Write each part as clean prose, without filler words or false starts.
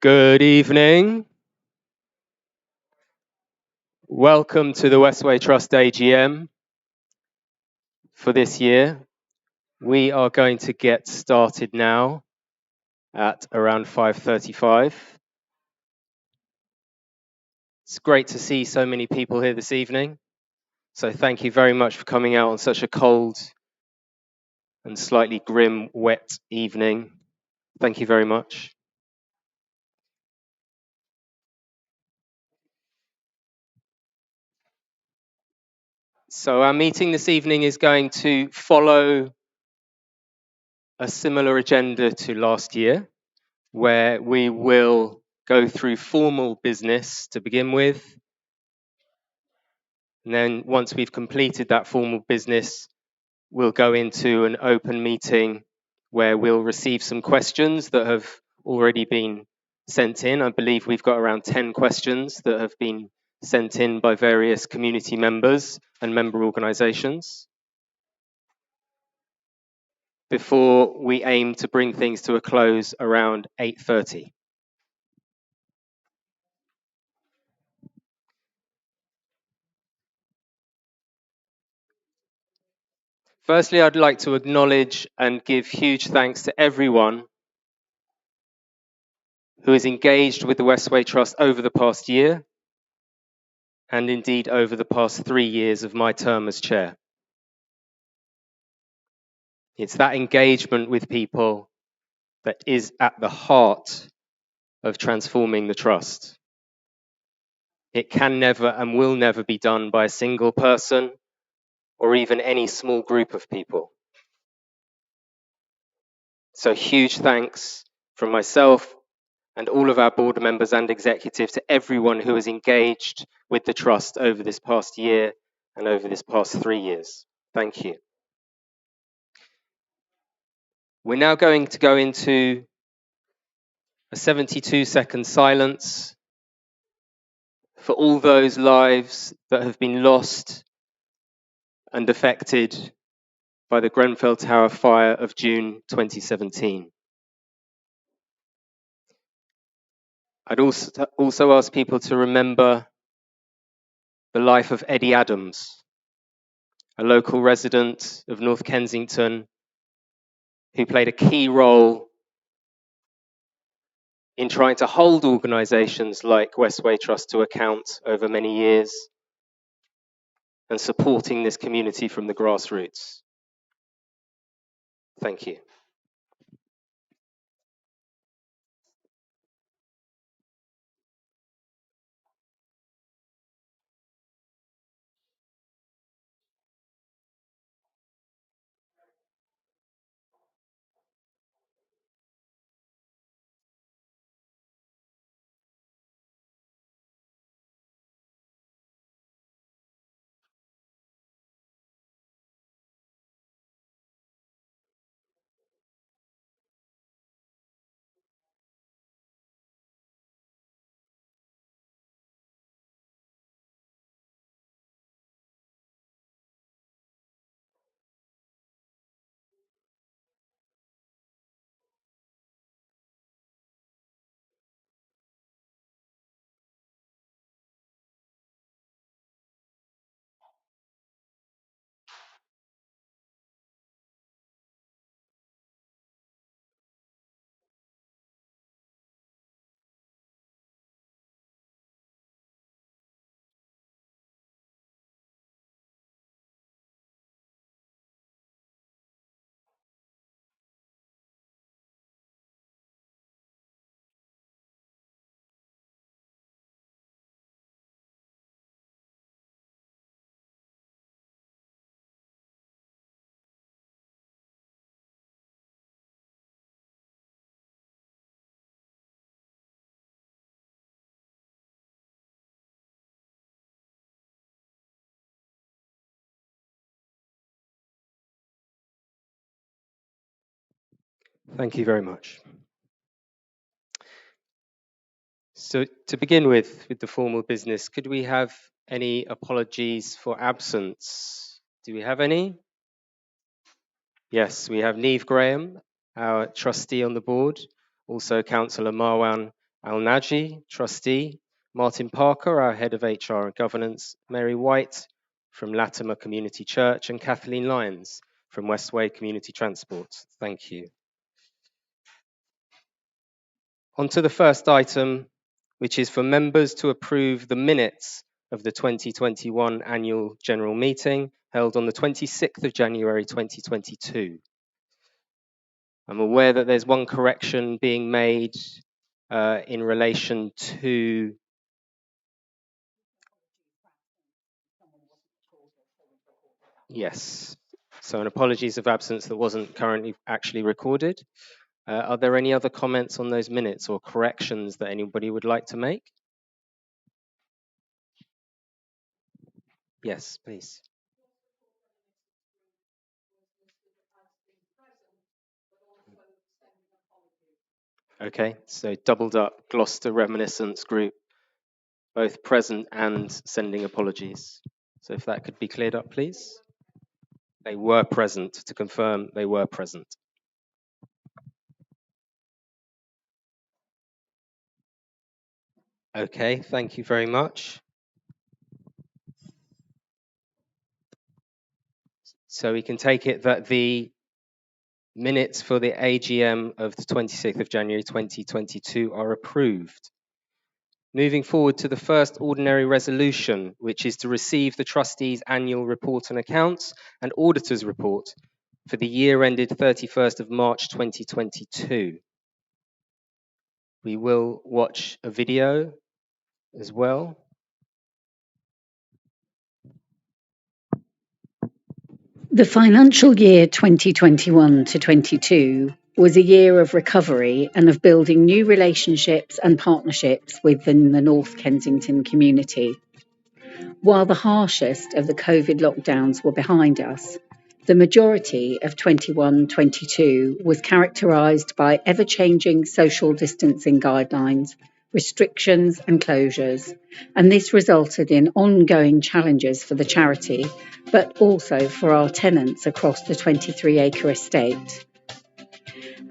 Good evening. Welcome to the Westway Trust AGM for this year. We are going to get started now at around 5:35. It's great to see so many people here this evening. So thank you very much for coming out on such a cold and slightly grim, wet evening. Thank you very much. So our meeting this evening is going to follow a similar agenda to last year, where we will go through formal business to begin with. And then once we've completed that formal business, we'll go into an open meeting where we'll receive some questions that have already been sent in. I believe we've got around 10 questions that have been sent in by various community members and member organisations before we aim to bring things to a close around 8:30. Firstly, I'd like to acknowledge and give huge thanks to everyone who has engaged with the Westway Trust over the past year and indeed over the past 3 years of my term as chair. It's that engagement with people that is at the heart of transforming the trust. It can never and will never be done by a single person or even any small group of people. So huge thanks from myself and all of our board members and executives to everyone who has engaged with the trust over this past year and over this past 3 years. Thank you. We're now going to go into a 72-second silence for all those lives that have been lost and affected by the Grenfell Tower fire of June 2017. I'd also ask people to remember the life of Eddie Adams, a local resident of North Kensington who played a key role in trying to hold organisations like Westway Trust to account over many years and supporting this community from the grassroots. Thank you. Thank you very much. So to begin with the formal business, could we have any apologies for absence? Do we have any? Yes, we have Neve Graham, our trustee on the board, also Councillor Marwan Al Naji, Trustee, Martin Parker, our Head of HR and Governance, Mary White from Latimer Community Church, and Kathleen Lyons from Westway Community Transport. Thank you. On to the first item, which is for members to approve the minutes of the 2021 Annual General Meeting held on the 26th of January 2022. I'm aware that there's one correction being made in relation to yes. So an apologies of absence that wasn't currently actually recorded. Are there any other comments on those minutes or corrections that anybody would like to make? Yes, please. Okay, so doubled up Gloucester Reminiscence Group, both present and sending apologies. So if that could be cleared up, please. They were present, to confirm they were present. Okay, thank you very much. So we can take it that the minutes for the AGM of the 26th of January 2022 are approved. Moving forward to the first ordinary resolution, which is to receive the trustees' annual report and accounts and auditor's report for the year ended 31st of March 2022. We will watch a video as well. The financial year 2021 to 22 was a year of recovery and of building new relationships and partnerships within the North Kensington community. While the harshest of the COVID lockdowns were behind us, the majority of 21-22 was characterised by ever-changing social distancing guidelines, restrictions and closures, and this resulted in ongoing challenges for the charity, but also for our tenants across the 23-acre estate.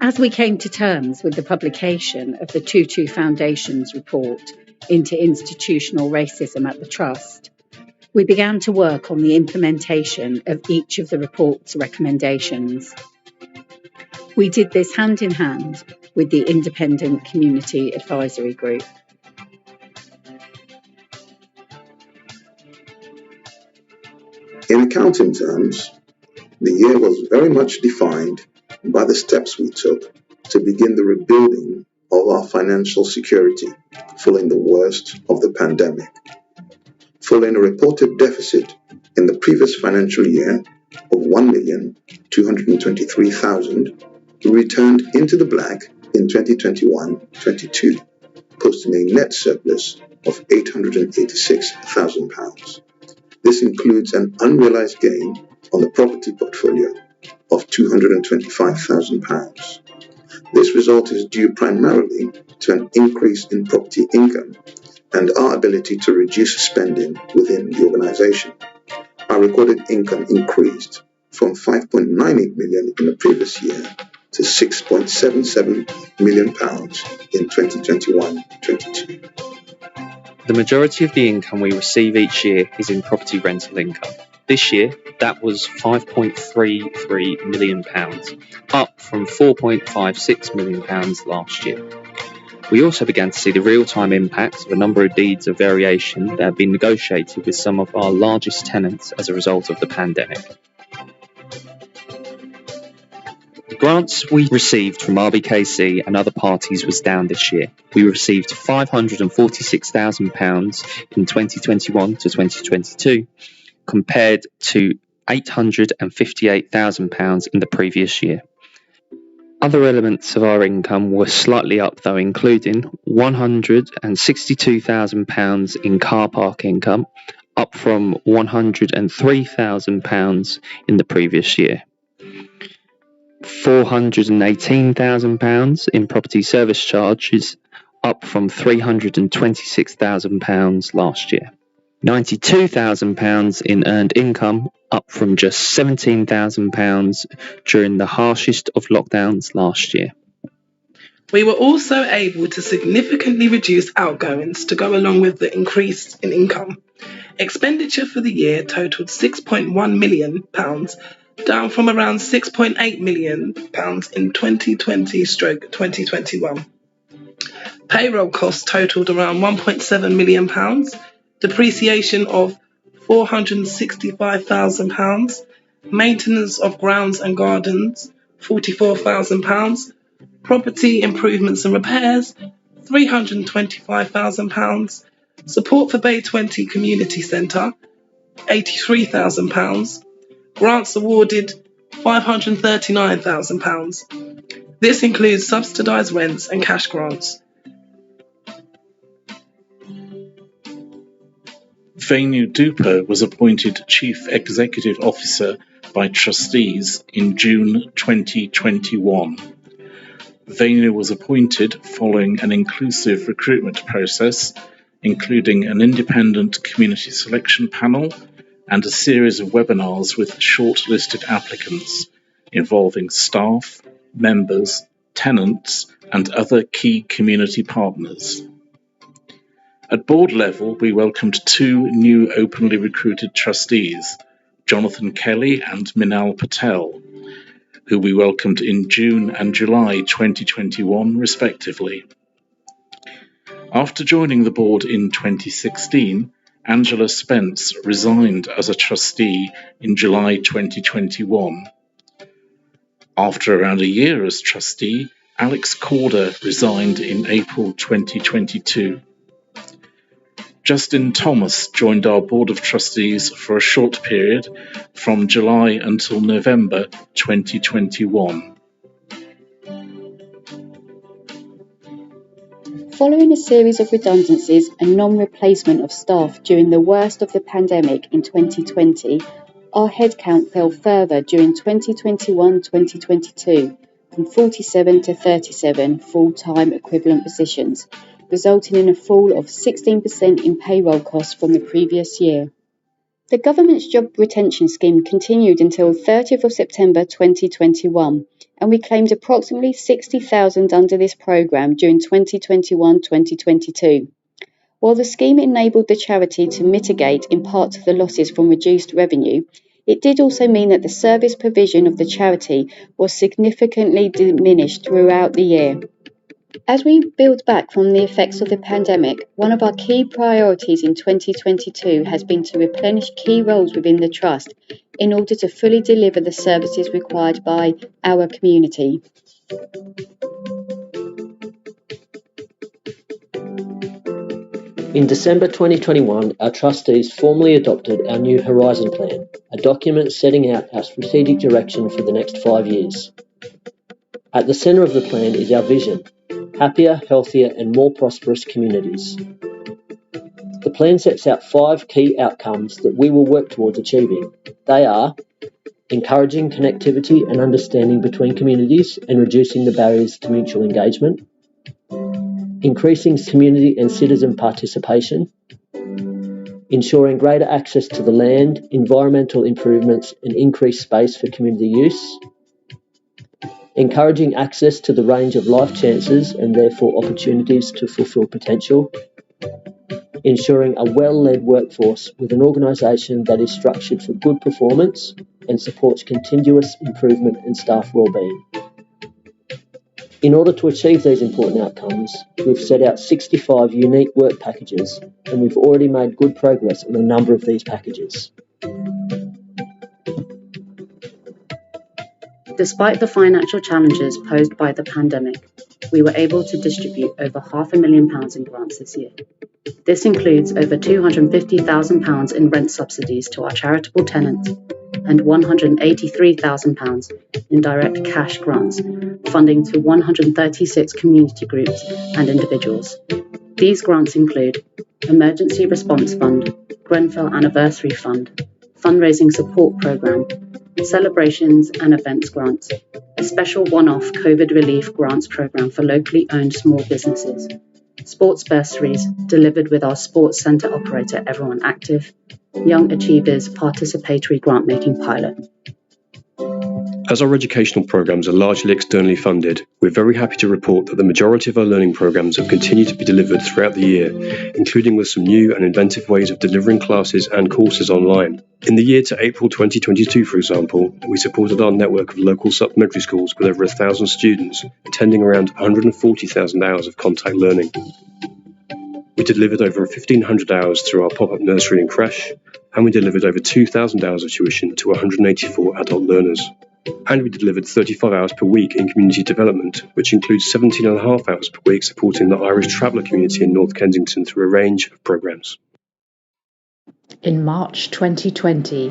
As we came to terms with the publication of the Tutu Foundation's report into institutional racism at the Trust, we began to work on the implementation of each of the report's recommendations. We did this hand in hand with the Independent Community Advisory Group. In accounting terms, the year was very much defined by the steps we took to begin the rebuilding of our financial security following the worst of the pandemic. Following a reported deficit in the previous financial year of $1,223,000, we returned into the black in 2021-22, posting a net surplus of £886,000. This includes an unrealized gain on the property portfolio of £225,000. This result is due primarily to an increase in property income and our ability to reduce spending within the organization. Our recorded income increased from £5.98 million in the previous year to £6.77 million in 2021-22. The majority of the income we receive each year is in property rental income. This year, that was £5.33 million, up from £4.56 million last year. We also began to see the real-time impacts of a number of deeds of variation that have been negotiated with some of our largest tenants as a result of the pandemic. The grants we received from RBKC and other parties was down this year. We received £546,000 in 2021 to 2022, compared to £858,000 in the previous year. Other elements of our income were slightly up though, including £162,000 in car park income, up from £103,000 in the previous year. £418,000 in property service charges, up from £326,000 last year. £92,000 in earned income, up from just £17,000 during the harshest of lockdowns last year. We were also able to significantly reduce outgoings to go along with the increase in income. Expenditure for the year totaled £6.1 million, down from around £6.8 million in 2020/2021. Payroll costs totaled around £1.7 million, depreciation of £465,000, maintenance of grounds and gardens £44,000, property improvements and repairs £325,000, support for Bay 20 Community Centre £83,000, grants awarded £539,000. This includes subsidised rents and cash grants. Venu Duper was appointed Chief Executive Officer by trustees in June 2021. Venu was appointed following an inclusive recruitment process, including an independent community selection panel and a series of webinars with shortlisted applicants involving staff, members, tenants, and other key community partners. At board level, we welcomed two new openly recruited trustees, Jonathan Kelly and Minal Patel, who we welcomed in June and July 2021, respectively. After joining the board in 2016, Angela Spence resigned as a trustee in July 2021. After around a year as trustee, Alex Corder resigned in April 2022. Justin Thomas joined our Board of Trustees for a short period from July until November 2021. Following a series of redundancies and non-replacement of staff during the worst of the pandemic in 2020, our headcount fell further during 2021-2022 from 47 to 37 full-time equivalent positions, resulting in a fall of 16% in payroll costs from the previous year. The government's job retention scheme continued until 30th of September 2021, and we claimed approximately 60,000 under this programme during 2021-2022. While the scheme enabled the charity to mitigate in part the losses from reduced revenue, it did also mean that the service provision of the charity was significantly diminished throughout the year. As we build back from the effects of the pandemic, one of our key priorities in 2022 has been to replenish key roles within the Trust in order to fully deliver the services required by our community. In December 2021, our trustees formally adopted our new Horizon Plan, a document setting out our strategic direction for the next 5 years. At the centre of the plan is our vision: happier, healthier and more prosperous communities. The plan sets out 5 key outcomes that we will work towards achieving. They are encouraging connectivity and understanding between communities and reducing the barriers to mutual engagement, increasing community and citizen participation, ensuring greater access to the land, environmental improvements and increased space for community use, encouraging access to the range of life chances and therefore opportunities to fulfil potential, ensuring a well-led workforce with an organisation that is structured for good performance and supports continuous improvement in staff wellbeing. In order to achieve these important outcomes, we've set out 65 unique work packages, and we've already made good progress on a number of these packages. Despite the financial challenges posed by the pandemic, we were able to distribute over £500,000 in grants this year. This includes over £250,000 in rent subsidies to our charitable tenants and £183,000 in direct cash grants, funding to 136 community groups and individuals. These grants include Emergency Response Fund, Grenfell Anniversary Fund, Fundraising Support Programme, Celebrations and Events Grants, a special one-off COVID relief grants programme for locally owned small businesses, sports bursaries delivered with our sports centre operator Everyone Active, Young Achievers Participatory Grant Making Pilot. As our educational programmes are largely externally funded, we're very happy to report that the majority of our learning programmes have continued to be delivered throughout the year, including with some new and inventive ways of delivering classes and courses online. In the year to April 2022, for example, we supported our network of local supplementary schools with over 1,000 students, attending around 140,000 hours of contact learning. We delivered over 1,500 hours through our pop-up nursery and creche, and we delivered over 2,000 hours of tuition to 184 adult learners. And we delivered 35 hours per week in community development, which includes 17.5 hours per week supporting the Irish traveller community in North Kensington through a range of programmes. In March 2020,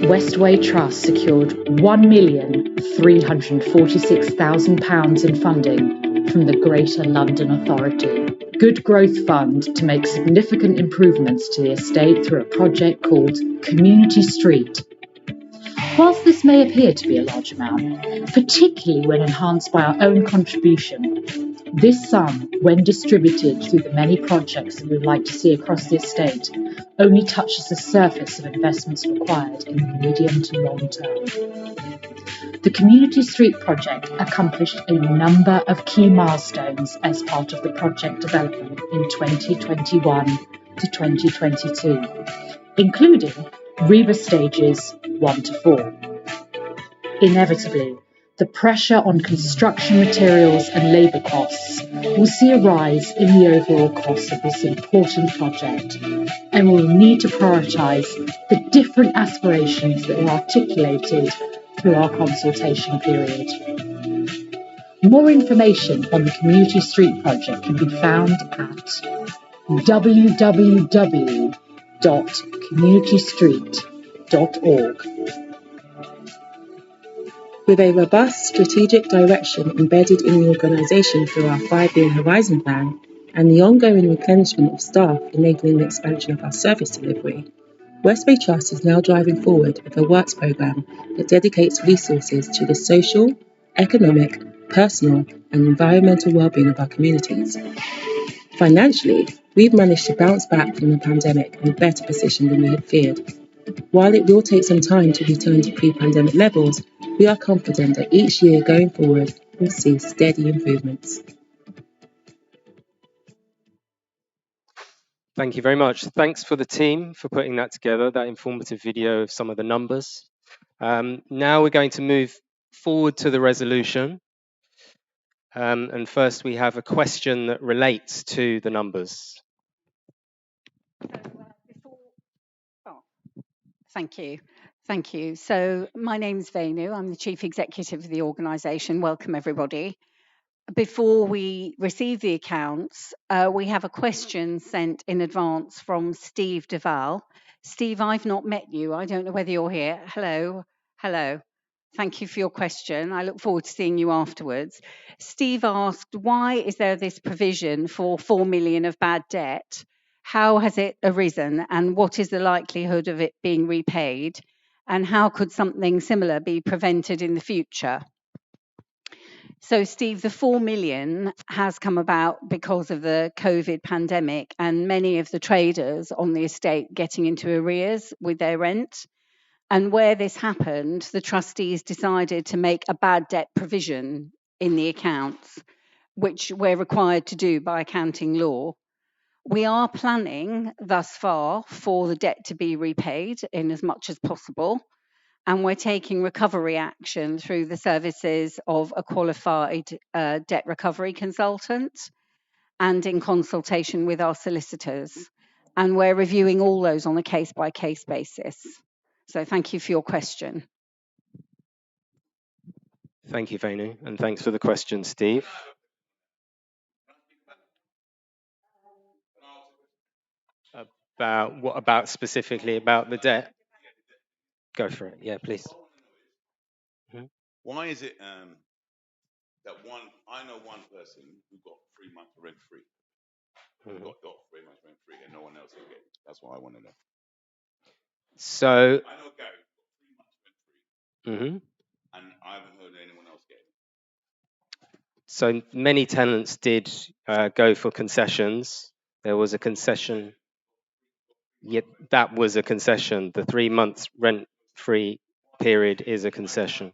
Westway Trust secured £1,346,000 in funding from the Greater London Authority Good Growth Fund to make significant improvements to the estate through a project called Community Street. Whilst this may appear to be a large amount, particularly when enhanced by our own contribution, this sum, when distributed through the many projects that we would like to see across the estate, only touches the surface of investments required in the medium to long term. The Community Street project accomplished a number of key milestones as part of the project development in 2021 to 2022, including rebus stages 1 to 4. Inevitably, the pressure on construction materials and labour costs will see a rise in the overall cost of this important project, and we will need to prioritise the different aspirations that were articulated through our consultation period. More information on the Community Street project can be found at www.communitystreet.org. With a robust strategic direction embedded in the organisation through our 5-year Horizon Plan and the ongoing replenishment of staff enabling the expansion of our service delivery, Westway Trust is now driving forward with a works programme that dedicates resources to the social, economic, personal and environmental well-being of our communities. Financially, we've managed to bounce back from the pandemic in a better position than we had feared. While it will take some time to return to pre-pandemic levels, we are confident that each year going forward will see steady improvements. Thank you very much. Thanks for the team for putting that together, that informative video of some of the numbers. Now we're going to move forward to the resolution. And first we have a question that relates to the numbers. Thank you. So my name's Venu. I'm the Chief Executive of the organisation. Welcome, everybody. Before we receive the accounts, we have a question sent in advance from Steve Duval. Steve, I've not met you. I don't know whether you're here. Hello. Thank you for your question. I look forward to seeing you afterwards. Steve asked, why is there this provision for 4 million of bad debt? How has it arisen and what is the likelihood of it being repaid? And how could something similar be prevented in the future? So, Steve, the 4 million has come about because of the COVID pandemic and many of the traders on the estate getting into arrears with their rent. And where this happened, the trustees decided to make a bad debt provision in the accounts, which we're required to do by accounting law. We are planning thus far for the debt to be repaid in as much as possible. And we're taking recovery action through the services of a qualified debt recovery consultant and in consultation with our solicitors. And we're reviewing all those on a case-by-case basis. So thank you for your question. Thank you, Venu, and thanks for the question, Steve. What about specifically about the debt? Go for it. Yeah, please. Why is it that I know one person who got 3 months rent free, got 3 months rent free, and no one else will get it? That's what I want to know. So I know Gary got 3 months rent free, and I haven't heard anyone else get it. So many tenants did go for concessions. There was a concession. Yet that was a concession. The 3 months rent free period is a concession.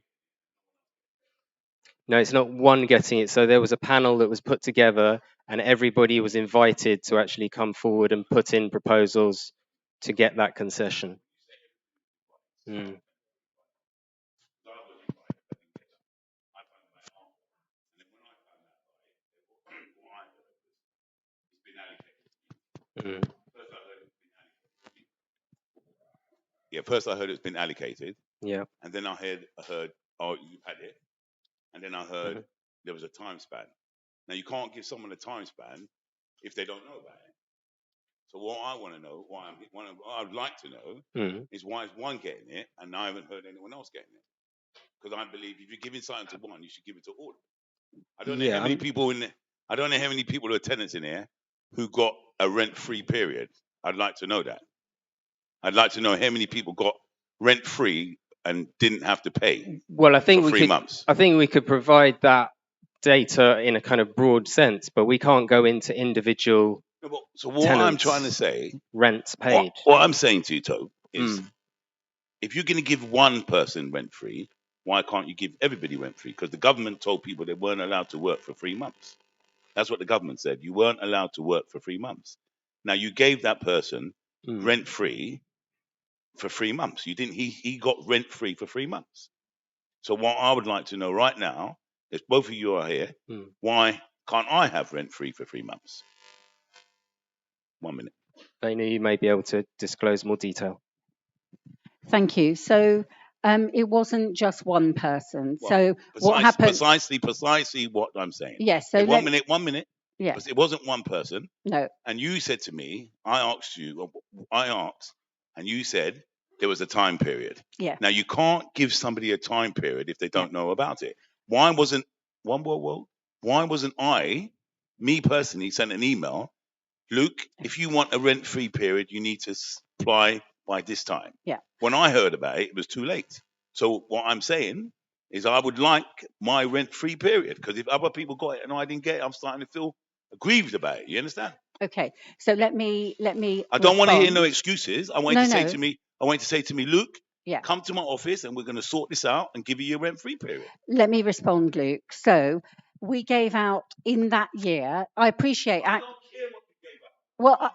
No, it's not one getting it. So there was a panel that was put together, and everybody was invited to actually come forward and put in proposals to get that concession. Mm. Mm. Yeah, first I heard it's been allocated, Yeah. and then I heard, oh, you had it, and then I heard there was a time span. Now you can't give someone a time span if they don't know about it. So what I want to know, what I'd like to know, is why is one getting it, and I haven't heard anyone else getting it? Because I believe if you're giving something to one, you should give it to all. I don't know how many people I don't know how many people who are tenants in here who got a rent-free period. I'd like to know that. I'd like to know how many people got rent-free and didn't have to pay Well, I think for we 3 could. months. I think we could provide that data in a kind of broad sense, but we can't go into individual So what I'm trying to tenants' say, rents paid. what I'm saying to you, Toe, is if you're going to give one person rent-free, why can't you give everybody rent-free? Because the government told people they weren't allowed to work for 3 months. That's what the government said. You weren't allowed to work for 3 months. Now you gave that person rent-free for 3 months. You didn't. He got rent-free for 3 months. So what I would like to know right now is, both of you are here, why can't I have rent-free for 3 months? 1 minute. Vainu, you may be able to disclose more detail. Thank you. So it wasn't just one person. So what happened? Precisely what I'm saying. Yes. So okay, 1 minute. Yeah. It wasn't one person. No. And you said to me, I asked, and you said there was a time period. Yeah. Now you can't give somebody a time period if they don't know about it. Why wasn't I, me personally, sent an email, Luke, if you want a rent-free period, you need to apply by this time. Yeah. When I heard about it, it was too late. So what I'm saying is I would like my rent-free period, because if other people got it and I didn't get it, I'm starting to feel aggrieved about it. You understand? Okay. So let me. I don't want to hear no excuses. I want you to say to me, Luke, yeah, come to my office and we're going to sort this out and give you your rent-free period. Let me respond, Luke. So we gave out in that year. I appreciate. I don't care what you gave out. Well,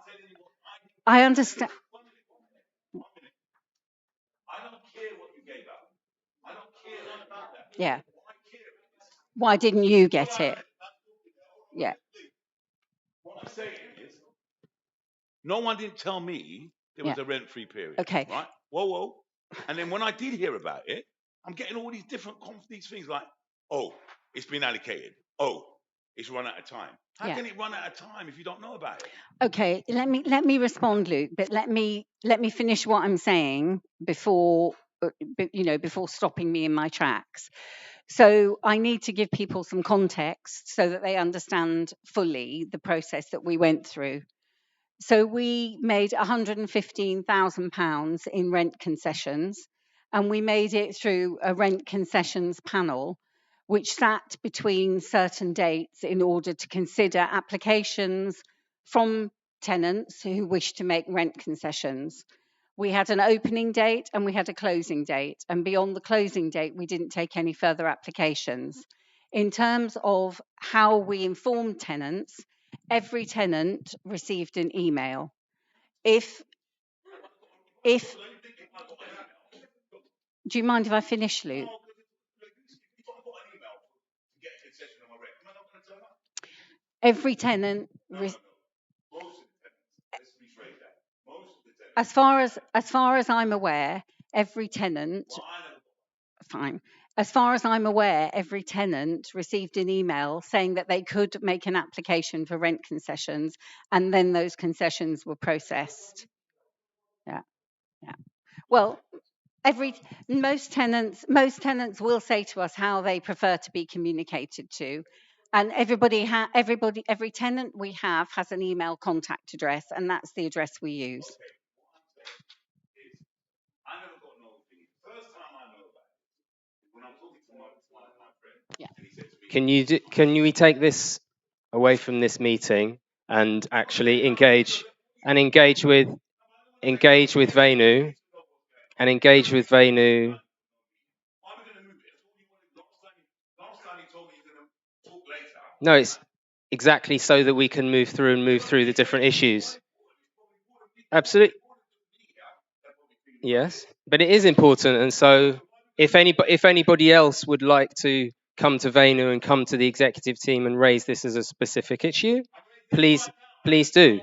I understand. I don't care what you gave out. I don't care about that. Yeah. Why didn't you get it? Yeah. What I'm saying is, no one didn't tell me there was a rent-free period. Okay. Right? Whoa. And then when I did hear about it, I'm getting all these different these things like, oh, it's been allocated. Oh, it's run out of time. How can it run out of time if you don't know about it? Okay, let me respond, Luke, but let me finish what I'm saying before stopping me in my tracks. So I need to give people some context so that they understand fully the process that we went through. So we made £115,000 in rent concessions, and we made it through a rent concessions panel, which sat between certain dates in order to consider applications from tenants who wished to make rent concessions. We had an opening date and we had a closing date, and beyond the closing date, we didn't take any further applications. In terms of how we informed tenants, every tenant received an email. If do you mind if I finish, Luke? Every tenant, as far as I'm aware, every tenant. Fine. As far as I'm aware, every tenant received an email saying that they could make an application for rent concessions, and then those concessions were processed. Yeah. Well, most tenants will say to us how they prefer to be communicated to, and every tenant we have has an email contact address, and that's the address we use. I never got no thing. First time I know about it, when I'm talking to my friend, and he said to me, Can we take this away from this meeting and actually engage with Vainu No, it's exactly so that we can move through the different issues. Absolutely. Yes, but it is important, and so if anybody else would like to come to Venu and come to the executive team and raise this as a specific issue, please please do.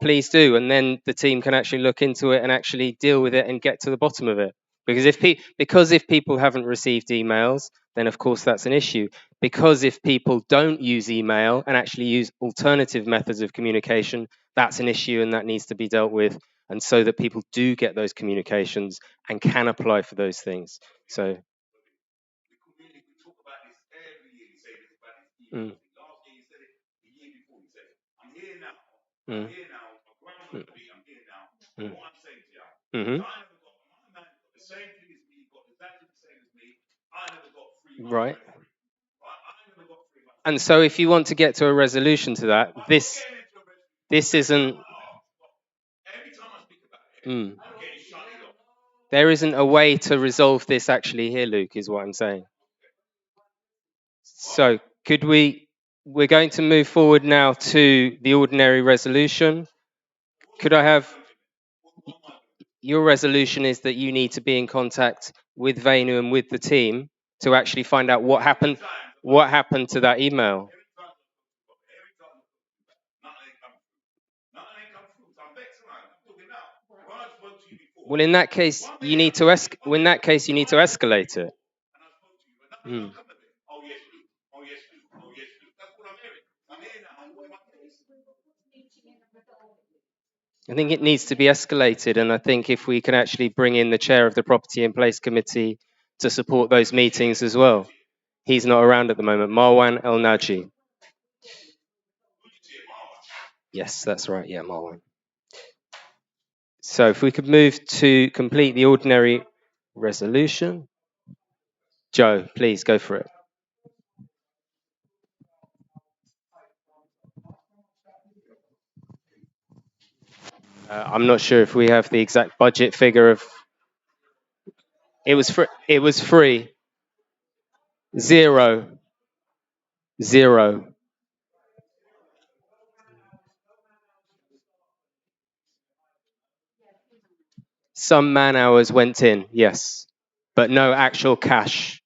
Please do, and then the team can actually look into it and actually deal with it and get to the bottom of it. Because if people haven't received emails, then of course that's an issue. Because if people don't use email and actually use alternative methods of communication, that's an issue and that needs to be dealt with. And so that people do get those communications and can apply for those things. So. Mm. Mm. Mm. Mm-hmm. Right. And so if you want to get to a resolution to that, this isn't. Mm. There isn't a way to resolve this actually here, Luke, is what I'm saying. So we're going to move forward now to the ordinary resolution. Could I have, your resolution is that you need to be in contact with Venu and with the team to actually find out what happened to that email. Well, in that case, you need to escalate it. Mm. I think it needs to be escalated, and I think if we can actually bring in the chair of the Property in Place Committee to support those meetings as well. He's not around at the moment. Marwan El Naji. Yes, that's right. Yeah, Marwan. So if we could move to complete the ordinary resolution. Joe, please go for it. I'm not sure if we have the exact budget figure of. It was free. Zero. Some man hours went in, yes, but no actual cash.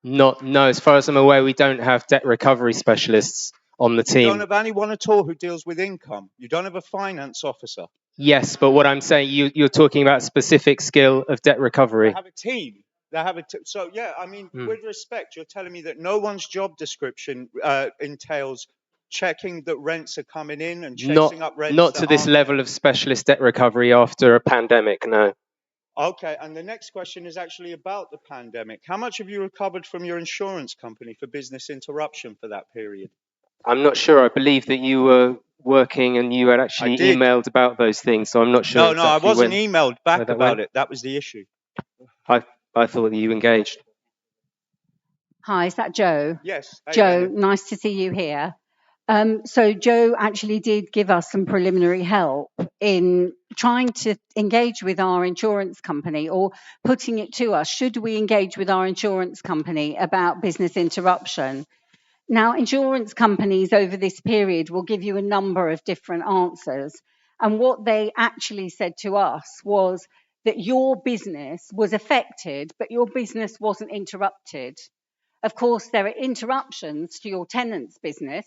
No, as far as I'm aware, we don't have debt recovery specialists on the team. You don't have anyone at all who deals with income. You don't have a finance officer. Yes, but what I'm saying, you're talking about specific skill of debt recovery. They have a team. So, yeah, I mean, with respect, you're telling me that no one's job description entails checking that rents are coming in and chasing up rents. Not to this level of specialist debt recovery after a pandemic, no. Okay, and the next question is actually about the pandemic. How much have you recovered from your insurance company for business interruption for that period? I'm not sure. I believe that you were working and you had actually emailed about those things, so I'm not sure. No, I wasn't emailed back about it. That was the issue. I thought that you engaged. Hi, is that Joe? Yes. Hey, Joe, nice to see you here. So Joe actually did give us some preliminary help in trying to engage with our insurance company, or putting it to us, should we engage with our insurance company about business interruption? Now, insurance companies over this period will give you a number of different answers. And what they actually said to us was that your business was affected, but your business wasn't interrupted. Of course, there are interruptions to your tenant's business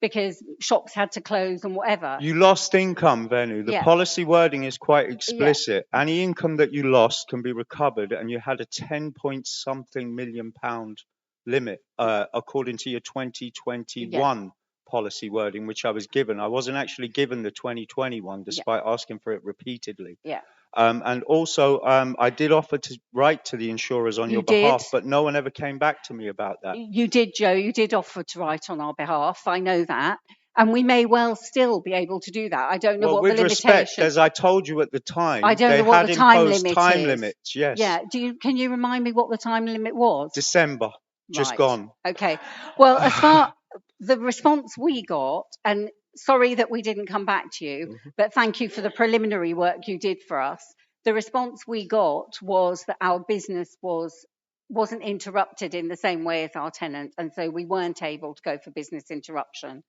because shops had to close and whatever. You lost income, Venu. The policy wording is quite explicit. Yeah. Any income that you lost can be recovered, and you had a 10-point-something million pound limit, according to your 2021 policy wording, which I was given. I wasn't actually given the 2021, despite asking for it repeatedly. Yeah. And also, I did offer to write to the insurers on your behalf, but no one ever came back to me about that. You did, Joe. You did offer to write on our behalf. I know that. And we may well still be able to do that. I don't know Well, what the with respect, limitation. as I told you at the I time, don't they know what had the time imposed limit time is. limits. Yes. Yeah. Can you remind me what the time limit was? December. Just Right. gone. Okay. Well, as far the response we got, and sorry that we didn't come back to you, but thank you for the preliminary work you did for us. The response we got was that our business wasn't interrupted in the same way as our tenant, and so we weren't able to go for business interruption.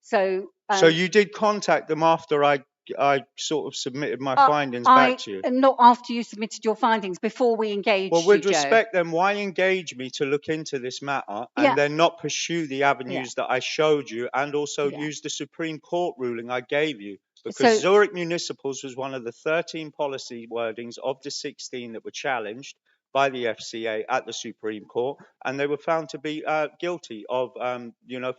So you did contact them after I sort of submitted my findings back to you? Not after you submitted your findings, before we engaged Well, with you, respect, then why engage me to look into this matter and then not pursue the avenues that I showed you, and also use the Supreme Court ruling I gave you? Because Zurich Municipals was one of the 13 policy wordings of the 16 that were challenged by the FCA at the Supreme Court, and they were found to be guilty of,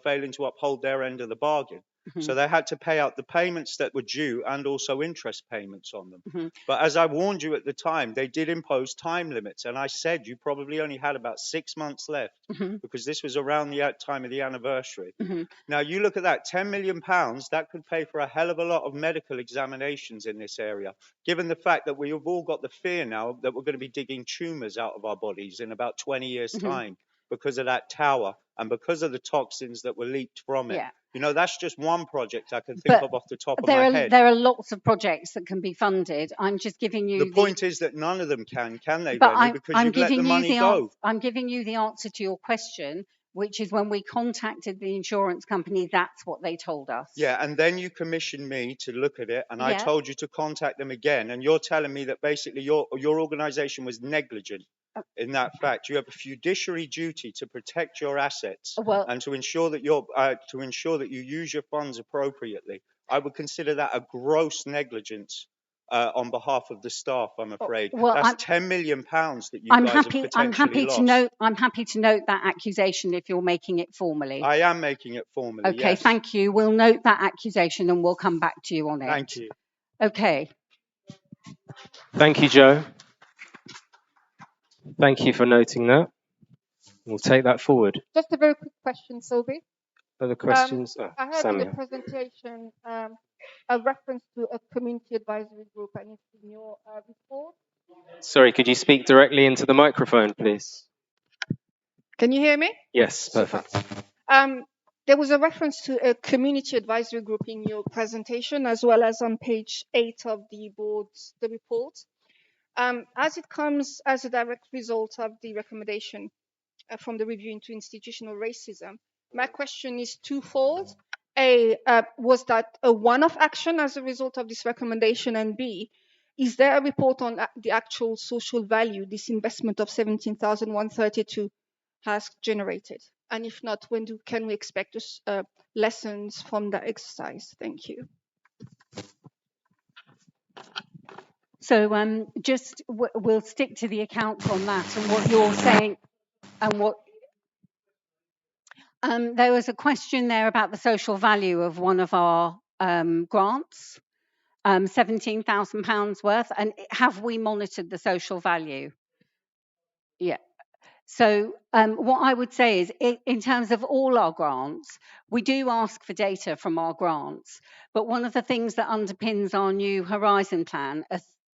failing to uphold their end of the bargain. So they had to pay out the payments that were due and also interest payments on them. But as I warned you at the time, they did impose time limits. And I said you probably only had about 6 months left because this was around the time of the anniversary. Now, you look at that, £10 million, that could pay for a hell of a lot of medical examinations in this area, given the fact that we have all got the fear now that we're going to be digging tumours out of our bodies in about 20 years' time because of that tower and because of the toxins that were leaked from it. Yeah. You know, that's just one project I can think of off the top of my head. There are lots of projects that can be funded. I'm just giving you the point is that none of them can they, but Rennie? Because you've let the money go. I'm giving you the answer to your question, which is when we contacted the insurance company, that's what they told us. Yeah, and then you commissioned me to look at it, and I told you to contact them again, and you're telling me that basically your organisation was negligent in that fact. You have a fiduciary duty to protect your assets and to ensure that you use your funds appropriately. I would consider that a gross negligence on behalf of the staff, I'm afraid. That's £10 million that you guys have potentially lost. I'm happy to note that accusation if you're making it formally. I am making it formally, okay, yes. Thank you. We'll note that accusation and we'll come back to you on it. Thank you. Okay. Thank you, Joe. Thank you for noting that. We'll take that forward. Just a very quick question, Sylvie. Other questions? I heard in the presentation a reference to a community advisory group, and it's in your report. Sorry, could you speak directly into the microphone, please? Can you hear me? Yes, perfect. There was a reference to a community advisory group in your presentation, as well as on page 8 of the report. As it comes as a direct result of the recommendation from the review into institutional racism, my question is twofold. A, was that a one-off action as a result of this recommendation? And B, is there a report on the actual social value this investment of 17,132 has generated? And if not, when can we expect lessons from that exercise? Thank you. So we'll stick to the accounts on that and what you're saying and what there was a question there about the social value of one of our grants, £17,000 worth, and have we monitored the social value? Yeah. So what I would say is, in terms of all our grants, we do ask for data from our grants, but one of the things that underpins our new Horizon Plan,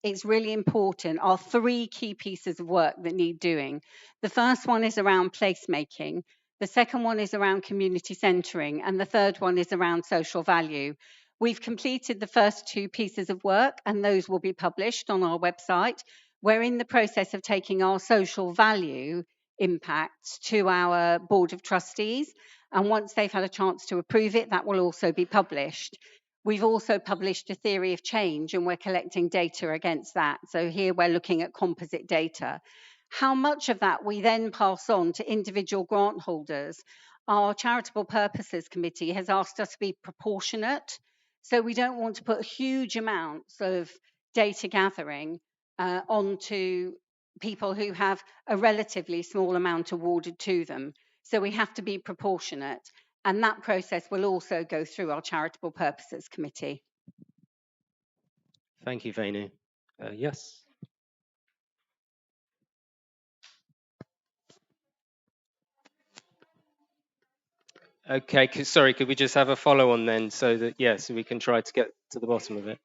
it's really important, are 3 key pieces of work that need doing. The first one is around placemaking, the second one is around community centering, and the third one is around social value. We've completed the first 2 pieces of work, and those will be published on our website. We're in the process of taking our social value impacts to our Board of Trustees, and once they've had a chance to approve it, that will also be published. We've also published a theory of change, and we're collecting data against that. So here we're looking at composite data. How much of that we then pass on to individual grant holders, our Charitable Purposes Committee has asked us to be proportionate. So we don't want to put huge amounts of data gathering onto people who have a relatively small amount awarded to them. So we have to be proportionate. And that process will also go through our Charitable Purposes Committee. Thank you, Venu. Yes. Okay, sorry, could we just have a follow on then so that, yeah, so we can try to get to the bottom of it?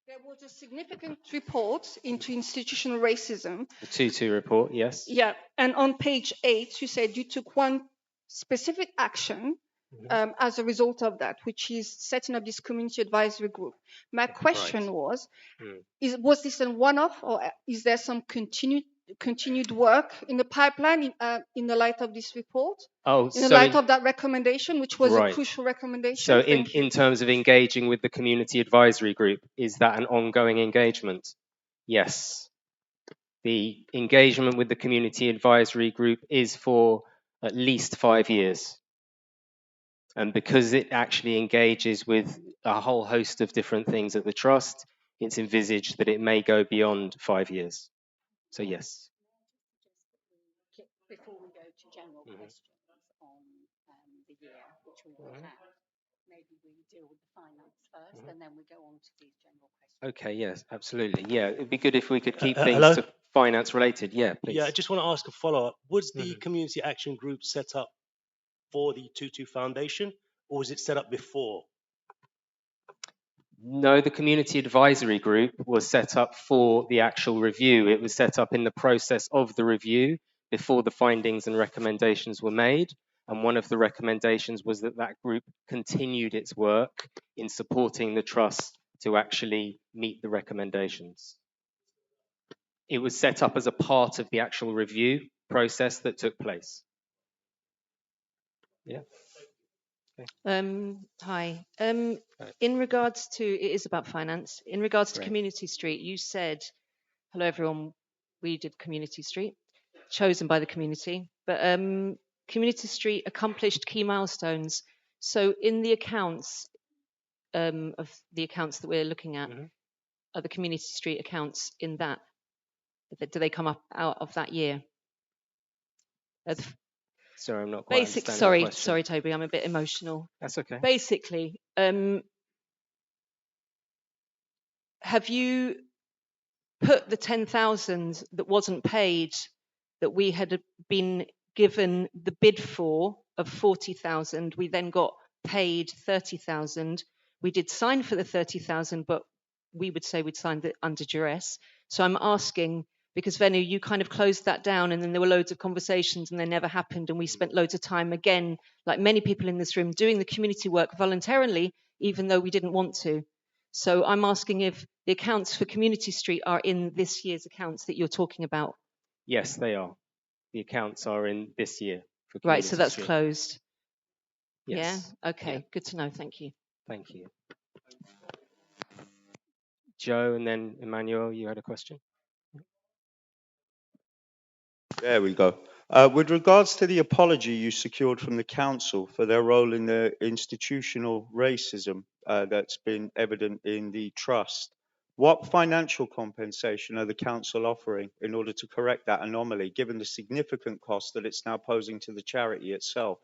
There was a significant report into institutional racism. The 2-2 report, yes. Yeah, and on page 8, you said you took one specific action as a result of that, which is setting up this community advisory group. My question was, was this a one-off, or is there some continued work in the pipeline in the light of this report? Oh, in the light of that recommendation, which was a crucial recommendation? So in terms of engaging with the community advisory group, is that an ongoing engagement? Yes. The engagement with the community advisory group is for at least 5 years. And because it actually engages with a whole host of different things at the trust, it's envisaged that it may go beyond 5 years. So yes. Before we go to general questions on the year, which we will have, maybe we deal with the finance first, and then we go on to these general questions. Okay, yes, absolutely. Yeah, it'd be good if we could keep things to finance related. Yeah, please. Yeah, I just want to ask a follow-up. Was the Community Action Group set up for the 2-2 Foundation, or was it set up before? No, the Community Advisory Group was set up for the actual review. It was set up in the process of the review before the findings and recommendations were made. And one of the recommendations was that that group continued its work in supporting the trust to actually meet the recommendations. It was set up as a part of the actual review process that took place. Yeah. Hi. In regards to, it is about finance. In regards to Community Street, you said, hello everyone, we did Community Street, chosen by the community, but Community Street accomplished key milestones. So in the accounts, of the accounts that we're looking at, are the Community Street accounts in that, do they come up out of that year? Sorry, I'm not quite understanding the question. Sorry, Toby, I'm a bit emotional. That's okay. Basically, have you put the 10,000 that wasn't paid, that we had been given the bid for of 40,000, we then got paid 30,000. We did sign for the 30,000, but we would say we'd signed it under duress. So I'm asking, because Venu, you kind of closed that down, and then there were loads of conversations and they never happened, and we spent loads of time, again, like many people in this room, doing the community work voluntarily, even though we didn't want to. So I'm asking if the accounts for Community Street are in this year's accounts that you're talking about. Yes, they are. The accounts are in this year. For right, so that's Street. closed. Yes. Yeah? Okay, good to know. Thank you. Thank you. Joe, and then Emmanuel, you had a question? There we go. With regards to the apology you secured from the council for their role in the institutional racism that's been evident in the trust, what financial compensation are the council offering in order to correct that anomaly, given the significant cost that it's now posing to the charity itself?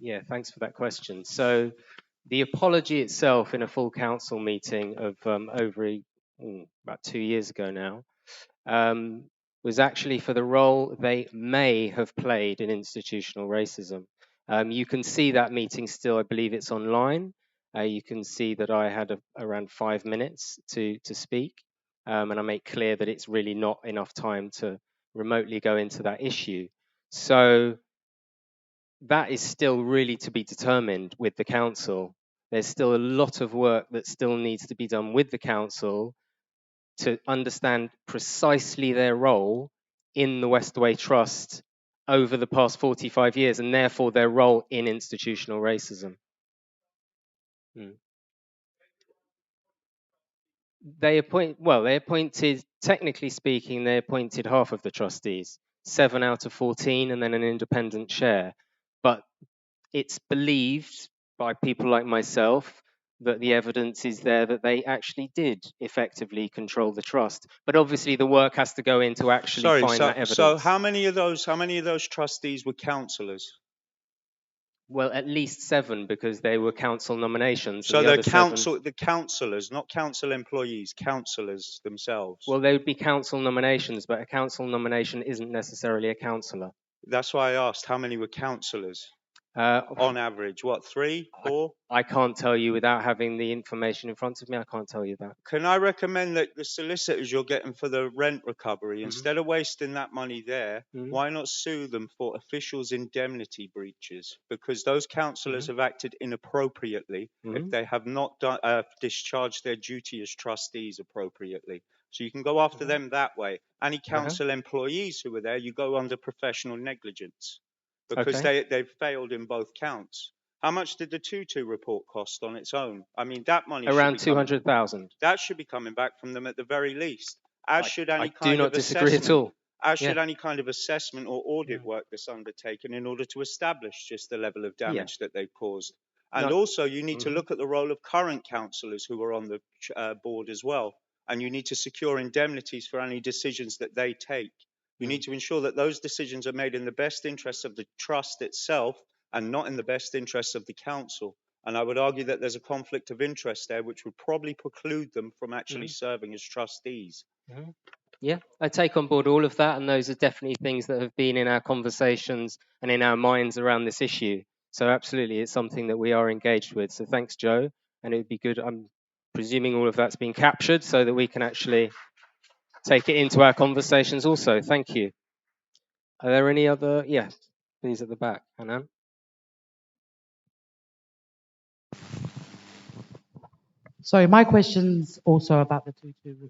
Yeah, thanks for that question. So the apology itself in a full council meeting of about 2 years ago now, was actually for the role they may have played in institutional racism. You can see that meeting still, I believe it's online. You can see that I had around 5 minutes to speak, and I make clear that it's really not enough time to remotely go into that issue. So that is still really to be determined with the council. There's still a lot of work that still needs to be done with the council to understand precisely their role in the Westway Trust over the past 45 years, and therefore their role in institutional racism. They appointed, technically speaking, they appointed half of the trustees, 7 out of 14, and then an independent chair. But it's believed by people like myself that the evidence is there that they actually did effectively control the trust. But obviously the work has to go in to actually find that evidence. So how many of those trustees were councillors? Well, at least 7, because they were council nominations. So the councillors, not council employees, councillors themselves. Well, they would be council nominations, but a council nomination isn't necessarily a councillor. That's why I asked how many were councillors on average. What, 3, 4? I can't tell you without having the information in front of me. I can't tell you that. Can I recommend that the solicitors you're getting for the rent recovery, instead of wasting that money there, why not sue them for officials' indemnity breaches? Because those councillors have acted inappropriately if they have not discharged their duty as trustees appropriately. So you can go after them that way. Any council employees who were there, you go under professional negligence because they've failed in both counts. How much did the Tutu report cost on its own? I mean, that money around 200,000. That should be coming back from them at the very least. As should any I kind do not of disagree assessment. at all. As should any kind of assessment or audit work that's undertaken in order to establish just the level of damage that they've caused. And also, you need to look at the role of current councillors who are on the board as well. And you need to secure indemnities for any decisions that they take. You need to ensure that those decisions are made in the best interests of the trust itself and not in the best interests of the council. And I would argue that there's a conflict of interest there, which would probably preclude them from actually serving as trustees. Yeah, I take on board all of that, and those are definitely things that have been in our conversations and in our minds around this issue. So absolutely, it's something that we are engaged with. So thanks, Joe. And it would be good, I'm presuming all of that's been captured so that we can actually take it into our conversations also. Thank you. Are there any other? Yeah, please at the back, Hanan. Sorry, my question's also about the Tutu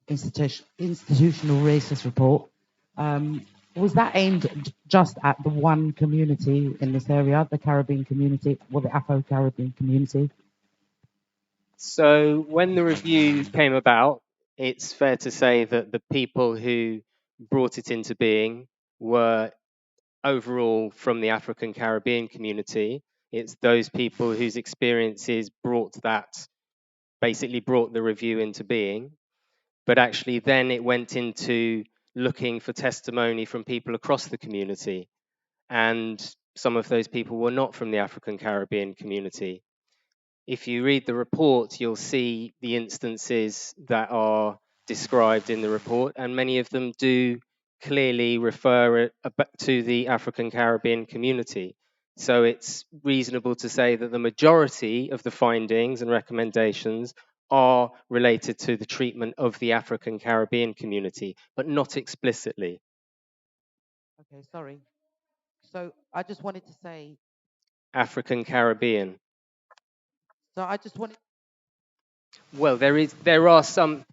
institutional racist report. Was that aimed just at the one community in this area, the Caribbean community, or the Afro-Caribbean community? So when the review came about, it's fair to say that the people who brought it into being were overall from the African Caribbean community. It's those people whose experiences basically brought the review into being. But actually then it went into looking for testimony from people across the community. And some of those people were not from the African Caribbean community. If you read the report, you'll see the instances that are described in the report, and many of them do clearly refer to the African Caribbean community. So it's reasonable to say that the majority of the findings and recommendations are related to the treatment of the African Caribbean community, but not explicitly. Okay, sorry. So I just wanted to say African Caribbean. So I just wanted. Well, there are some.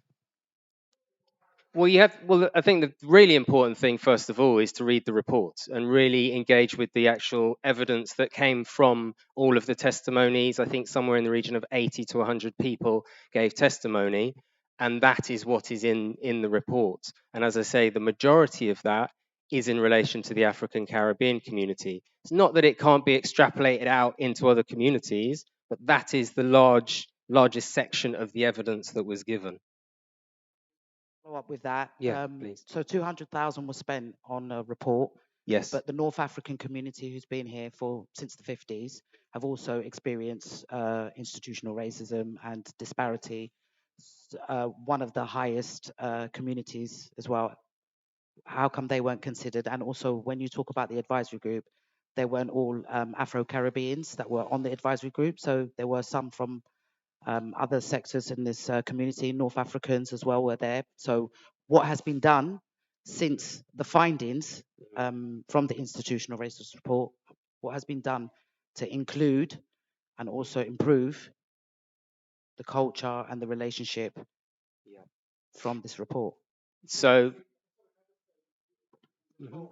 Well, I think the really important thing, first of all, is to read the reports and really engage with the actual evidence that came from all of the testimonies. I think somewhere in the region of 80 to 100 people gave testimony, and that is what is in the report. And as I say, the majority of that is in relation to the African Caribbean community. It's not that it can't be extrapolated out into other communities, but that is the largest section of the evidence that was given. Follow up with that. Yeah, please. So 200,000 was spent on a report. Yes. But the North African community, who's been here since the 50s, have also experienced institutional racism and disparity. One of the highest communities as well. How come they weren't considered? And also, when you talk about the advisory group, they weren't all Afro-Caribbeans that were on the advisory group. So there were some from other sectors in this community, North Africans as well were there. So what has been done since the findings from the institutional racist report, what has been done to include and also improve the culture and the relationship from this report? So I'm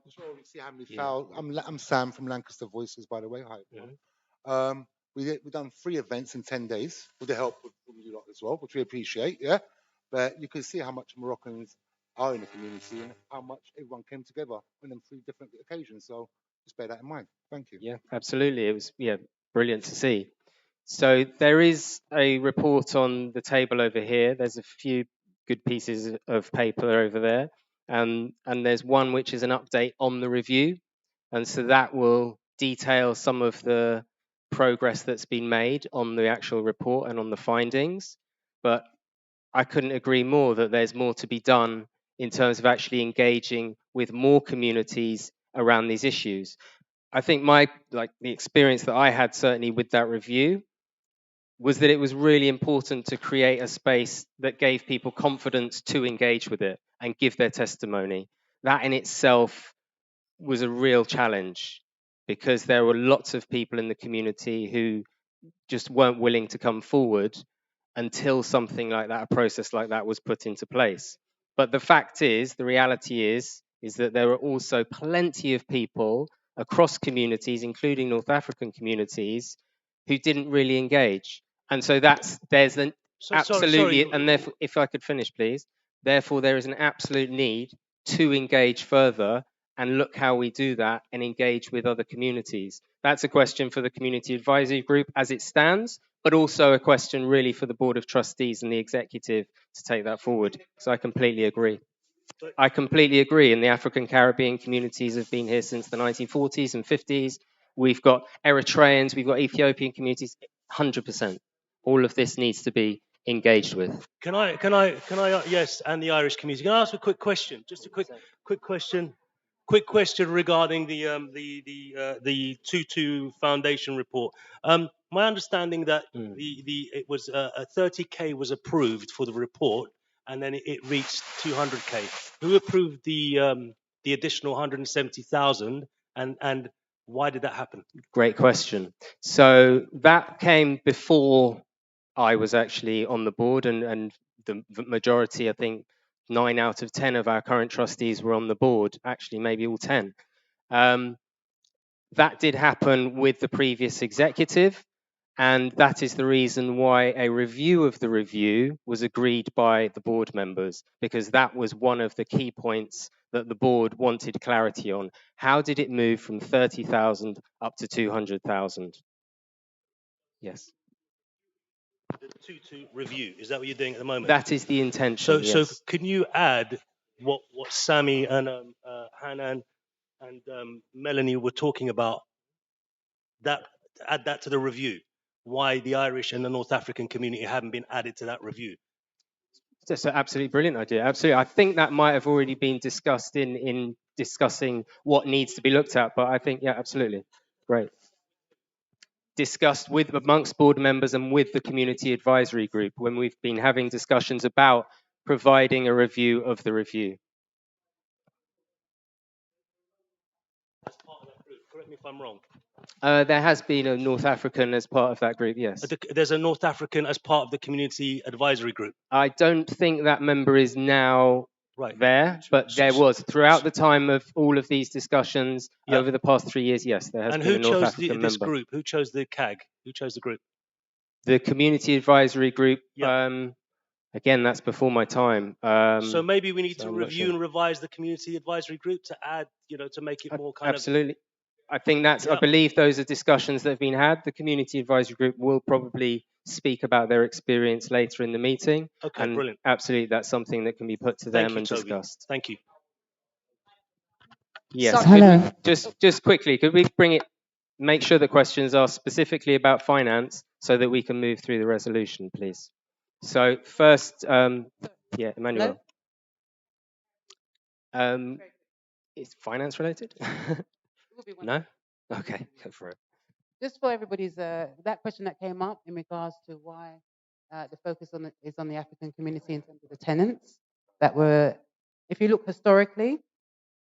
sure we see how many fouls. I'm Sam from Lancaster Voices, by the way. Hi. We've done 3 events in 10 days with the help of you lot as well, which we appreciate. Yeah, but you can see how much Moroccans are in the community and how much everyone came together on them 3 different occasions. So just bear that in mind. Thank you. Yeah, absolutely. It was brilliant to see. So there is a report on the table over here. There's a few good pieces of paper over there, and there's one which is an update on the review, and so that will detail some of the progress that's been made on the actual report and on the findings. But I couldn't agree more that there's more to be done in terms of actually engaging with more communities around these issues. I think the experience that I had certainly with that review was that it was really important to create a space that gave people confidence to engage with it and give their testimony. That in itself was a real challenge because there were lots of people in the community who just weren't willing to come forward until something like that, a process like that, was put into place. But the fact is, the reality is that there are also plenty of people across communities, including North African communities, who didn't really engage. And so there's an absolutely, sorry. and therefore, if I could finish, please. Therefore, there is an absolute need to engage further and look how we do that and engage with other communities. That's a question for the Community Advisory Group as it stands, but also a question really for the Board of Trustees and the Executive to take that forward. So I completely agree. I completely agree. And the African Caribbean communities have been here since the 1940s and 50s. We've got Eritreans, we've got Ethiopian communities, 100%. All of this needs to be engaged with. Can I? Yes, and the Irish community. Can I ask a quick question? Just a quick question. Quick question regarding the Tutu Foundation report. My understanding that it was 30K was approved for the report, and then it reached 200K. Who approved the additional 170,000, and why did that happen? Great question. So that came before I was actually on the board, and the majority, I think 9 out of 10 of our current trustees were on the board, actually maybe all 10. That did happen with the previous executive, and that is the reason why a review of the review was agreed by the board members, because that was one of the key points that the board wanted clarity on. How did it move from 30,000 up to 200,000? Yes. The Tutu review, is that what you're doing at the moment? That is the intention. So yes. can you add what Sammy and Hanan and Melanie were talking about? Add that to the review. Why the Irish and the North African community haven't been added to that review? That's an absolutely brilliant idea. Absolutely. I think that might have already been discussed in discussing what needs to be looked at, but I think, yeah, absolutely. Great. Discussed with amongst board members and with the community advisory group when we've been having discussions about providing a review of the review. As part of that group, correct me if I'm wrong. There has been a North African as part of that group, yes. There's a North African as part of the community advisory group. I don't think that member is now there, but there was throughout the time of all of these discussions over the past 3 years. Yes, there has been a North African member. This group? Who chose the CAG? Who chose the group? The community advisory group. Again, that's before my time. So maybe we need to review and revise the community advisory group to add, to make it more kind of. Absolutely. I think that's, I believe those are discussions that have been had. The community advisory group will probably speak about their experience later in the meeting. Okay, and brilliant. Absolutely, that's something that can be put to them and discussed. Thank you. Yes. Hello. Just quickly, could we make sure the questions are specifically about finance so that we can move through the resolution, please? So first, Emmanuel. Is finance related? No? Okay, go for it. Just for everybody's, that question that came up in regards to why the focus is on the African community in terms of the tenants that were, if you look historically,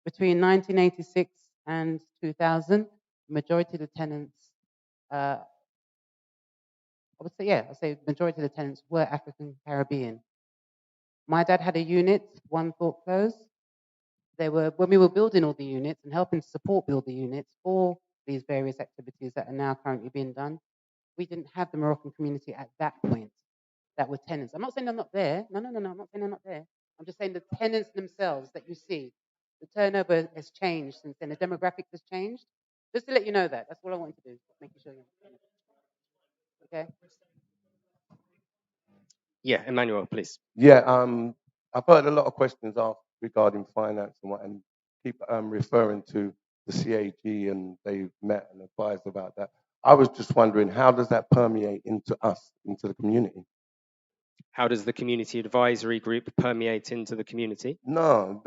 between 1986 and 2000, the majority of the tenants, I would say majority of the tenants were African Caribbean. My dad had a unit, one thought close. When we were building all the units and helping to support build the units for these various activities that are now currently being done, we didn't have the Moroccan community at that point that were tenants. I'm not saying they're not there. No, I'm not saying they're not there. I'm just saying the tenants themselves that you see, the turnover has changed since then. The demographics has changed. Just to let you know that. That's all I wanted to do. Making sure you understand it. Okay. Yeah, Emmanuel, please. Yeah, I've heard a lot of questions asked regarding finance and keep referring to the CAG and they've met and advised about that. I was just wondering, how does that permeate into us, into the community? how does the community advisory group permeate into the community? No,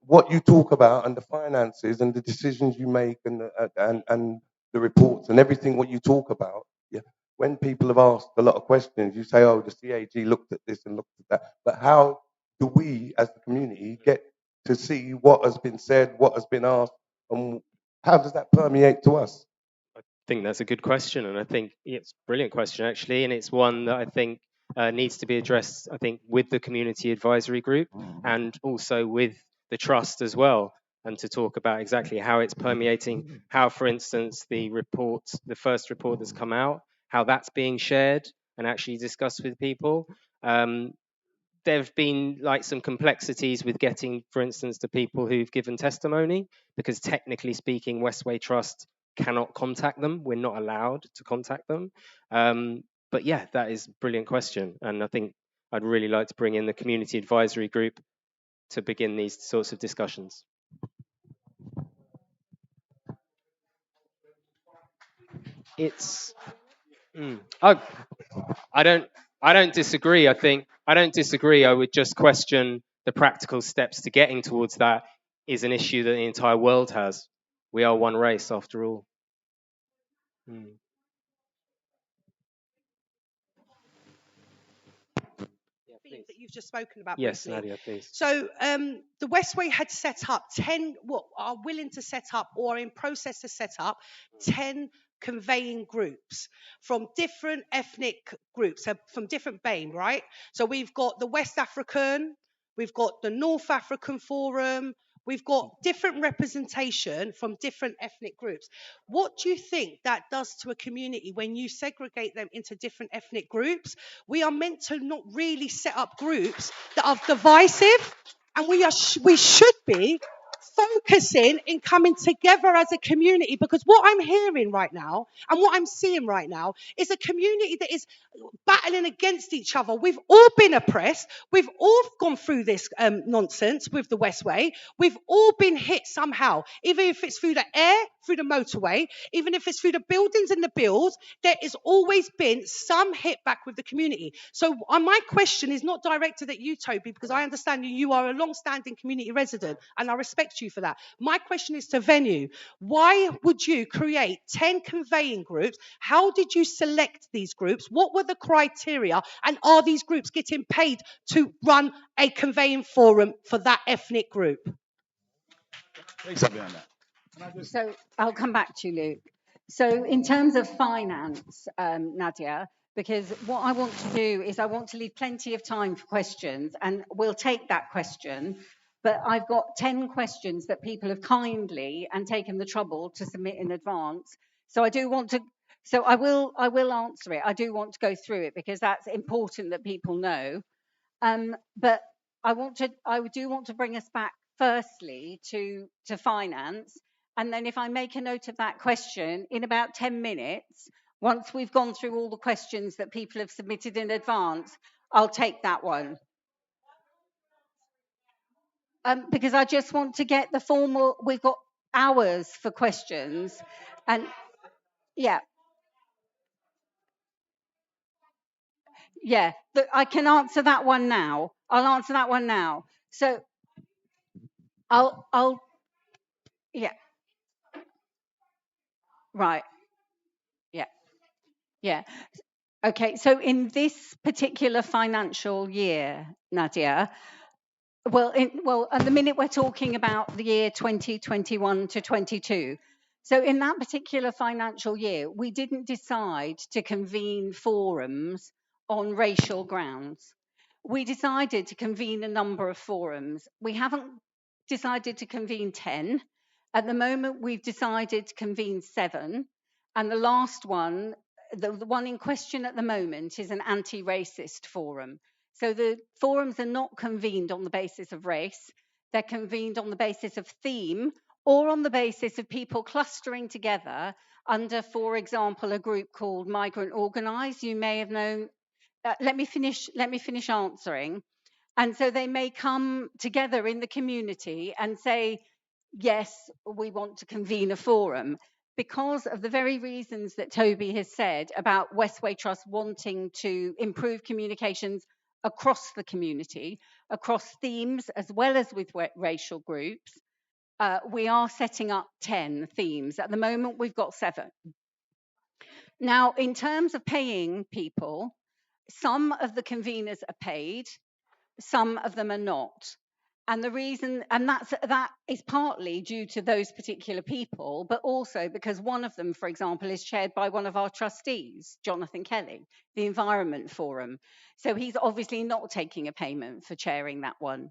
what you talk about and the finances and the decisions you make and the reports and everything what you talk about. Yeah. When people have asked a lot of questions, you say, "Oh, the CAG looked at this and looked at that." But how do we, as the community, get to see what has been said, what has been asked, and how does that permeate to us? I think that's a good question, and I think it's a brilliant question actually, and it's one that I think needs to be addressed. I think with the community advisory group and also with the trust as well, and to talk about exactly how it's permeating. How, for instance, the first report that's come out, how that's being shared and actually discussed with people. There have been like some complexities with getting, for instance, the people who've given testimony, because technically speaking, Westway Trust cannot contact them. We're not allowed to contact them. But yeah, that is a brilliant question. And I think I'd really like to bring in the community advisory group to begin these sorts of discussions. It's, I don't disagree. I don't disagree. I would just question the practical steps to getting towards that is an issue that the entire world has. We are one race after all. That you've just spoken about Yes, briefly. Nadia, please. So the Westway had set up 10, are willing to set up or are in process to set up 10 conveying groups from different ethnic groups, so from different bein, right? So we've got the West African, we've got the North African Forum, we've got different representation from different ethnic groups. What do you think that does to a community when you segregate them into different ethnic groups? We are meant to not really set up groups that are divisive, and we should be focusing in coming together as a community, because what I'm hearing right now and what I'm seeing right now is a community that is battling against each other. We've all been oppressed. We've all gone through this nonsense with the Westway. We've all been hit somehow, even if it's through the air, through the motorway, even if it's through the buildings and the bills, there has always been some hit back with the community. So my question is not directed at you, Toby, because I understand you are a long-standing community resident and I respect you for that. My question is to Venue. Why would you create 10 conveying groups? How did you select these groups? What were the criteria? And are these groups getting paid to run a conveying forum for that ethnic group? So I'll come back to you, Luke. So in terms of finance, Nadia, because what I want to do is I want to leave plenty of time for questions, and we'll take that question. But I've got 10 questions that people have kindly and taken the trouble to submit in advance. So I do want to, so I will answer it. I do want to go through it because that's important that people know. But I do want to bring us back firstly to finance. And then if I make a note of that question in about 10 minutes, once we've gone through all the questions that people have submitted in advance, I'll take that one. Because I just want to get the formal, we've got hours for questions. And yeah. Yeah, I can answer that one now. I'll answer that one now. So yeah. Right. Yeah. Yeah. Okay. So in this particular financial year, Nadia, at the minute we're talking about the year 2021 to 22. So in that particular financial year, we didn't decide to convene forums on racial grounds. We decided to convene a number of forums. We haven't decided to convene 10. At the moment, we've decided to convene 7. And the last one, the one in question at the moment, is an anti-racist forum. So the forums are not convened on the basis of race. They're convened on the basis of theme or on the basis of people clustering together under, for example, a group called Migrant Organise. You may have known. Let me finish answering. And so they may come together in the community and say, yes, we want to convene a forum, because of the very reasons that Toby has said about Westway Trust wanting to improve communications across the community, across themes as well as with racial groups. We are setting up 10 themes. At the moment, we've got 7. Now, in terms of paying people, some of the conveners are paid, some of them are not. And the reason, and that is partly due to those particular people, but also because one of them, for example, is chaired by one of our trustees, Jonathan Kelly, the Environment Forum. So he's obviously not taking a payment for chairing that one.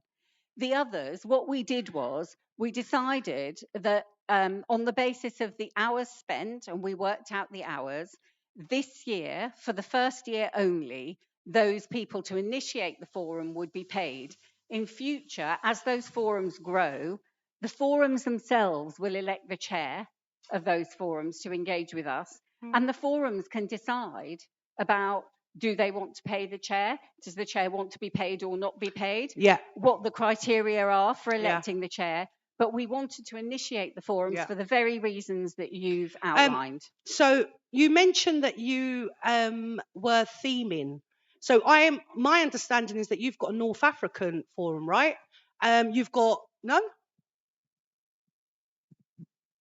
The others, what we did was we decided that on the basis of the hours spent, and we worked out the hours, this year, for the first year only, those people to initiate the forum would be paid. In future, as those forums grow, the forums themselves will elect the chair of those forums to engage with us, and the forums can decide about, do they want to pay the chair? Does the chair want to be paid or not be paid? Yeah. What the criteria are for electing the chair. But we wanted to initiate the forums for the very reasons that you've outlined. So you mentioned that you were theming. So my understanding is that you've got a North African forum, right? You've got no?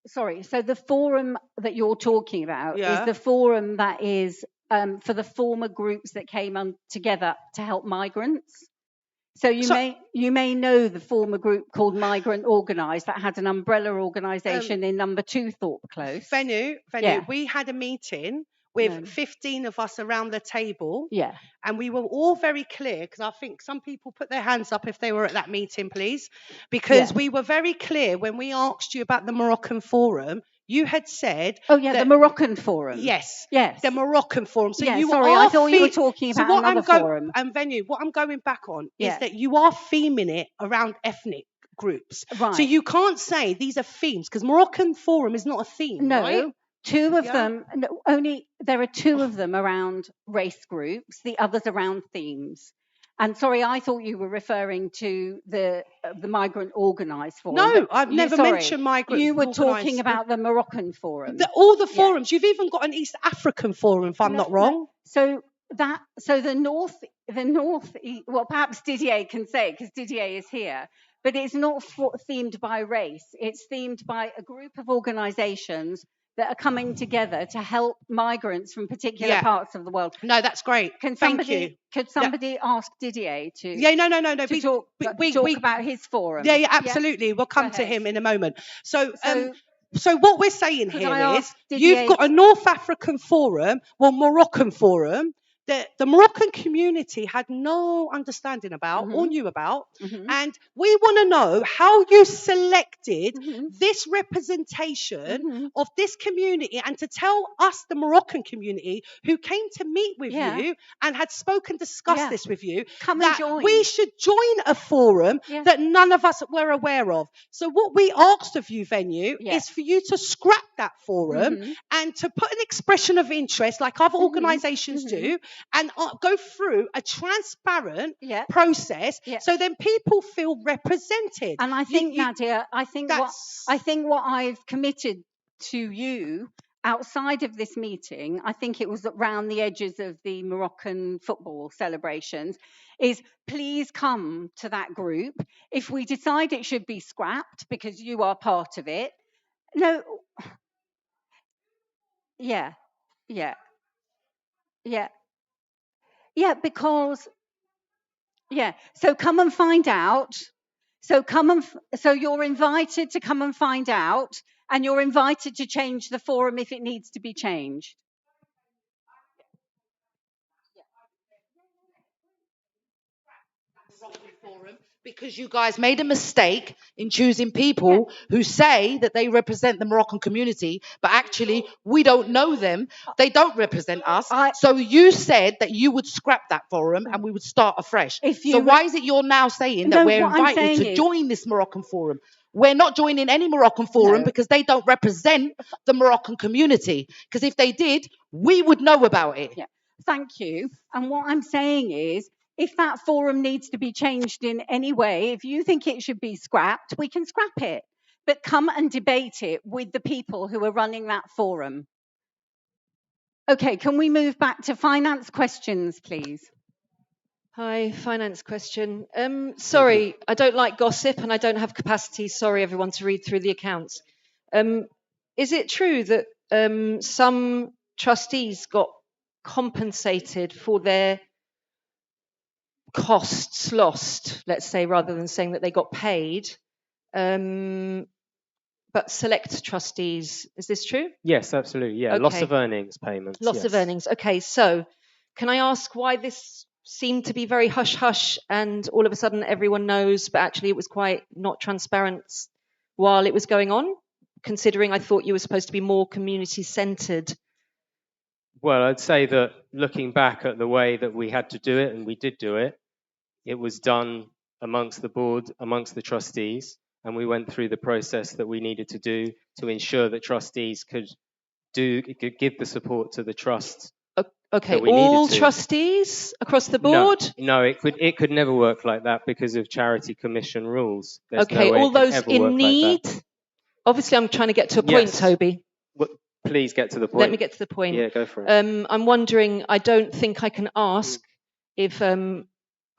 Sorry, so the forum that you're talking about is the forum that is for the former groups that came together to help migrants. So you may know the former group called Migrant Organised that had an umbrella organisation in number 2 Thorpe Close. Venue. Yeah. We had a meeting with 15 of us around the table. Yeah. And we were all very clear, because I think some people put their hands up if they were at that meeting, please. Because we were very clear when we asked you about the Moroccan Forum. You had said... Oh, yeah, the Moroccan Forum. Yes. Yes. The Moroccan Forum. So I thought you were talking about another forum. And Venue, what I'm going back on is that you are theming it around ethnic groups. Right. So you can't say these are themes, because Moroccan Forum is not a theme, right? 2 of them, there are 2 of them around race groups, the others around themes. And sorry, I thought you were referring to the Migrant Organised Forum. No, I've never mentioned Migrant You were Organised. talking about the Moroccan Forum. All the forums. You've even got an East African forum, if I'm not wrong. So the North, well, perhaps Didier can say, because Didier is here, but it's not themed by race. It's themed by a group of organisations that are coming together to help migrants from particular parts of the world. No, that's great. Thank you. Could somebody ask Didier to? Yeah, no. To talk about his forum. Yeah, absolutely. Yeah? We'll come to him in a moment. So what we're saying here is you've got a North African forum, Moroccan forum, that the Moroccan community had no understanding about or knew about. And we want to know how you selected this representation of this community, and to tell us, the Moroccan community, who came to meet with you and had spoken, discussed this with you, we should join a forum that none of us were aware of. So what we asked of you, Venue, is for you to scrap that forum and to put an expression of interest like other organisations do, and go through a transparent process so then people feel represented. And I think, Nadia, I think what I've committed to you outside of this meeting, I think it was around the edges of the Moroccan football celebrations, is please come to that group. If we decide it should be scrapped because you are part of it, because so come and find out. So you're invited to come and find out, and you're invited to change the forum if it needs to be changed. Because you guys made a mistake in choosing people who say that they represent the Moroccan community, but actually we don't know them. They don't represent us. So you said that you would scrap that forum and we would start afresh. So why is it you're now saying that we're invited to join this Moroccan forum? We're not joining any Moroccan forum because they don't represent the Moroccan community. Because if they did, we would know about it. Yeah. Thank you. And what I'm saying is, if that forum needs to be changed in any way, if you think it should be scrapped, we can scrap it. But come and debate it with the people who are running that forum. Okay, can we move back to finance questions, please? Hi, finance question. Sorry, I don't like gossip and I don't have capacity, sorry everyone, to read through the accounts. Is it true that some trustees got compensated for their costs lost, let's say, rather than saying that they got paid? But select trustees, is this true? Yes, absolutely. Yeah, loss Okay. of earnings payments. Loss yes. of earnings. Okay, so can I ask why this seemed to be very hush hush and all of a sudden everyone knows, but actually it was quite not transparent while it was going on, considering I thought you were supposed to be more community centred? Well, I'd say that looking back at the way that we had to do it, and we did do it, it was done amongst the board, amongst the trustees, and we went through the process that we needed to do to ensure that trustees could give the support to the trust. Okay, that we all needed to. trustees across the board? No, it could never work like that because of charity commission rules. There's Okay, no way all it can those ever in work need? like that. Obviously, I'm trying to get to a point, Yes. Toby. Please get to the point. Let me get to the point. Yeah, go for it. I'm wondering, I don't think I can ask if,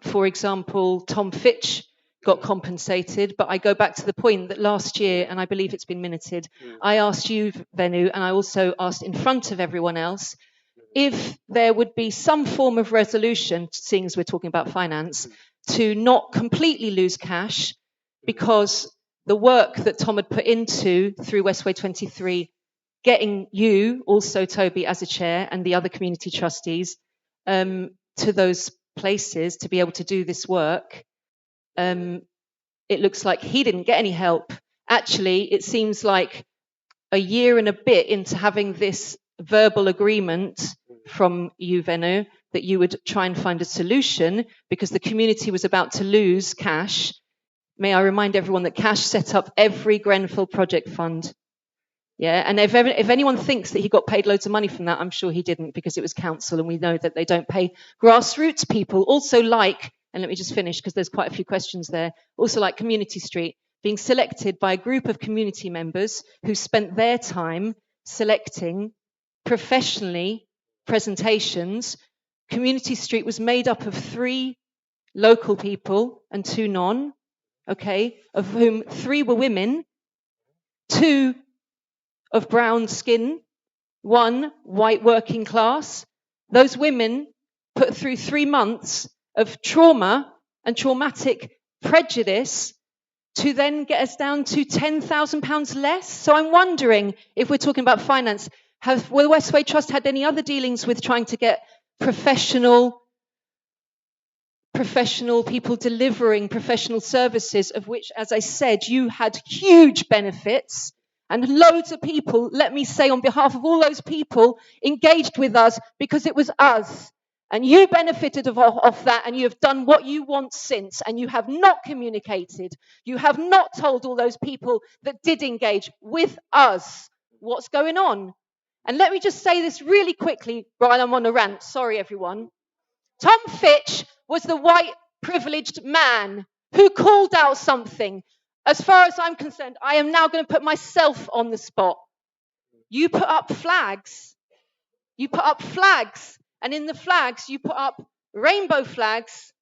for example, Tom Fitch got compensated, but I go back to the point that last year, and I believe it's been minuted, I asked you, Venu, and I also asked in front of everyone else, if there would be some form of resolution, seeing as we're talking about finance, to not completely lose cash, because the work that Tom had put into through Westway 23, getting you, also Toby, as a chair, and the other community trustees to those places to be able to do this work, it looks like he didn't get any help. Actually, it seems like a year and a bit into having this verbal agreement from you, Venu, that you would try and find a solution because the community was about to lose cash. May I remind everyone that cash set up every Grenfell project fund. Yeah, and if anyone thinks that he got paid loads of money from that, I'm sure he didn't, because it was council, and we know that they don't pay grassroots people. Also like, and let me just finish because there's quite a few questions there, also like Community Street, being selected by a group of community members who spent their time selecting professionally presentations. Community Street was made up of 3 local people and 2 non, okay, of whom 3 were women, 2 of brown skin, 1 white working class. Those women put through 3 months of trauma and traumatic prejudice to then get us down to £10,000 less. So I'm wondering, if we're talking about finance, will the Westway Trust had any other dealings with trying to get professional people delivering professional services, of which, as I said, you had huge benefits, and loads of people, let me say on behalf of all those people, engaged with us because it was us. And you benefited off that, and you have done what you want since, and you have not communicated. You have not told all those people that did engage with us what's going on. And let me just say this really quickly, Brian, I'm on a rant. Sorry, everyone. Tom Fitch was the white privileged man who called out something. As far as I'm concerned, I am now going to put myself on the spot. You put up flags. You put up flags. And in the flags, you put up rainbow flags.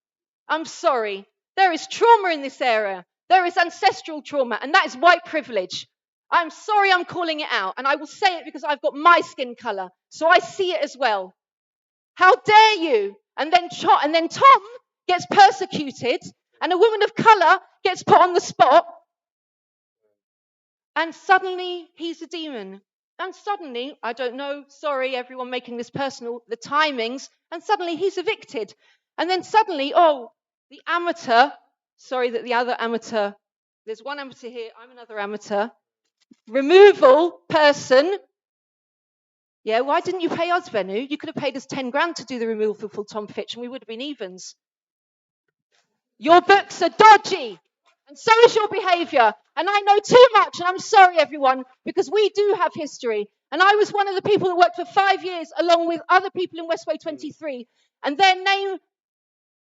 I'm sorry. There is trauma in this area. There is ancestral trauma, and that is white privilege. I'm sorry I'm calling it out, and I will say it because I've got my skin colour, so I see it as well. How dare you? And then Tom gets persecuted, and a woman of colour gets put on the spot, and suddenly he's a demon. And suddenly, I don't know, sorry everyone making this personal, the timings, and suddenly he's evicted. And then suddenly, the amateur, sorry that the other amateur, there's one amateur here, I'm another amateur, removal person. Yeah, why didn't you pay us, Venu? You could have paid us 10 grand to do the removal for Tom Fitch and we would have been evens. Your books are dodgy, and so is your behaviour. And I know too much, and I'm sorry, everyone, because we do have history. And I was one of the people that worked for 5 years along with other people in Westway 23. And their name,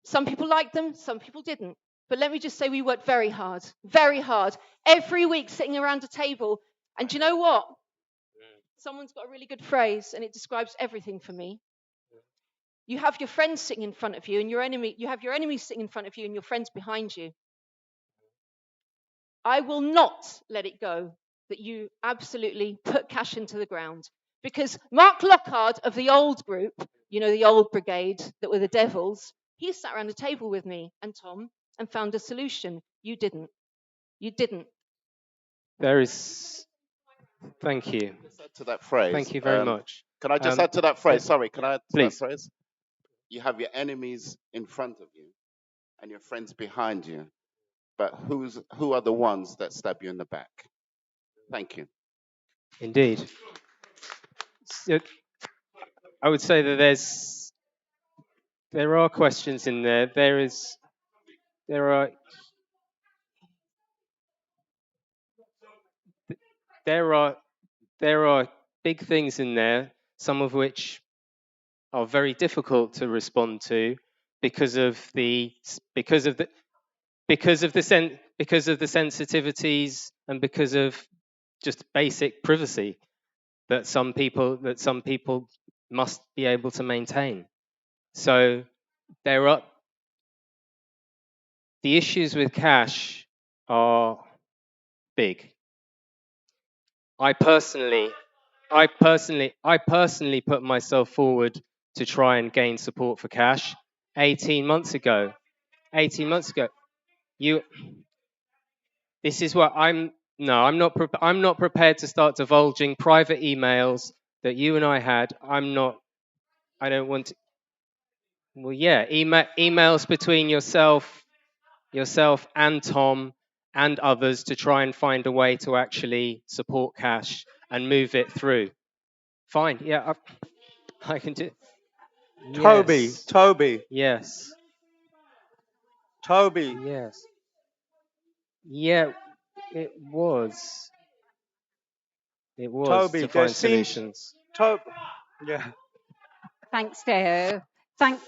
some people liked them, some people didn't. But let me just say we worked very hard, every week sitting around a table. And do you know what? Someone's got a really good phrase, and it describes everything for me. You have your friends sitting in front of you and you have your enemies sitting in front of you and your friends behind you. I will not let it go that you absolutely put cash into the ground. Because Mark Lockhart of the old group, you know, the old brigade that were the devils, he sat around a table with me and Tom and found a solution. You didn't. You didn't. There is. Thank you. Just add to that phrase. Thank you very much. Can I just add to that phrase? Th- Sorry, can I add to that please. phrase? You have your enemies in front of you and your friends behind you, but who are the ones that stab you in the back? Thank you. Indeed. So, I would say that there are questions in there. There are big things in there, some of which are very difficult to respond to because of the sensitivities and because of just basic privacy that some people must be able to maintain. So the issues with cash are big. I personally put myself forward to try and gain support for cash 18 months ago. This is what I'm not prepared to start divulging private emails that you and I had. I don't want to. Well, yeah, emails between yourself and Tom and others to try and find a way to actually support cash and move it through. Fine, yeah, I can do. Yes. Toby. Yes. Toby. Yes. Yeah, it was. It was Toby, to find solutions. Yeah. Thanks, Deo. Thanks,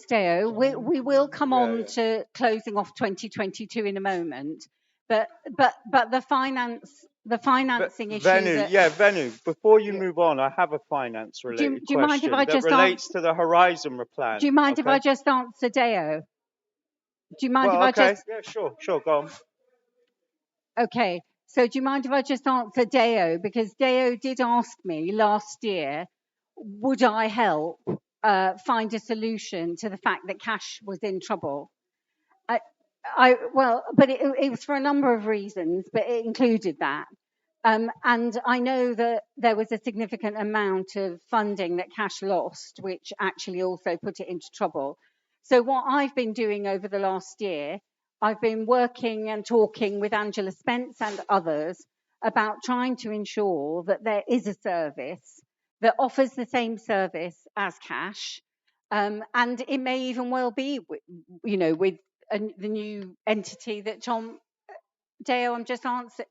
Deo. We will come on to closing off 2022 in a moment, but the financing issue. Venu. Before you move on, I have a finance related do you mind if I that just relates to the Horizon plan. Do you mind if I just answer Deo? Do you mind if I just? Yeah, sure, go on. Okay, so do you mind if I just answer Deo? Because Deo did ask me last year, would I help find a solution to the fact that cash was in trouble? But it was for a number of reasons, but it included that. And I know that there was a significant amount of funding that cash lost, which actually also put it into trouble. So what I've been doing over the last year, I've been working and talking with Angela Spence and others about trying to ensure that there is a service that offers the same service as cash. And it may even well be, with the new entity that Tom Deo, I'm just answering.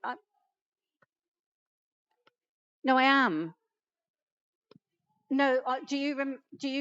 No, I am. No, do you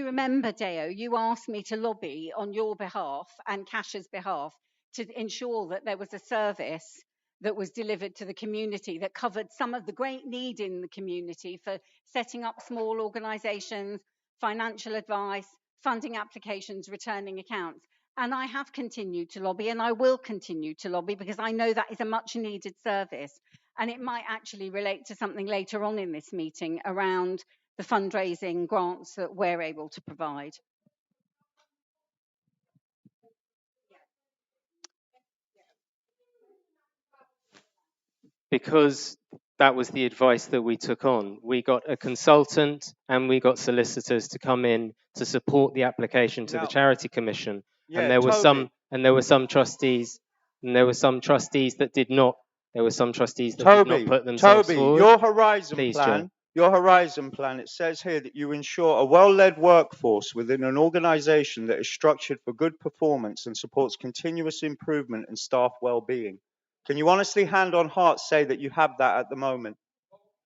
remember, Deo? You asked me to lobby on your behalf and Cash's behalf to ensure that there was a service that was delivered to the community that covered some of the great need in the community for setting up small organisations, financial advice, funding applications, returning accounts. And I have continued to lobby, and I will continue to lobby because I know that is a much needed service. And it might actually relate to something later on in this meeting around the fundraising grants that we're able to provide. Because that was the advice that we took on. We got a consultant and we got solicitors to come in to support the application to the Charity Commission. And there were some trustees that did not. There were some trustees that did not put themselves forward. Your Horizon plan, it says here that you ensure a well-led workforce within an organisation that is structured for good performance and supports continuous improvement and staff well-being. Can you honestly, hand on heart, say that you have that at the moment?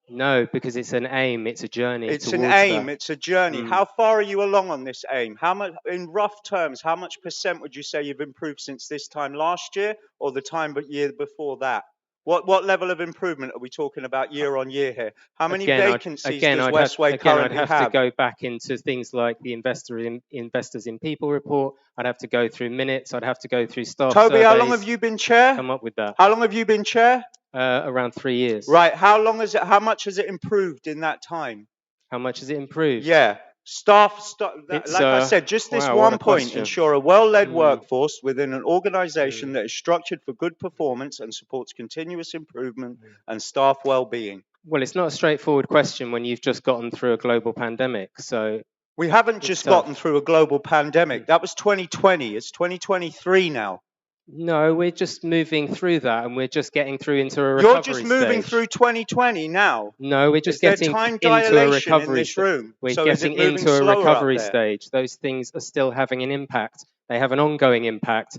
No, because it's an aim, it's a journey. It's an aim, it's a journey. How far are you along on this aim? How much, in rough terms, how much percent would you say you've improved since this time last year or the year before that? What level of improvement are we talking about year on year here? How many Again, vacancies does I'd Westway currently have to have? go back into things like the investors in people report. I'd have to go through minutes. I'd have to go through staff Toby, surveys. how long have you been chair? Come up with that. How long have you been chair? Around 3 years. Right. How much has it improved in that time? How much has it improved? Yeah. Staff, It's, like I said, just this wow, what a one point, question. ensure a well-led workforce within an organisation that is structured for good performance and supports continuous improvement and staff well-being. Well, it's not a straightforward question when you've just gotten through a global pandemic. So we haven't just gotten through a global pandemic. That was 2020. It's 2023 now. No, we're just moving through that, and we're just getting through into a recovery You're just moving stage. through 2020 now. No, we're just is there getting time into a dilation recovery. in this room? We're So getting is it moving into a slower recovery up there? stage. Those things are still having an impact. They have an ongoing impact.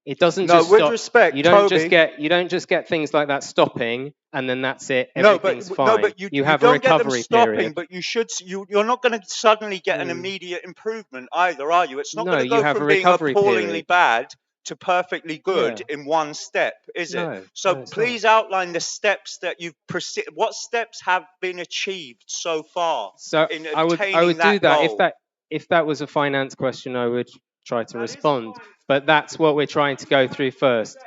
It doesn't No, just with stop. respect, You don't Toby. just get things like that stopping, and then that's it. No, Everything's but fine. no, but you have don't a get them recovery stopping. period. But you're not going to suddenly get an immediate improvement either, are you? It's not No, going to you go have from a being recovery appallingly period. bad to perfectly good Yeah. in one step, is it? No, So no, it's please outline the steps that you've what steps have been achieved so far So in I attaining would do that that goal. if that was a finance question. I would try to respond, but that's what we're trying to go through first.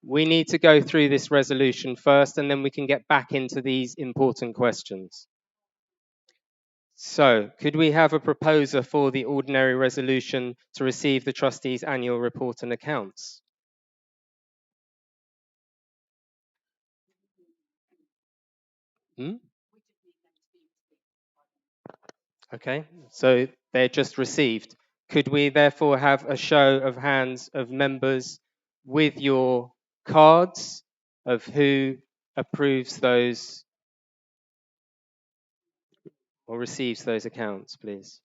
We need to go through this resolution first, and then we can get back into these important questions. So, could we have a proposer for the ordinary resolution to receive the trustees' annual report and accounts? Okay, so they're just received. Could we therefore have a show of hands of members with your cards of who approves those or receives those accounts, please?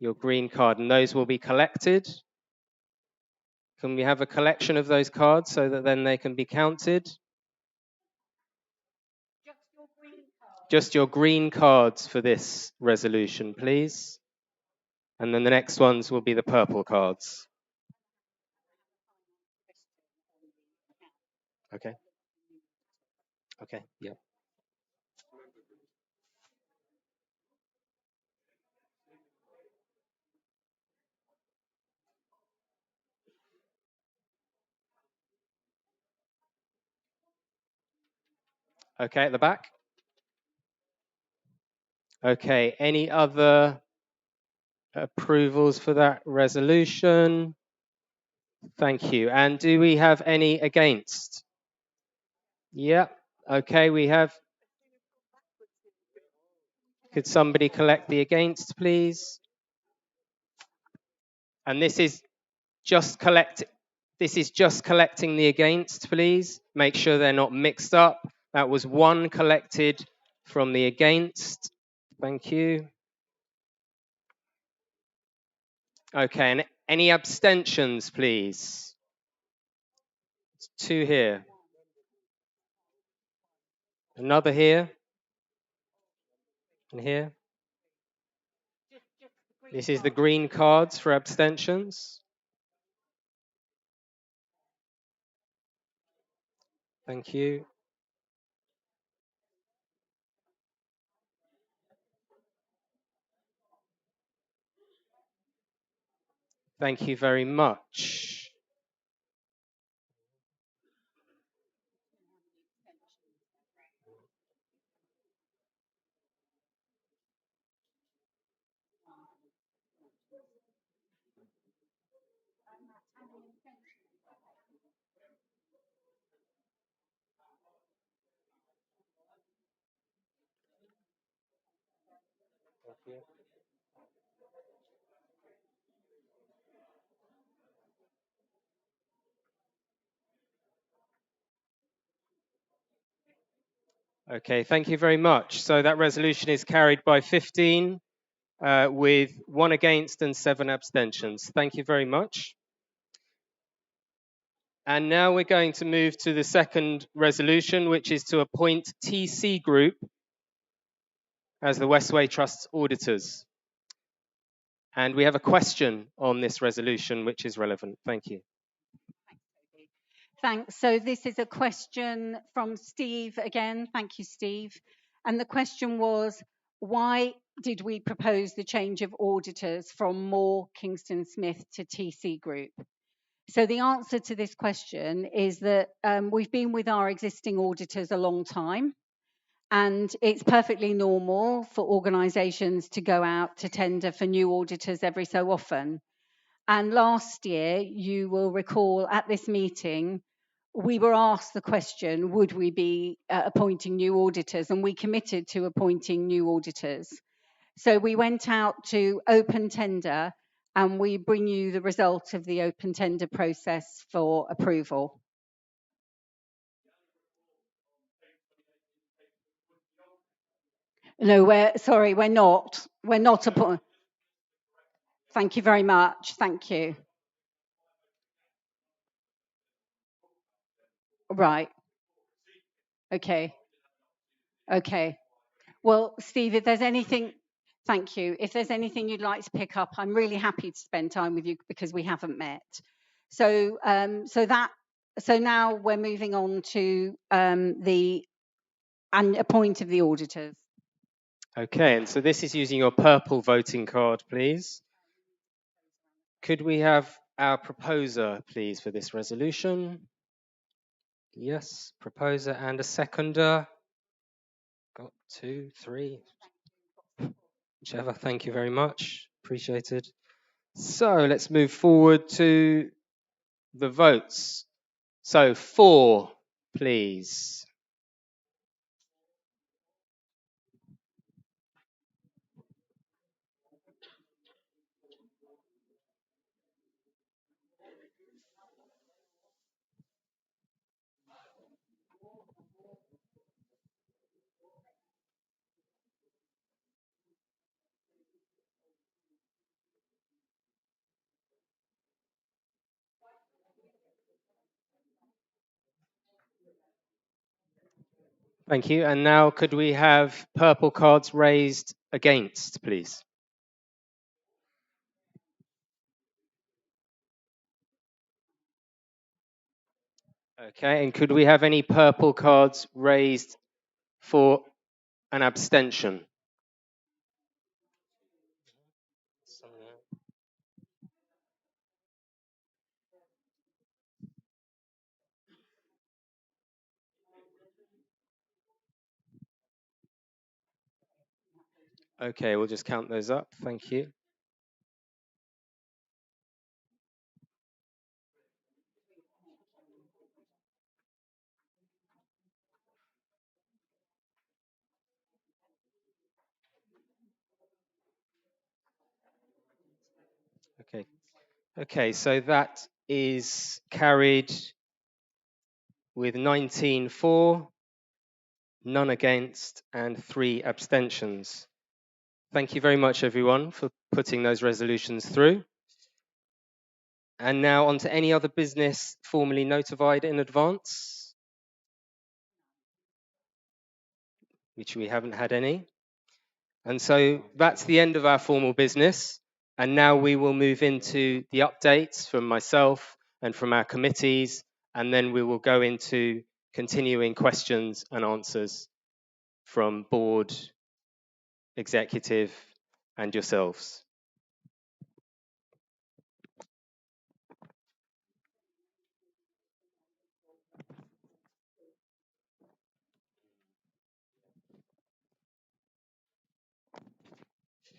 Your green card, and those will be collected. Can we have a collection of those cards so that then they can be counted? Just your green cards for this resolution, please. And then the next ones will be the purple cards. Okay. Okay, yeah. Okay, at the back. Okay, any other approvals for that resolution? Thank you. And do we have any against? Yeah, okay, we have. Could somebody collect the against, please? And this is just collecting the against, please. Make sure they're not mixed up. That was one collected from the against. Thank you. Okay, and any abstentions, please? It's 2 here. Another here. And here. This is the green cards for abstentions. Thank you. Thank you very much. Okay, thank you very much. So that resolution is carried by 15 with 1 against and 7 abstentions. Thank you very much. And now we're going to move to the second resolution, which is to appoint TC Group as the Westway Trust's auditors. And we have a question on this resolution, which is relevant. Thank you. Thanks. So this is a question from Steve again. Thank you, Steve. And the question was, why did we propose the change of auditors from Moore, Kingston Smith to TC Group? So the answer to this question is that we've been with our existing auditors a long time, and it's perfectly normal for organisations to go out to tender for new auditors every so often. And last year, you will recall at this meeting, we were asked the question, would we be appointing new auditors? And we committed to appointing new auditors. So we went out to open tender, and we bring you the result of the open tender process for approval. No, we're not. We're not appointing. Thank you very much. Thank you. Right. Okay. Okay. Well, Steve, if there's anything, thank you. If there's anything you'd like to pick up, I'm really happy to spend time with you because we haven't met. So, so now we're moving on to the appoint of the auditors. Okay, and so this is using your purple voting card, please. Could we have our proposer, please, for this resolution? Yes, proposer and a seconder. Got 2, 3, whichever. Thank you very much. Appreciated. So let's move forward to the votes. So 4, please. Thank you. And now could we have purple cards raised against, please? Okay, and could we have any purple cards raised for an abstention? Okay, we'll just count those up. Thank you. Okay. Okay, so that is carried with 19 for, none against, and 3 abstentions. Thank you very much, everyone, for putting those resolutions through. And now on to any other business formally notified in advance, which we haven't had any. And so that's the end of our formal business. And now we will move into the updates from myself and from our committees, and then we will go into continuing questions and answers from board, executive, and yourselves.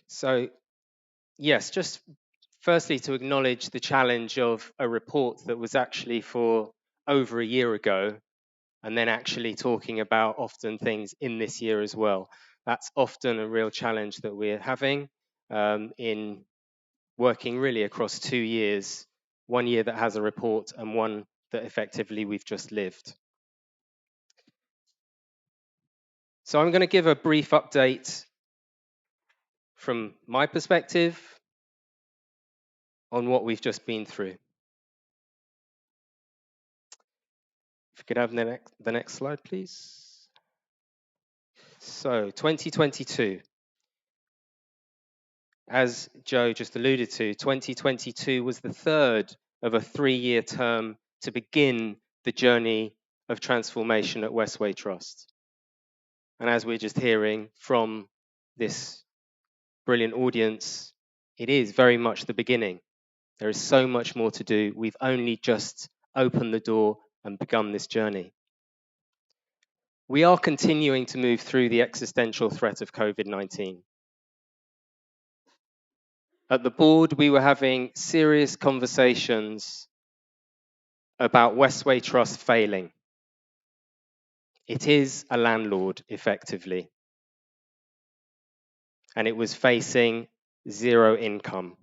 So, yes, just firstly to acknowledge the challenge of a report that was actually for over a year ago, and then actually talking about often things in this year as well. That's often a real challenge that we're having in working really across 2 years, 1 year that has a report and one that effectively we've just lived. So I'm going to give a brief update from my perspective on what we've just been through. If you could have the next slide, please. So 2022. As Joe just alluded to, 2022 was the third of a 3-year term to begin the journey of transformation at Westway Trust. And as we're just hearing from this brilliant audience, it is very much the beginning. There is so much more to do. We've only just opened the door and begun this journey. We are continuing to move through the existential threat of COVID-19. At the board, we were having serious conversations about Westway Trust failing. It is a landlord, effectively, and it was facing zero income.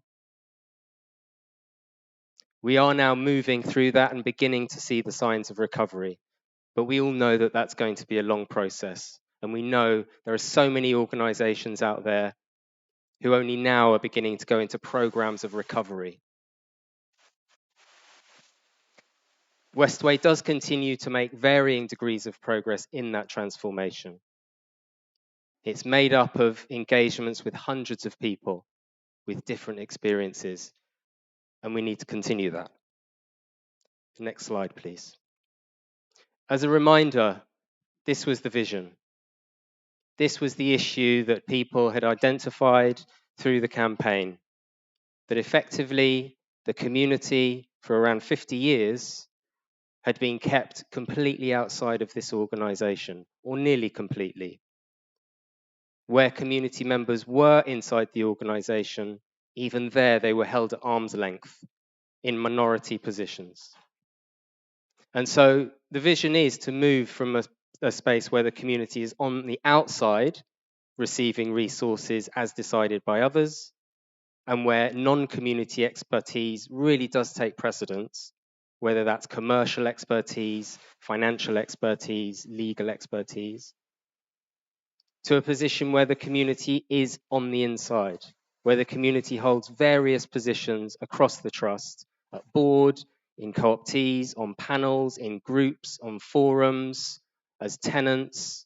We are now moving through that and beginning to see the signs of recovery, but we all know that that's going to be a long process, and we know there are so many organizations out there who only now are beginning to go into programs of recovery. Westway does continue to make varying degrees of progress in that transformation. It's made up of engagements with hundreds of people with different experiences, and we need to continue that. Next slide, please. As a reminder, this was the vision. This was the issue that people had identified through the campaign, that effectively the community for around 50 years had been kept completely outside of this organisation, or nearly completely. Where community members were inside the organisation, even there they were held at arm's length in minority positions. And so the vision is to move from a space where the community is on the outside, receiving resources as decided by others, and where non-community expertise really does take precedence, whether that's commercial expertise, financial expertise, legal expertise, to a position where the community is on the inside, where the community holds various positions across the trust, at board, in co-optees, on panels, in groups, on forums, as tenants,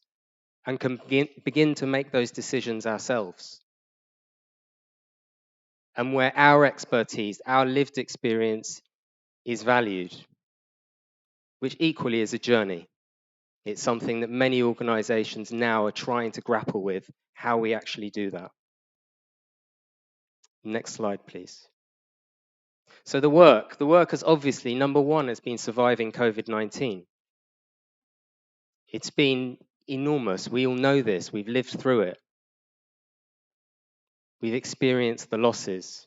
and can begin to make those decisions ourselves. And where our expertise, our lived experience is valued, which equally is a journey. It's something that many organizations now are trying to grapple with, how we actually do that. Next slide, please. So the work has obviously, number one, has been surviving COVID-19. It's been enormous. We all know this. We've lived through it. We've experienced the losses.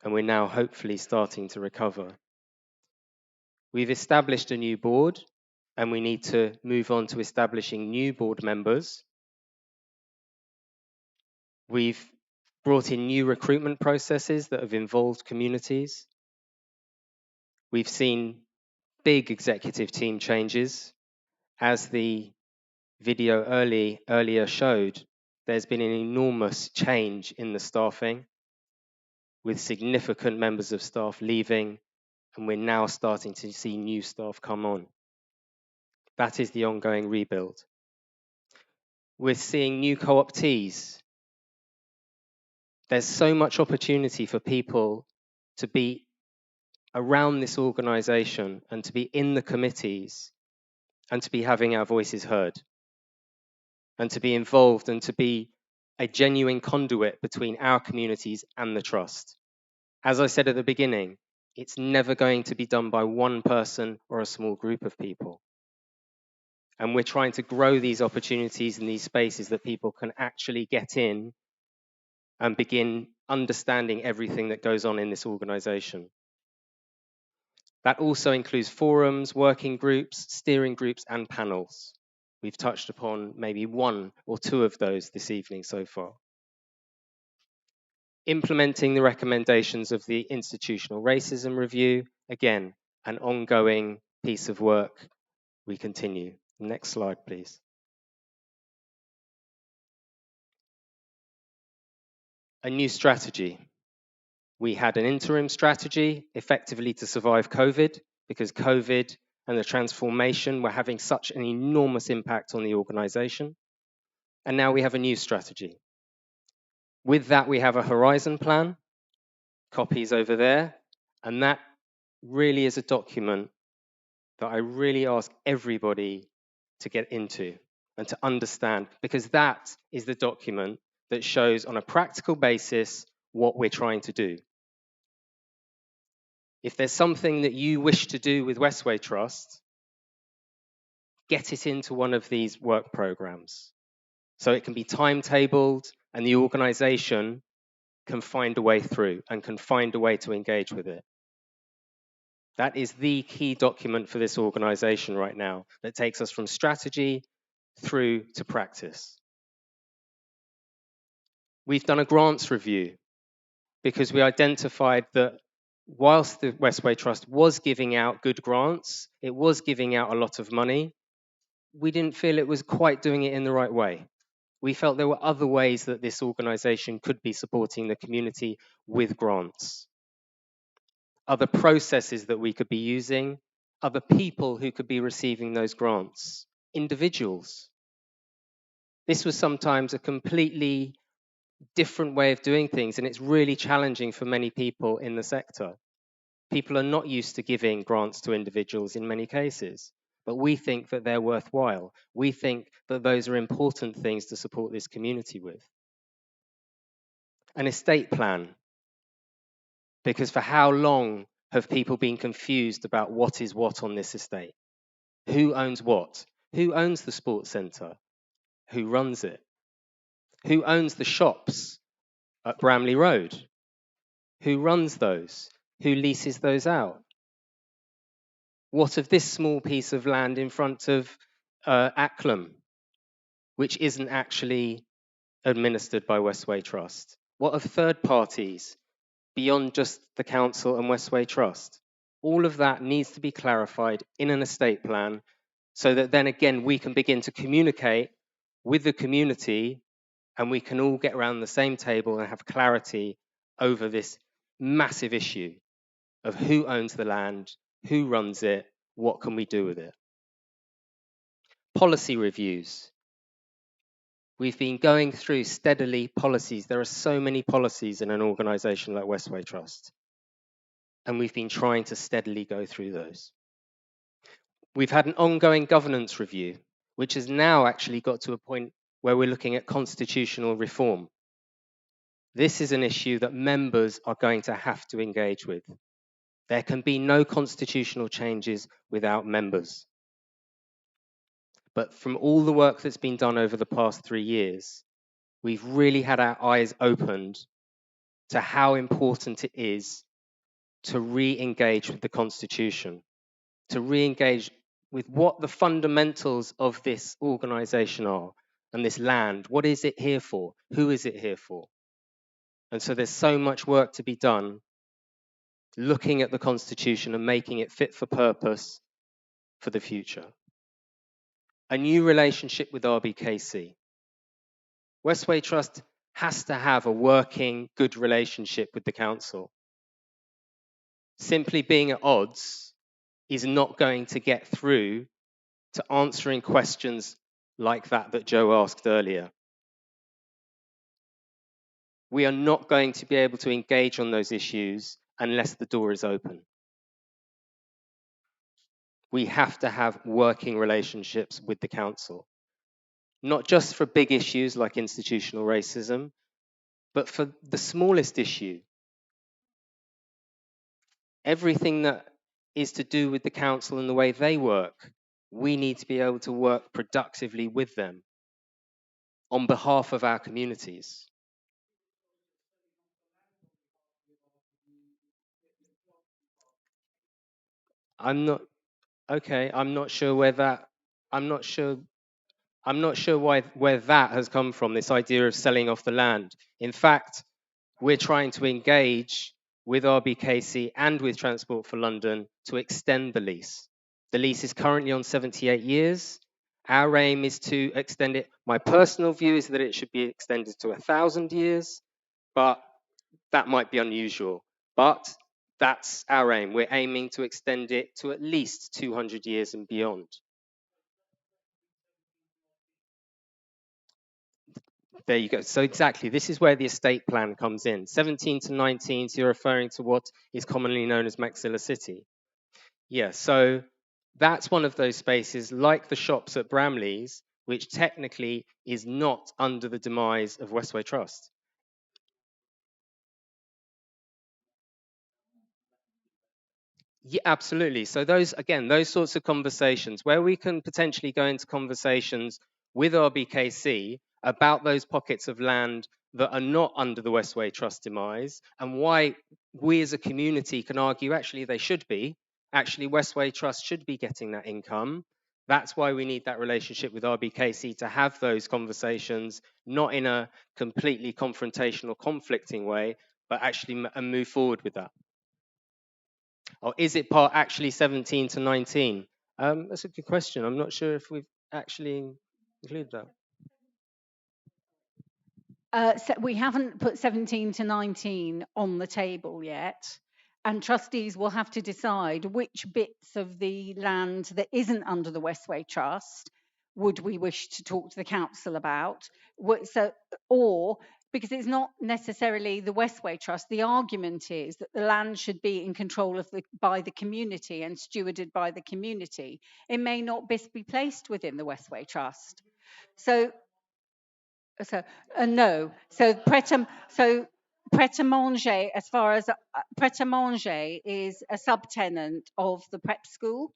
And we're now hopefully starting to recover. We've established a new board, and we need to move on to establishing new board members. We've brought in new recruitment processes that have involved communities. We've seen big executive team changes. As the video earlier showed, there's been an enormous change in the staffing, with significant members of staff leaving, and we're now starting to see new staff come on. That is the ongoing rebuild. We're seeing new co-optees. There's so much opportunity for people to be around this organisation and to be in the committees and to be having our voices heard and to be involved and to be a genuine conduit between our communities and the trust. As I said at the beginning, it's never going to be done by one person or a small group of people. And we're trying to grow these opportunities in these spaces that people can actually get in and begin understanding everything that goes on in this organisation. That also includes forums, working groups, steering groups, and panels. We've touched upon maybe one or two of those this evening so far. Implementing the recommendations of the Institutional Racism Review, again, an ongoing piece of work. We continue. Next slide, please. A new strategy. We had an interim strategy effectively to survive COVID, because COVID and the transformation were having such an enormous impact on the organization. And now we have a new strategy. With that, we have a horizon plan, copies over there, and that really is a document that I really ask everybody to get into and to understand, because that is the document that shows on a practical basis what we're trying to do. If there's something that you wish to do with Westway Trust, get it into one of these work programs so it can be timetabled and the organization can find a way through and can find a way to engage with it. That is the key document for this organization right now that takes us from strategy through to practice. We've done a grants review because we identified that whilst the Westway Trust was giving out good grants, it was giving out a lot of money, we didn't feel it was quite doing it in the right way. We felt there were other ways that this organization could be supporting the community with grants. Other processes that we could be using, other people who could be receiving those grants, individuals. This was sometimes a completely different way of doing things, and it's really challenging for many people in the sector. People are not used to giving grants to individuals in many cases, but we think that they're worthwhile. We think that those are important things to support this community with. An estate plan, because for how long have people been confused about what is what on this estate? Who owns what? Who owns the sports centre? Who runs it? Who owns the shops at Bramley Road? Who runs those? Who leases those out? What of this small piece of land in front of Acklam, which isn't actually administered by Westway Trust? What of third parties beyond just the council and Westway Trust? All of that needs to be clarified in an estate plan so that then again we can begin to communicate with the community and we can all get around the same table and have clarity over this massive issue of who owns the land, who runs it, what can we do with it. Policy reviews. We've been going through steadily policies. There are so many policies in an organisation like Westway Trust, and we've been trying to steadily go through those. We've had an ongoing governance review, which has now actually got to a point where we're looking at constitutional reform. This is an issue that members are going to have to engage with. There can be no constitutional changes without members. But from all the work that's been done over the past 3 years, we've really had our eyes opened to how important it is to re-engage with the Constitution, to re-engage with what the fundamentals of this organisation are and this land. What is it here for? Who is it here for? And so there's so much work to be done looking at the Constitution and making it fit for purpose for the future. A new relationship with RBKC. Westway Trust has to have a working, good relationship with the council. Simply being at odds is not going to get through to answering questions like that Joe asked earlier. We are not going to be able to engage on those issues unless the door is open. We have to have working relationships with the council, not just for big issues like institutional racism, but for the smallest issue. Everything that is to do with the council and the way they work, we need to be able to work productively with them on behalf of our communities. I'm not sure where that where that has come from, this idea of selling off the land. In fact, we're trying to engage with RBKC and with Transport for London to extend the lease. The lease is currently on 78 years. Our aim is to extend it. My personal view is that it should be extended to 1,000 years, but that might be unusual. But that's our aim. We're aiming to extend it to at least 200 years and beyond. There you go. So exactly, this is where the estate plan comes in. 17 to 19, so you're referring to what is commonly known as Maxilla City. Yeah, so that's one of those spaces, like the shops at Bramley's, which technically is not under the demise of Westway Trust. Yeah, absolutely. So those, again, those sorts of conversations where we can potentially go into conversations with RBKC about those pockets of land that are not under the Westway Trust demise and why we as a community can argue actually they should be. Actually, Westway Trust should be getting that income. That's why we need that relationship with RBKC to have those conversations, not in a completely confrontational, conflicting way, but actually move forward with that. Or is it part actually 17 to 19? That's a good question. I'm not sure if we've actually included that. So we haven't put 17 to 19 on the table yet, and trustees will have to decide which bits of the land that isn't under the Westway Trust would we wish to talk to the council about. So, or because it's not necessarily the Westway Trust, the argument is that the land should be in control of by the community and stewarded by the community. It may not best be placed within the Westway Trust. So no. So Pret-a-Manger, as far as Pret-a-Manger is a subtenant of the prep school,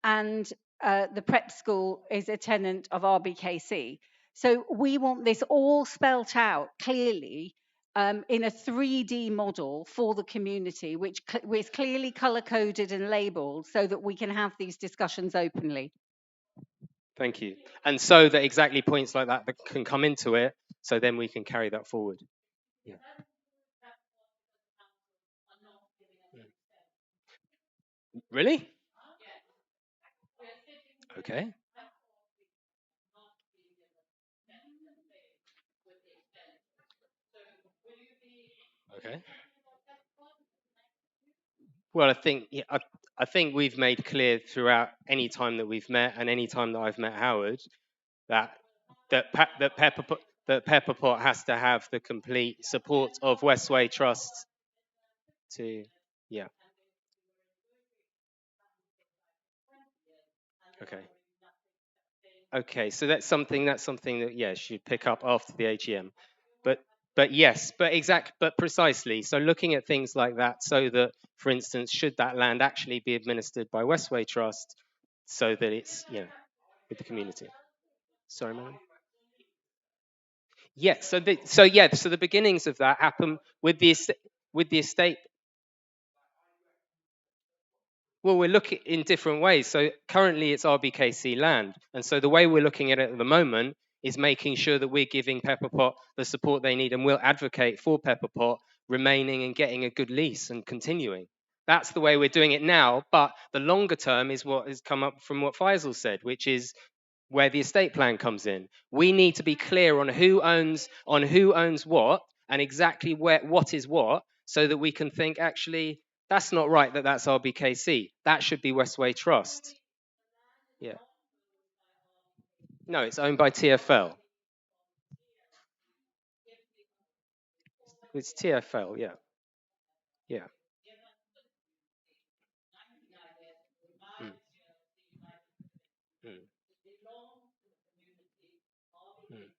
and the prep school is a tenant of RBKC. So we want this all spelt out clearly in a 3D model for the community, which is clearly color coded and labeled so that we can have these discussions openly. Thank you. And so that exactly points like that can come into it, so then we can carry that forward. Yeah. Really? Okay. Okay. Well, I think we've made clear throughout any time that we've met and any time that I've met Howard that Pepper Pot has to have the complete support of Westway Trust to, yeah. Okay. Okay, so that's something that yes, should pick up after the AGM. But yes, but precisely. So looking at things like that, so that, for instance, should that land actually be administered by Westway Trust, so that it's with the community. Sorry, madam. Yes. So the beginnings of that happen with the estate. Well, we're looking in different ways. So currently it's RBKC land. And so the way we're looking at it at the moment is making sure that we're giving Pepper Pot the support they need, and we'll advocate for Pepper Pot remaining and getting a good lease and continuing. That's the way we're doing it now. But the longer term is what has come up from what Faisal said, which is where the estate plan comes in. We need to be clear on who owns what and exactly what is what, so that we can think, actually, that's not right that that's RBKC. That should be Westway Trust. Yeah. No, it's owned by TfL. It's TfL, yeah. Yeah. Mm. Mm. Mm.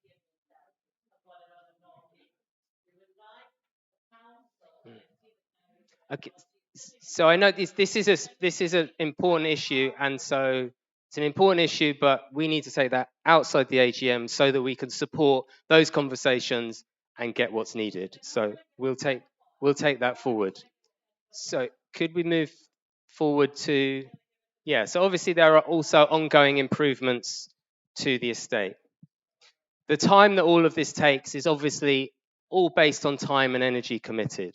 Mm. Okay. So I know this is an important issue, and so it's an important issue, but we need to take that outside the AGM so that we can support those conversations and get what's needed. So we'll take that forward. So could we move forward to, yeah, so obviously there are also ongoing improvements to the estate. The time that all of this takes is obviously all based on time and energy committed.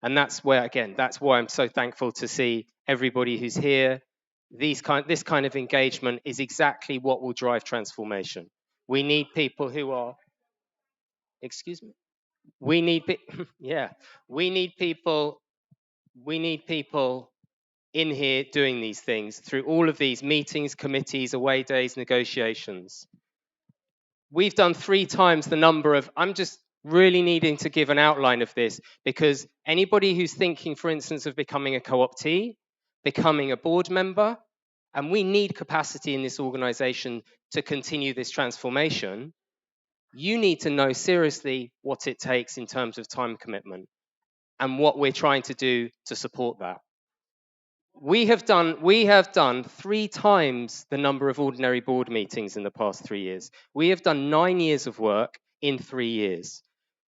And that's where, again, that's why I'm so thankful to see everybody who's here. This kind of engagement is exactly what will drive transformation. We need people who are, excuse me? We need, yeah, we need people in here doing these things through all of these meetings, committees, away days, negotiations. We've done 3 times the number of, I'm just really needing to give an outline of this because anybody who's thinking, for instance, of becoming a co-optee, becoming a board member, and we need capacity in this organization to continue this transformation, you need to know seriously what it takes in terms of time commitment and what we're trying to do to support that. We have done 3 times the number of ordinary board meetings in the past 3 years. We have done 9 years of work in 3 years.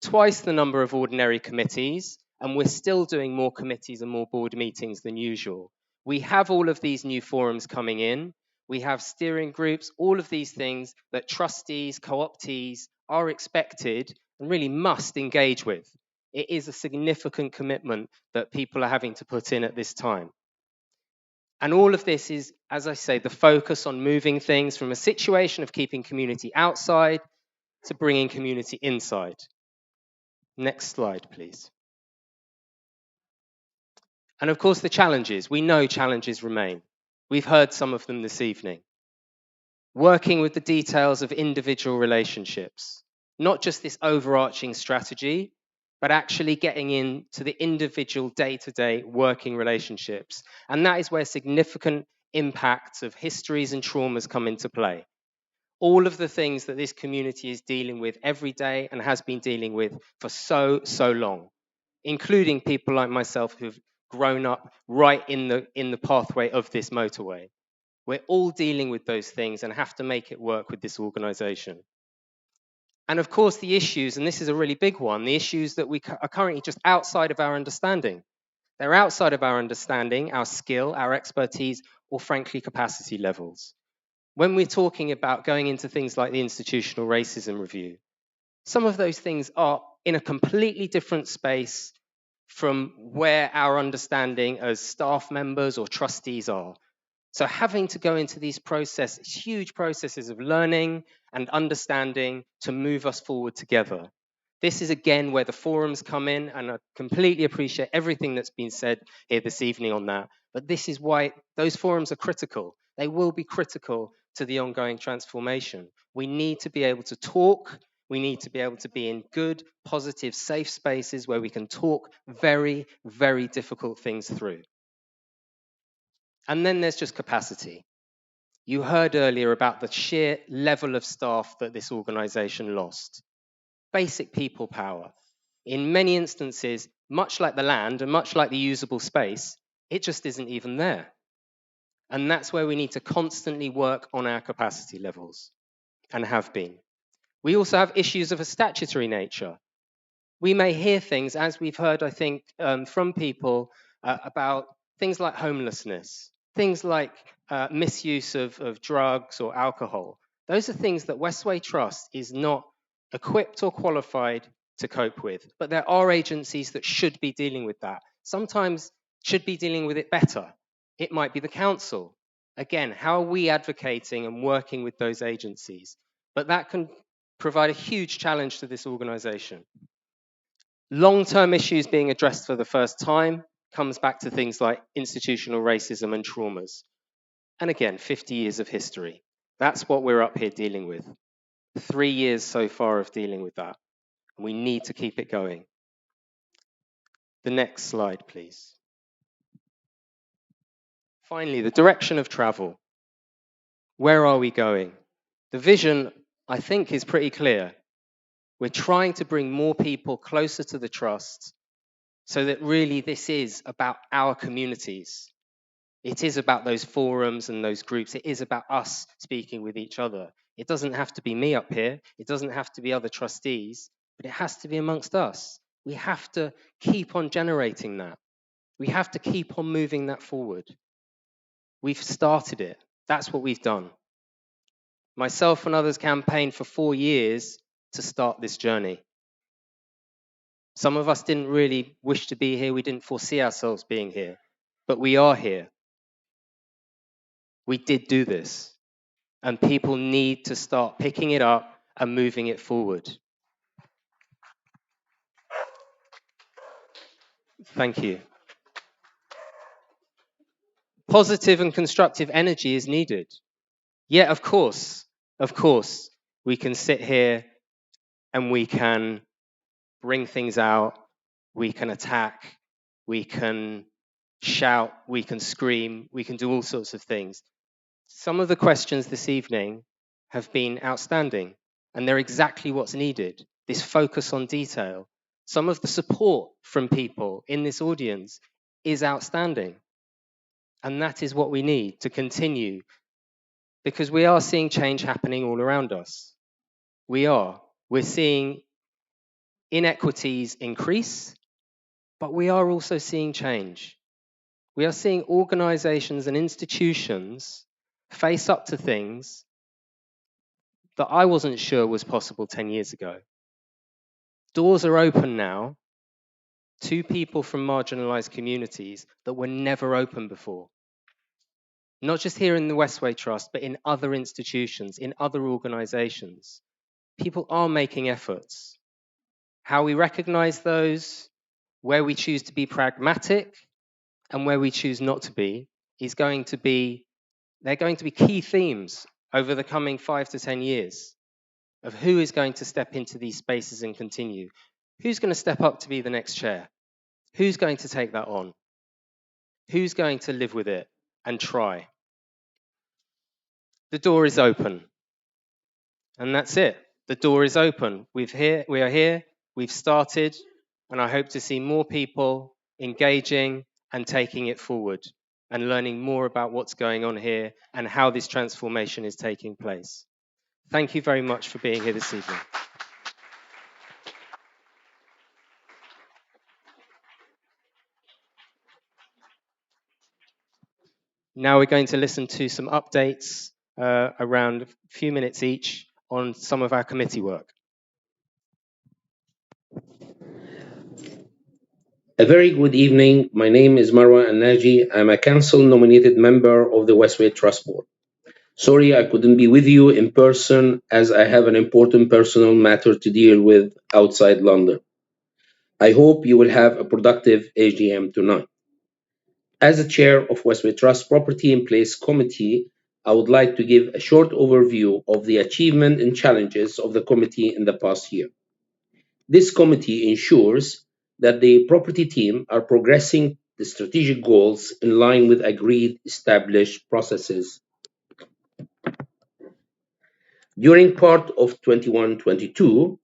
Twice the number of ordinary committees, and we're still doing more committees and more board meetings than usual. We have all of these new forums coming in. We have steering groups, all of these things that trustees, co-optees are expected and really must engage with. It is a significant commitment that people are having to put in at this time. And all of this is, as I say, the focus on moving things from a situation of keeping community outside to bringing community inside. Next slide, please. And of course, the challenges. We know challenges remain. We've heard some of them this evening. Working with the details of individual relationships, not just this overarching strategy, but actually getting into the individual day-to-day working relationships. And that is where significant impacts of histories and traumas come into play. All of the things that this community is dealing with every day and has been dealing with for so long, including people like myself who've grown up right in the pathway of this motorway. We're all dealing with those things and have to make it work with this organization. And of course, the issues, and this is a really big one, the issues that we are currently just outside of our understanding. They're outside of our understanding, our skill, our expertise, or frankly, capacity levels. When we're talking about going into things like the institutional racism review, some of those things are in a completely different space from where our understanding as staff members or trustees are. So having to go into these processes, huge processes of learning and understanding to move us forward together. This is again where the forums come in, and I completely appreciate everything that's been said here this evening on that. But this is why those forums are critical. They will be critical to the ongoing transformation. We need to be able to talk. We need to be able to be in good, positive, safe spaces where we can talk very, very difficult things through. And then there's just capacity. You heard earlier about the sheer level of staff that this organization lost. Basic people power. In many instances, much like the land and much like the usable space, it just isn't even there. And that's where we need to constantly work on our capacity levels, and have been. We also have issues of a statutory nature. We may hear things, as we've heard, I think, from people about things like homelessness, things like misuse of drugs or alcohol. Those are things that Westway Trust is not equipped or qualified to cope with. But there are agencies that should be dealing with that. Sometimes should be dealing with it better. It might be the council. Again, how are we advocating and working with those agencies? But that can provide a huge challenge to this organization. Long-term issues being addressed for the first time comes back to things like institutional racism and traumas. And again, 50 years of history. That's what we're up here dealing with. 3 years so far of dealing with that. And we need to keep it going. The next slide, please. Finally, the direction of travel. Where are we going? The vision, I think, is pretty clear. We're trying to bring more people closer to the trust so that really this is about our communities. It is about those forums and those groups. It is about us speaking with each other. It doesn't have to be me up here. It doesn't have to be other trustees, but it has to be amongst us. We have to keep on generating that. We have to keep on moving that forward. We've started it. That's what we've done. Myself and others campaigned for 4 years to start this journey. Some of us didn't really wish to be here. We didn't foresee ourselves being here, but we are here. We did do this, and people need to start picking it up and moving it forward. Thank you. Positive and constructive energy is needed. Yeah, of course, We can sit here and we can bring things out, we can attack, we can shout, we can scream, we can do all sorts of things. Some of the questions this evening have been outstanding, and they're exactly what's needed, this focus on detail. Some of the support from people in this audience is outstanding, and that is what we need to continue, because we are seeing change happening all around us. We're seeing inequities increase, but we are also seeing change. We are seeing organizations and institutions face up to things that I wasn't sure was possible 10 years ago. Doors are open now to people from marginalized communities that were never open before. Not just here in the Westway Trust, but in other institutions, in other organizations. People are making efforts. How we recognize those, where we choose to be pragmatic and where we choose not to be, they're going to be key themes over the coming 5 to 10 years of who is going to step into these spaces and continue. Who's going to step up to be the next chair? Who's going to take that on? Who's going to live with it and try? The door is open. And that's it. The door is open. We are here, we've started, and I hope to see more people engaging and taking it forward and learning more about what's going on here and how this transformation is taking place. Thank you very much for being here this evening. Now we're going to listen to some updates around a few minutes each on some of our committee work. A very good evening. My name is Marwa Al-Naji. I'm a council-nominated member of the Westway Trust Board. Sorry I couldn't be with you in person as I have an important personal matter to deal with outside London. I hope you will have a productive AGM tonight. As the chair of Westway Trust Property in Place Committee, I would like to give a short overview of the achievement and challenges of the committee in the past year. This committee ensures that the property team are progressing the strategic goals in line with agreed established processes. During part of 21-22,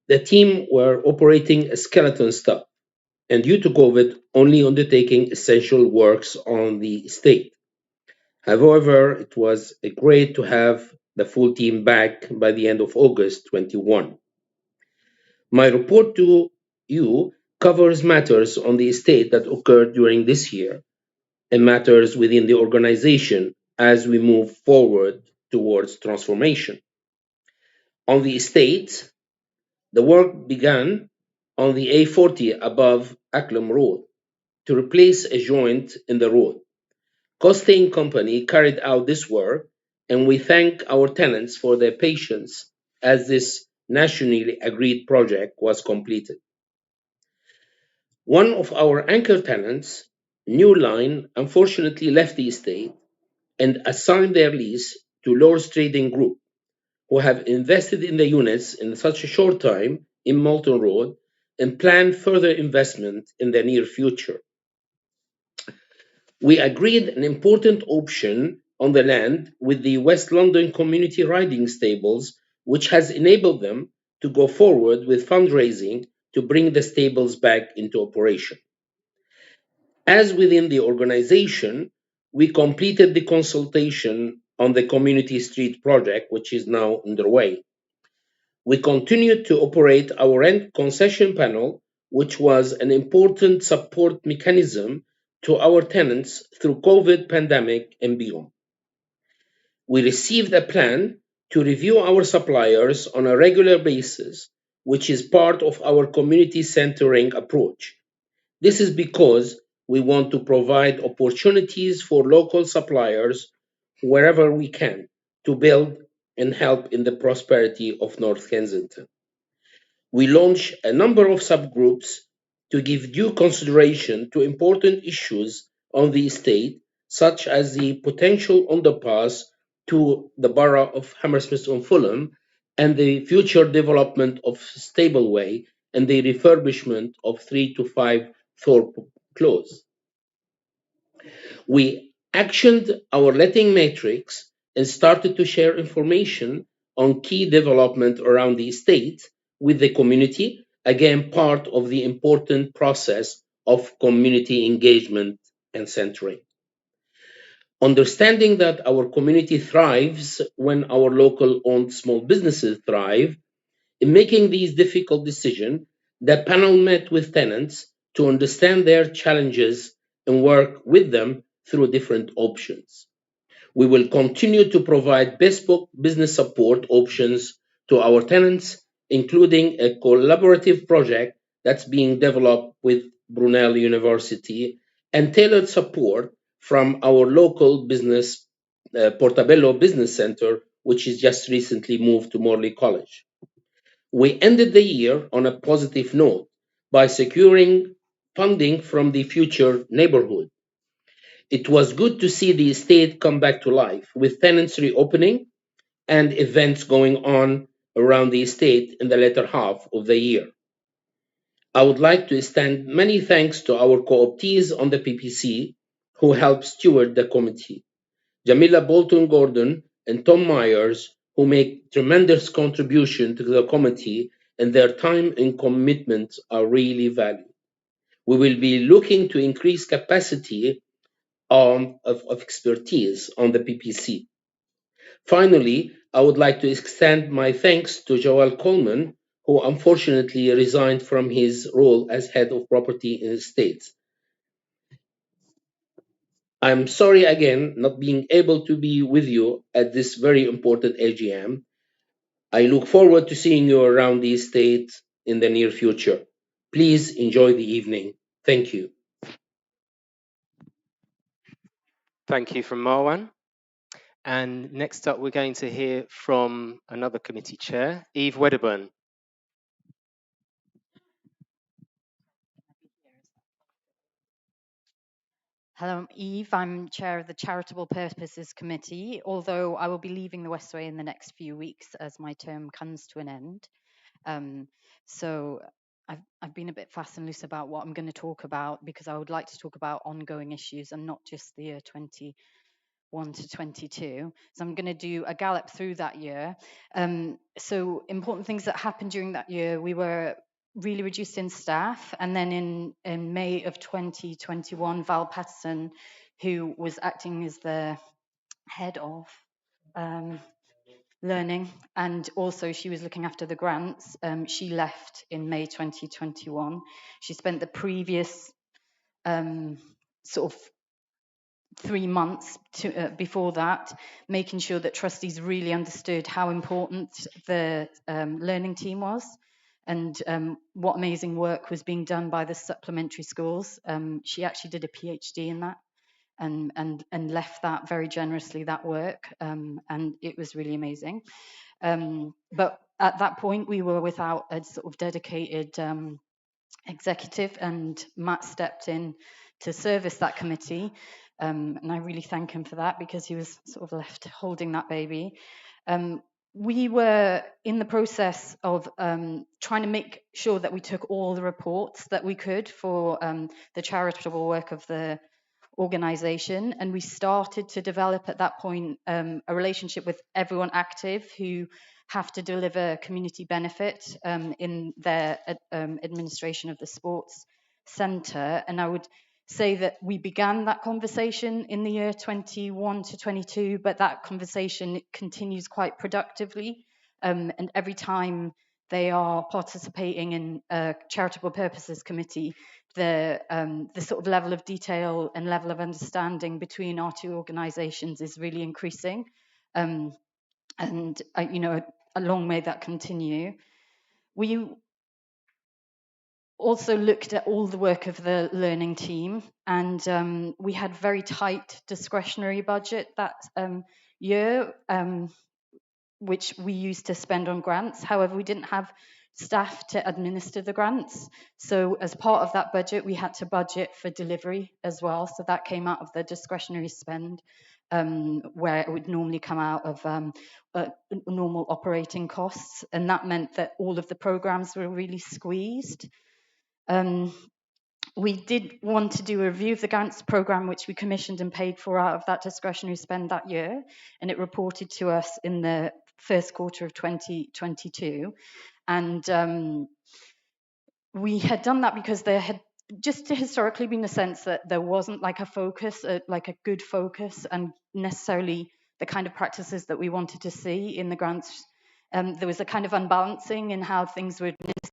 the team were operating a skeleton staff and due to COVID, only undertaking essential works on the estate. However, it was great to have the full team back by the end of August 21. My report to you covers matters on the estate that occurred during this year and matters within the organization as we move forward towards transformation. On the estate, the work began on the A40 above Acklam Road to replace a joint in the road. Costain Company carried out this work, and we thank our tenants for their patience as this nationally agreed project was completed. One of our anchor tenants, New Line, unfortunately left the estate and assigned their lease to Lord's Trading Group, who have invested in the units in such a short time in Moulton Road and plan further investment in the near future. We agreed an important option on the land with the West London Community Riding Stables, which has enabled them to go forward with fundraising to bring the stables back into operation. As within the organization, we completed the consultation on the Community Street project, which is now underway. We continued to operate our rent concession panel, which was an important support mechanism to our tenants through COVID pandemic and beyond. We received a plan to review our suppliers on a regular basis, which is part of our community centering approach. This is because we want to provide opportunities for local suppliers wherever we can to build and help in the prosperity of North Kensington. We launched a number of subgroups to give due consideration to important issues on the estate, such as the potential underpass to the borough of Hammersmith on Fulham and the future development of Stableway and the refurbishment of 3 to 5 Thorpe Close. We actioned our letting matrix and started to share information on key development around the estate with the community, again part of the important process of community engagement and centering. Understanding that our community thrives when our local owned small businesses thrive, in making these difficult decisions, the panel met with tenants to understand their challenges and work with them through different options. We will continue to provide bespoke business support options to our tenants, including a collaborative project that's being developed with Brunel University and tailored support from our local business, Portobello Business Center, which is just recently moved to Morley College. We ended the year on a positive note by securing funding from the Future Neighborhood. It was good to see the estate come back to life, with tenants reopening and events going on around the estate in the latter half of the year. I would like to extend many thanks to our co-optees on the PPC who helped steward the committee. Jamila Bolton-Gordon and Tom Myers, who make tremendous contribution to the committee, and their time and commitment are really valued. We will be looking to increase capacity of expertise on the PPC. Finally, I would like to extend my thanks to Joel Coleman, who unfortunately resigned from his role as head of property in estates. I'm sorry again not being able to be with you at this very important AGM. I look forward to seeing you around the estate in the near future. Please enjoy the evening. Thank you. Thank you from Marwan. And next up, we're going to hear from another committee chair, Eve Wedderburn. Hello, I'm Eve. I'm chair of the Charitable Purposes Committee, although I will be leaving the Westway in the next few weeks as my term comes to an end. So I've been a bit fast and loose about what I'm going to talk about, because I would like to talk about ongoing issues and not just the year 21 to 22. So I'm going to do a gallop through that year. So important things that happened during that year: we were really reduced in staff, and then in May of 2021, Val Patterson, who was acting as the head of learning, and also she was looking after the grants, she left in May 2021. She spent the previous sort of 3 months before that making sure that trustees really understood how important the learning team was, and what amazing work was being done by the supplementary schools. She actually did a PhD in that, and left that very generously, that work, and it was really amazing. But at that point, we were without a sort of dedicated executive, and Matt stepped in to service that committee, and I really thank him for that, because he was sort of left holding that baby. We were in the process of trying to make sure that we took all the reports that we could for the charitable work of the organization, and we started to develop at that point a relationship with everyone active who have to deliver community benefit in their administration of the sports centre. And I would say that we began that conversation in the year 21 to 22, but that conversation continues quite productively, and every time they are participating in a charitable purposes committee, the sort of level of detail and level of understanding between our two organisations is really increasing, and you know, long may that continue. We also looked at all the work of the learning team, and we had very tight discretionary budget that year, which we used to spend on grants. However, we didn't have staff to administer the grants. So as part of that budget, we had to budget for delivery as well. So that came out of the discretionary spend, where it would normally come out of normal operating costs. And that meant that all of the programs were really squeezed. We did want to do a review of the grants program, which we commissioned and paid for out of that discretionary spend that year, and it reported to us in the first quarter of 2022. And we had done that because there had just historically been a sense that there wasn't like a focus, like a good focus, and necessarily the kind of practices that we wanted to see in the grants. There was a kind of unbalancing in how things were administered.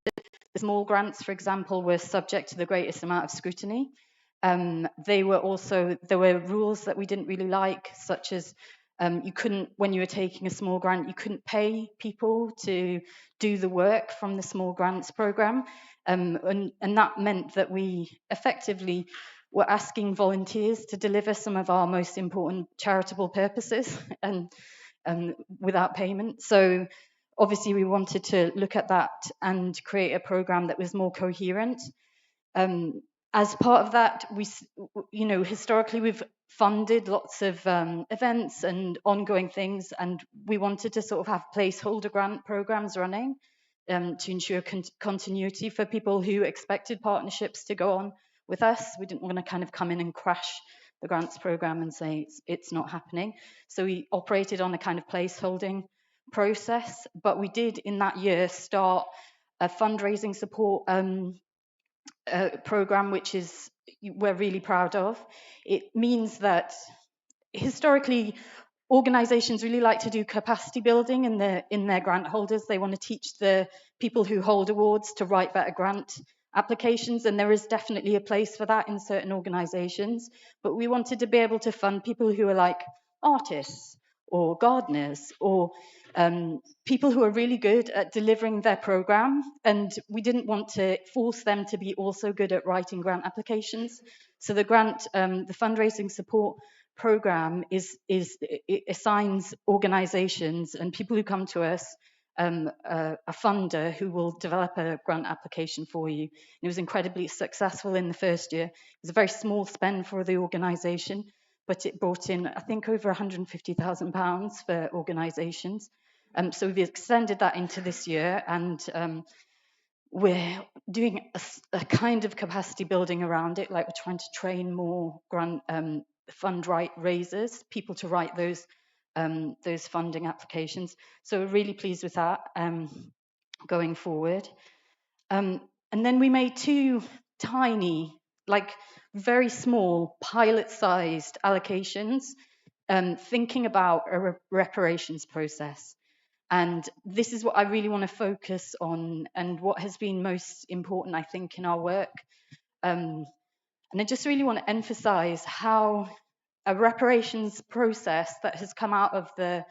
The small grants, for example, were subject to the greatest amount of scrutiny. There were rules that we didn't really like, such as you couldn't, when you were taking a small grant, you couldn't pay people to do the work from the small grants program. And that meant that we effectively were asking volunteers to deliver some of our most important charitable purposes and without payment. So obviously we wanted to look at that and create a program that was more coherent. As part of that, historically we've funded lots of events and ongoing things, and we wanted to sort of have placeholder grant programs running to ensure continuity for people who expected partnerships to go on with us. We didn't want to kind of come in and crash the grants program and say it's not happening. So we operated on a kind of placeholding process, but we did in that year start a fundraising support program, which we're really proud of. It means that historically organizations really like to do capacity building in their grant holders. They want to teach the people who hold awards to write better grant applications, and there is definitely a place for that in certain organizations. But we wanted to be able to fund people who are like artists or gardeners or people who are really good at delivering their program, and we didn't want to force them to be also good at writing grant applications. So the fundraising support program it assigns organizations and people who come to us a funder who will develop a grant application for you. And it was incredibly successful in the first year. It was a very small spend for the organization, but it brought in, I think, over £150,000 for organizations. So we've extended that into this year, and we're doing a kind of capacity building around it, like we're trying to train more grant fund raisers, people to write those funding applications. So we're really pleased with that going forward. And then we made two tiny, like very small pilot-sized allocations, thinking about a reparations process. And this is what I really want to focus on and what has been most important, I think, in our work. And I just really want to emphasize how a reparations process that has come out of the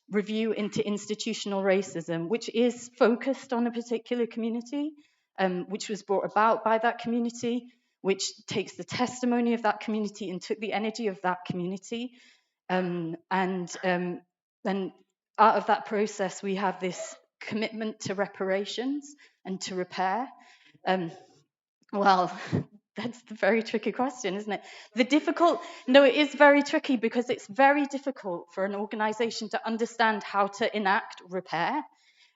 review into institutional racism, which is focused on a particular community, which was brought about by that community, which takes the testimony of that community and took the energy of that community. And then out of that process, we have this commitment to reparations and to repair. Well, that's the very tricky question, isn't it? No, it is very tricky because it's very difficult for an organization to understand how to enact repair.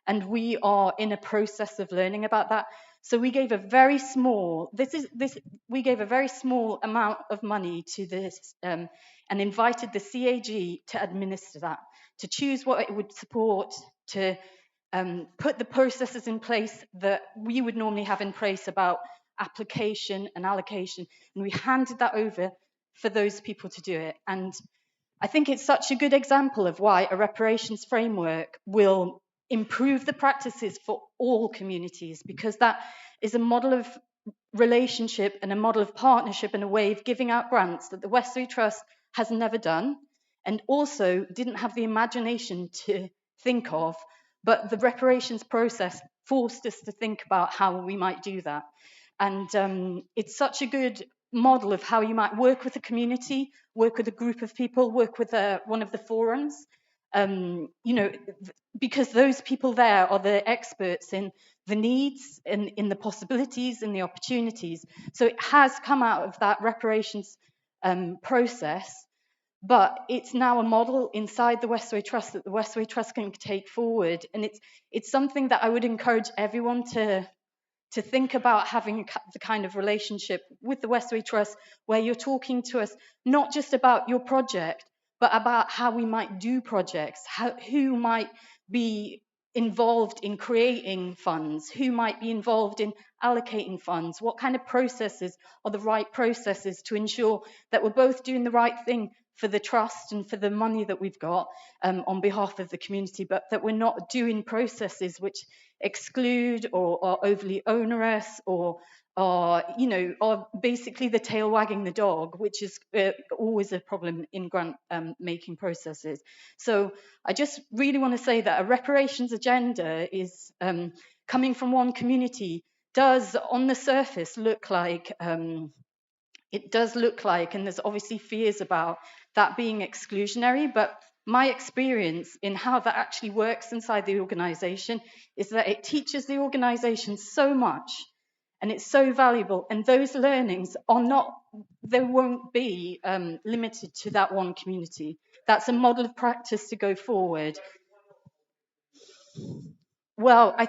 And we are in a process of learning about that. So we gave a very small, we gave a very small amount of money to this and invited the CAG to administer that, to choose what it would support, to put the processes in place that we would normally have in place about application and allocation, and we handed that over for those people to do it. And I think it's such a good example of why a reparations framework will improve the practices for all communities, because that is a model of relationship and a model of partnership and a way of giving out grants that the Westway Trust has never done and also didn't have the imagination to think of, but the reparations process forced us to think about how we might do that. And it's such a good model of how you might work with a community, work with a group of people, work with one of the forums. you know, because those people there are the experts in the needs, in the possibilities and the opportunities. So it has come out of that reparations process, but it's now a model inside the Westway Trust that the Westway Trust can take forward. And it's something that I would encourage everyone to think about, having the kind of relationship with the Westway Trust where you're talking to us not just about your project, but about how we might do projects, who might be involved in creating funds, who might be involved in allocating funds, what kind of processes are the right processes to ensure that we're both doing the right thing for the trust and for the money that we've got on behalf of the community, but that we're not doing processes which exclude or are overly onerous or you know, are basically the tail wagging the dog, which is always a problem in grant making processes. So I just really want to say that a reparations agenda is coming from one community does on the surface look like it does look like, and there's obviously fears about that being exclusionary, but my experience in how that actually works inside the organization is that it teaches the organization so much and it's so valuable, and those learnings are not, they won't be limited to that one community. That's a model of practice to go forward. Well, I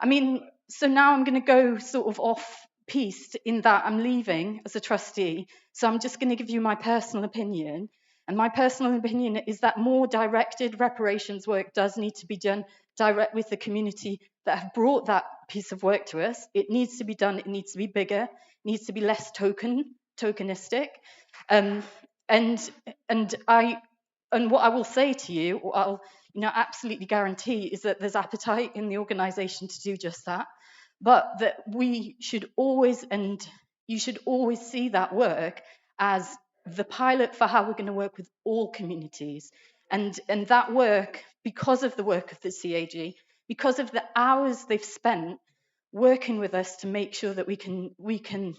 mean, so now I'm going to go sort of off piste in that I'm leaving as a trustee. So I'm just going to give you my personal opinion. And my personal opinion is that more directed reparations work does need to be done direct with the community that have brought that piece of work to us. It needs to be done. It needs to be bigger. It needs to be less tokenistic. And what I will say to you, or I'll absolutely guarantee, is that there's appetite in the organisation to do just that, but that we should always, and you should always see that work as the pilot for how we're going to work with all communities. And that work, because of the work of the CAG, because of the hours they've spent working with us to make sure that we can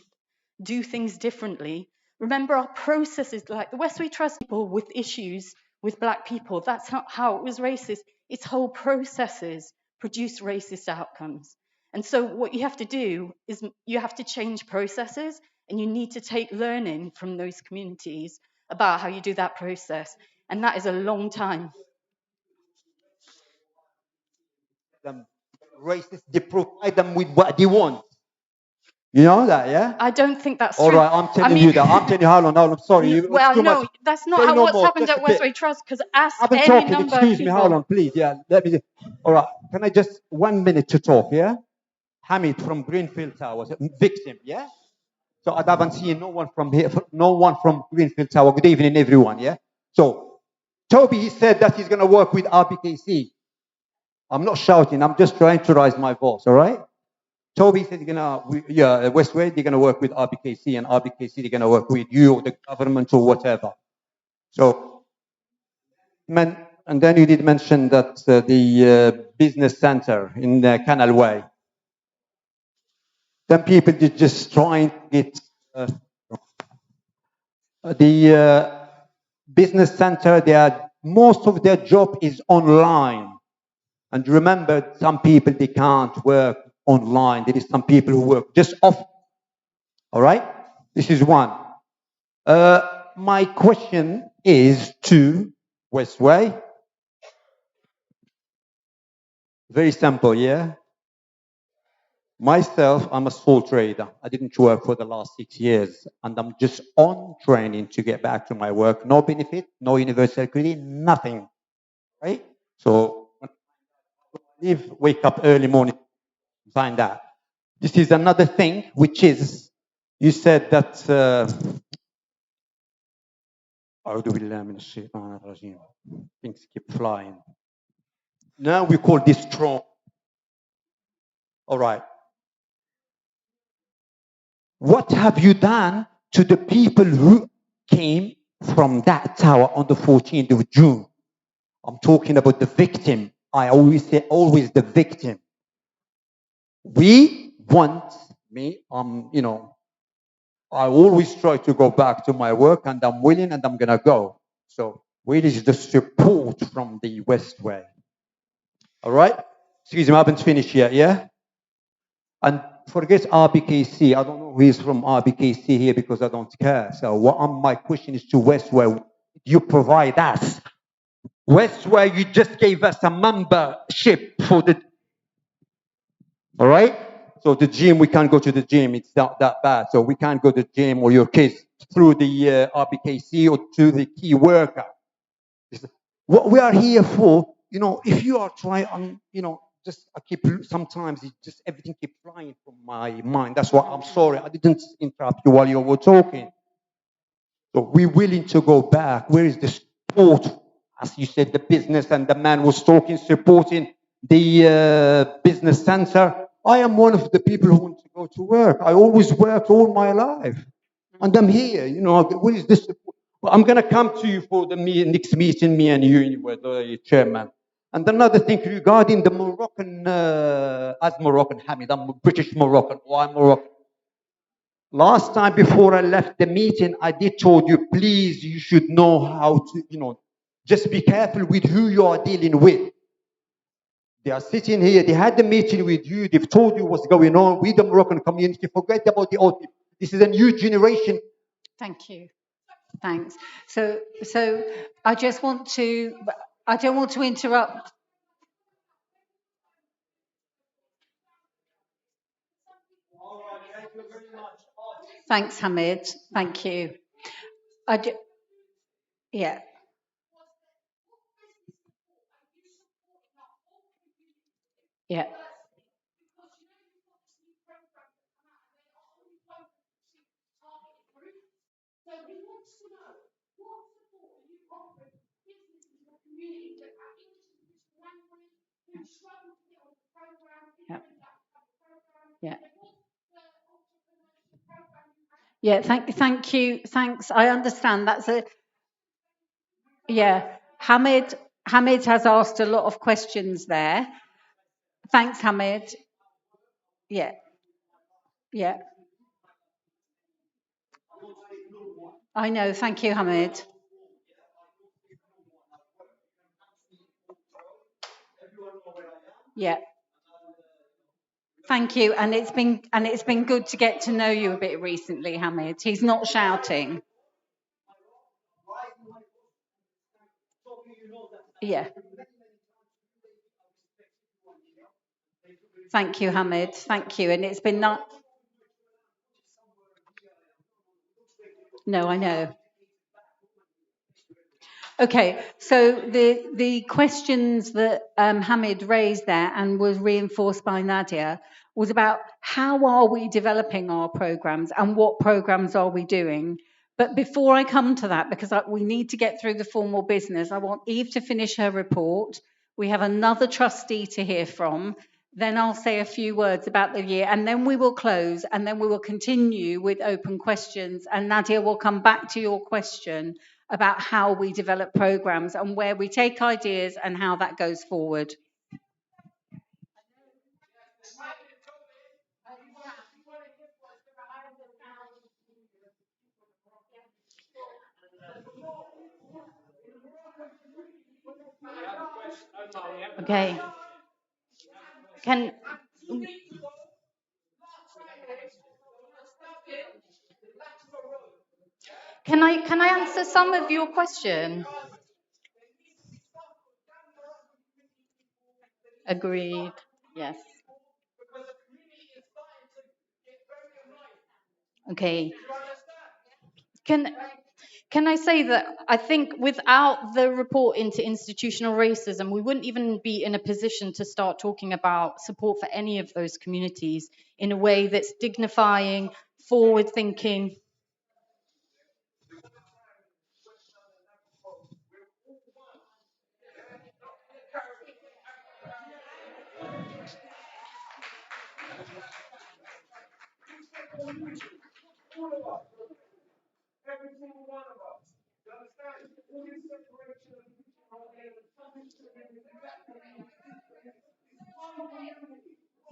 do things differently. Remember, our processes, like the Westway Trust, people with issues with Black people, that's not how it was racist. Its whole processes produce racist outcomes. And so what you have to do is you have to change processes, and you need to take learning from those communities about how you do that process. And that is a long time. Racists, they provide them with what they want. You know that, yeah? I don't think that's all true. right, I'm telling you that. I'm telling you how long. I'm sorry. Well, no, much. that's not Say how no what's more, happened just at a bit. Westway Trust, because ask I've been any talking. number Excuse of me. people. How long, please? Yeah, let me. All right. Can I just 1 minute to talk? Yeah. Hamid from Greenfield Tower, victim. Yeah. So I haven't seen no one from here. No one from Greenfield Tower. Good evening, everyone. Yeah. So Toby, he said that he's going to work with RBKC. I'm not shouting. I'm just trying to raise my voice. All right. Toby said, Westway, they're going to work with RBKC, and RBKC, they're going to work with you or the government or whatever. So, and then you did mention that the business center in the Canal Way. Then people did just trying to get the business center. Most of their job is online. And remember, some people, they can't work online. There is some people who work just off. All right? This is one. My question is to Westway. Very simple, yeah? Myself, I'm a sole trader. I didn't work for the last 6 years, and I'm just on training to get back to my work. No benefit, no universal credit, nothing, right? So, when I leave, wake up early morning, find out. This is another thing, which is, you said that, things keep flying. Now we call this strong. All right. What have you done to the people who came from that tower on the 14th of June? I'm talking about the victim. I always say, always the victim. We want I always try to go back to my work, and I'm willing, and I'm going to go. So Where is the support from the Westway? All right? Excuse me, I haven't finished yet, yeah? And forget RBKC. I don't know who is from RBKC here because I don't care. So my question is to Westway. You provide us. Westway, you just gave us a membership for the, all right? So the gym, we can't go to the gym. It's not that bad. So we can't go to the gym or your kids through the RBKC or to the key worker. What we are here for, if you are trying, just I keep, sometimes it just everything keep flying from my mind. That's why I'm sorry. I didn't interrupt you while you were talking. So we're willing to go back. Where is the support? As you said, the business and the man was talking, supporting the business center. I am one of the people who want to go to work. I always worked all my life. And I'm here, where is this support? Well, I'm going to come to you for the next meeting, me and you, with the chairman. And another thing regarding the Moroccan, as Moroccan, Hamid, I'm British Moroccan, or I'm Moroccan. Last time before I left the meeting, I did told you, please, you should know how to, just be careful with who you are dealing with. They are sitting here, they had the meeting with you, they've told you what's going on with the Moroccan community. Forget about the old people. This is a new generation. Thank you. Thanks. So I don't want to interrupt. Thanks, Hamid. Thank you. Yeah. Yeah. Yeah. Yeah. Yeah. Thank you. Thanks. I understand. Yeah. Hamid has asked a lot of questions there. Thanks, Hamid. Yeah. Yeah. I know. Thank you, Hamid. Yeah. Thank you. And it's been good to get to know you a bit recently, Hamid. He's not shouting. Yeah. Thank you, Hamid. Thank you. And it's been not. No, I know. Okay, so the questions that Hamid raised there and was reinforced by Nadia was about how are we developing our programs and what programs are we doing. But before I come to that, because we need to get through the formal business, I want Eve to finish her report. We have another trustee to hear from. Then I'll say a few words about the year, and then we will close, and then we will continue with open questions. And Nadia will come back to your question about how we develop programs and where we take ideas and how that goes forward. Okay. Can I answer some of your question? Agreed. Yes. Okay. Can I say that I think without the report into institutional racism, we wouldn't even be in a position to start talking about support for any of those communities in a way that's dignifying, forward thinking.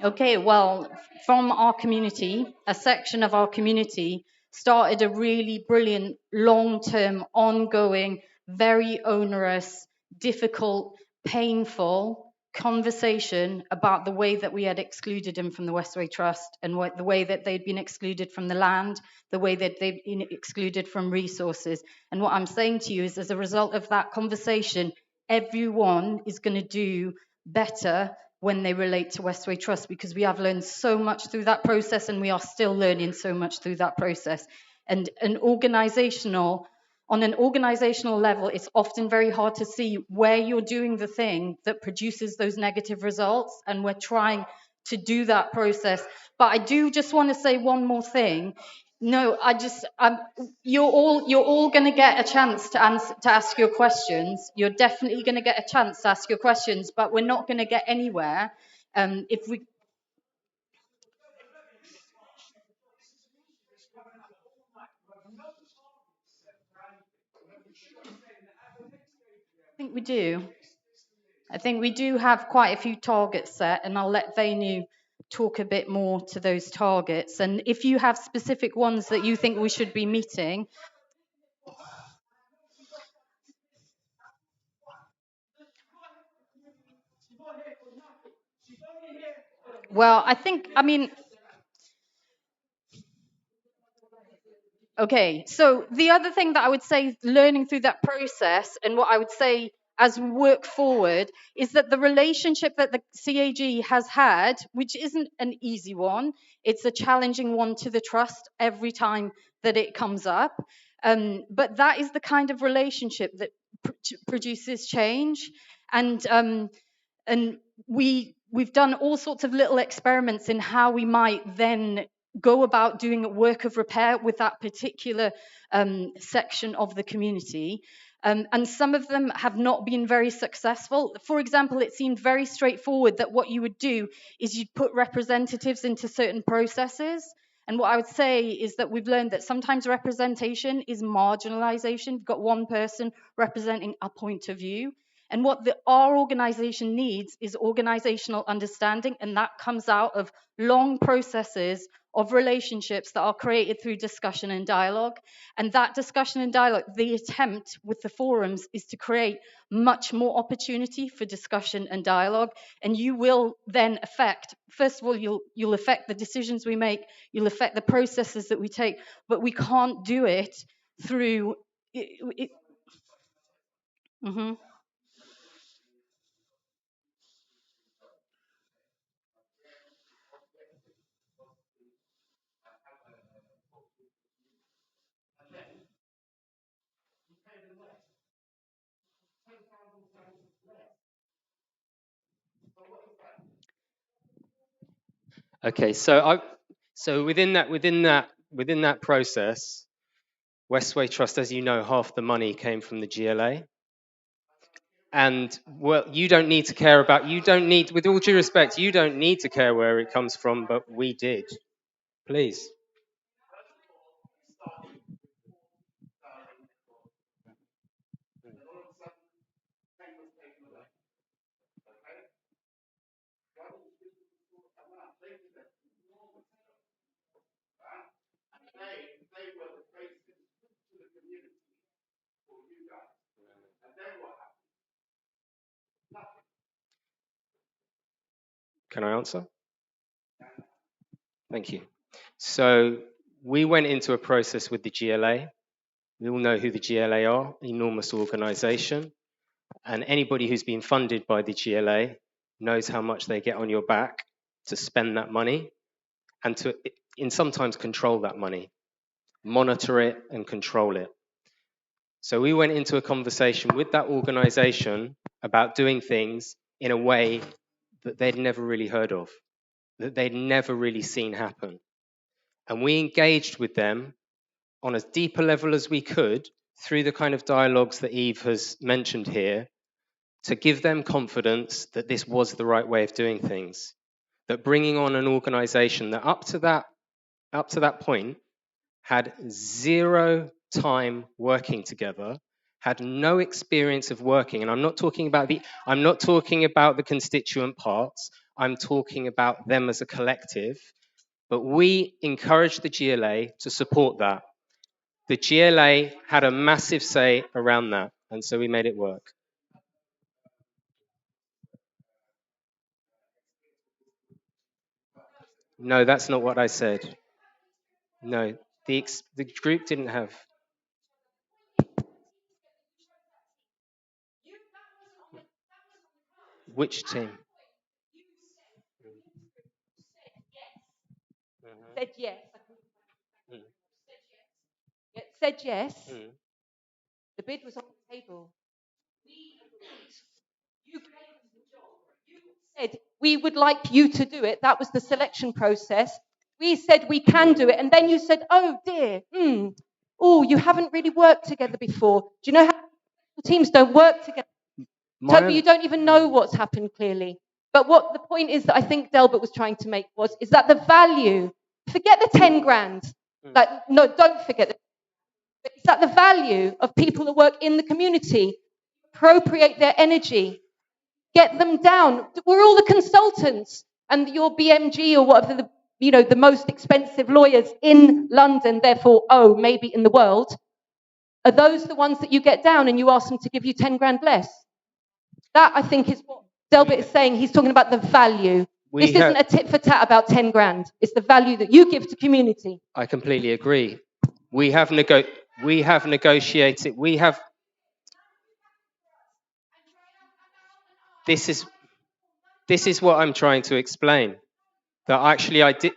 Okay, well, from our community, a section of our community started a really brilliant, long-term, ongoing very onerous, difficult, painful conversation about the way that we had excluded him from the Westway Trust and the way that they'd been excluded from the land, the way that they'd been excluded from resources. And what I'm saying to you is, as a result of that conversation, everyone is going to do better when they relate to Westway Trust, because we have learned so much through that process, and we are still learning so much through that process. And on an organizational level, it's often very hard to see where you're doing the thing that produces those negative results, and we're trying to do that process. But I do just want to say one more thing. No, you're all going to get a chance to ask your questions. You're definitely going to get a chance to ask your questions, but we're not going to get anywhere if we. I think we do. I think we do have quite a few targets set, and I'll let Venu talk a bit more to those targets. And if you have specific ones that you think we should be meeting. Well, okay, so the other thing that I would say, learning through that process, and what I would say as we work forward, is that the relationship that the CAG has had, which isn't an easy one, it's a challenging one to the trust every time that it comes up. But that is the kind of relationship that produces change. And we've done all sorts of little experiments in how we might then go about doing a work of repair with that particular section of the community. And some of them have not been very successful. For example, it seemed very straightforward that what you would do is you'd put representatives into certain processes. And what I would say is that we've learned that sometimes representation is marginalization. You've got one person representing a point of view. And what our organization needs is organizational understanding, and that comes out of long processes of relationships that are created through discussion and dialogue. And that discussion and dialogue, the attempt with the forums is to create much more opportunity for discussion and dialogue. And you will then affect, first of all, you'll affect the decisions we make, you'll affect the processes that we take, but we can't do it through Mm-hmm. Okay, so within that process, Westway Trust, as you know, half the money came from the GLA. And well, you don't need, with all due respect, you don't need to care where it comes from, but we did. Please. Can I answer? Thank you. So we went into a process with the GLA. We all know who the GLA are, enormous organization. And anybody who's been funded by the GLA knows how much they get on your back to spend that money and to sometimes control that money, monitor it and control it. So we went into a conversation with that organization about doing things in a way that they'd never really heard of, that they'd never really seen happen. And we engaged with them on as deep a level as we could through the kind of dialogues that Eve has mentioned here to give them confidence that this was the right way of doing things, that bringing on an organization that up to that point had zero time working together, had no experience of working, and I'm not talking about the constituent parts, I'm talking about them as a collective, but we encouraged the GLA to support that. The GLA had a massive say around that, And so we made it work. No, that's not what I said. No, the group didn't have. Which team? Said yes. Said yes. The bid was on the table. You gave us the job. You said we would like you to do it. That was the selection process. We said we can do it, and then you said, "Oh dear, oh, you haven't really worked together before. Do you know how teams don't work together? Toby, you don't even know what's happened clearly." But what the point is that I think Delbert was trying to make is that the value. Forget the 10 grand. Like, no, don't forget it. Is that the value of people that work in the community? Appropriate their energy, get them down. We're all the consultants, and your BMG or whatever the most expensive lawyers in London, therefore, maybe in the world, are those the ones that you get down and you ask them to give you 10 grand less? That, I think, is what Delbert is saying. He's talking about the value. This isn't a tit for tat about 10 grand. It's the value that you give to community. I completely agree. We have negotiated. This is what I'm trying to explain. That actually I did.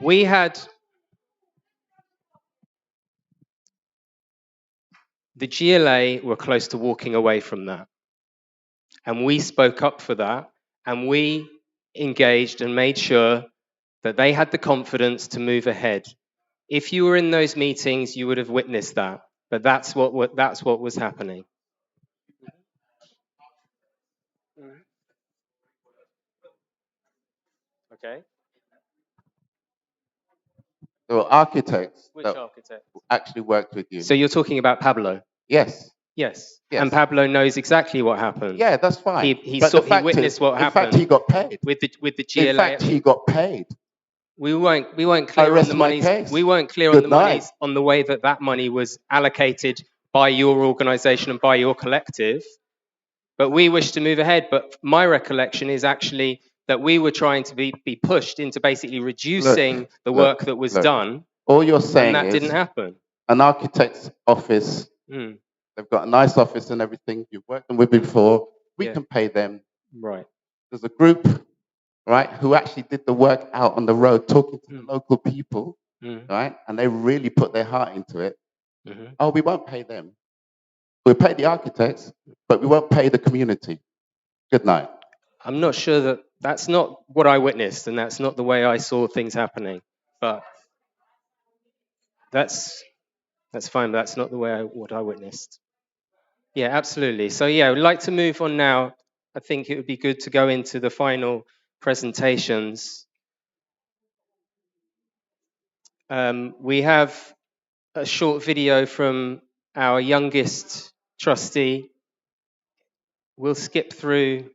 We had the GLA were close to walking away from that. And we spoke up for that, and we engaged and made sure that they had the confidence to move ahead. If you were in those meetings, you would have witnessed that. But that's what was happening. Okay. There were architects Which that architect? actually worked with you. So you're talking about Pablo? Yes. Yes. And Pablo knows exactly what happened. Yeah, that's fine. He witnessed what happened. In fact, he got paid. With the GLA. In fact, he got paid. We weren't clear on the monies. We weren't clear on the monies, on the way that money was allocated by your organisation and by your collective. But we wish to move ahead. But my recollection is actually that we were trying to be pushed into basically reducing the work that was done. All you're saying and that is didn't happen. An architect's office. They've got a nice office and everything. You've worked them with before. We can pay them. Right. There's a group, right, who actually did the work out on the road, talking to the local people, right, and they really put their heart into it. Oh, we won't pay them. We'll pay the architects, but we won't pay the community. Good night. I'm not sure that's not what I witnessed, and that's not the way I saw things happening. But that's fine. But that's not the way what I witnessed. Yeah, absolutely. So yeah, I would like to move on now. I think it would be good to go into the final presentations. We have a short video from our youngest trustee. We'll skip through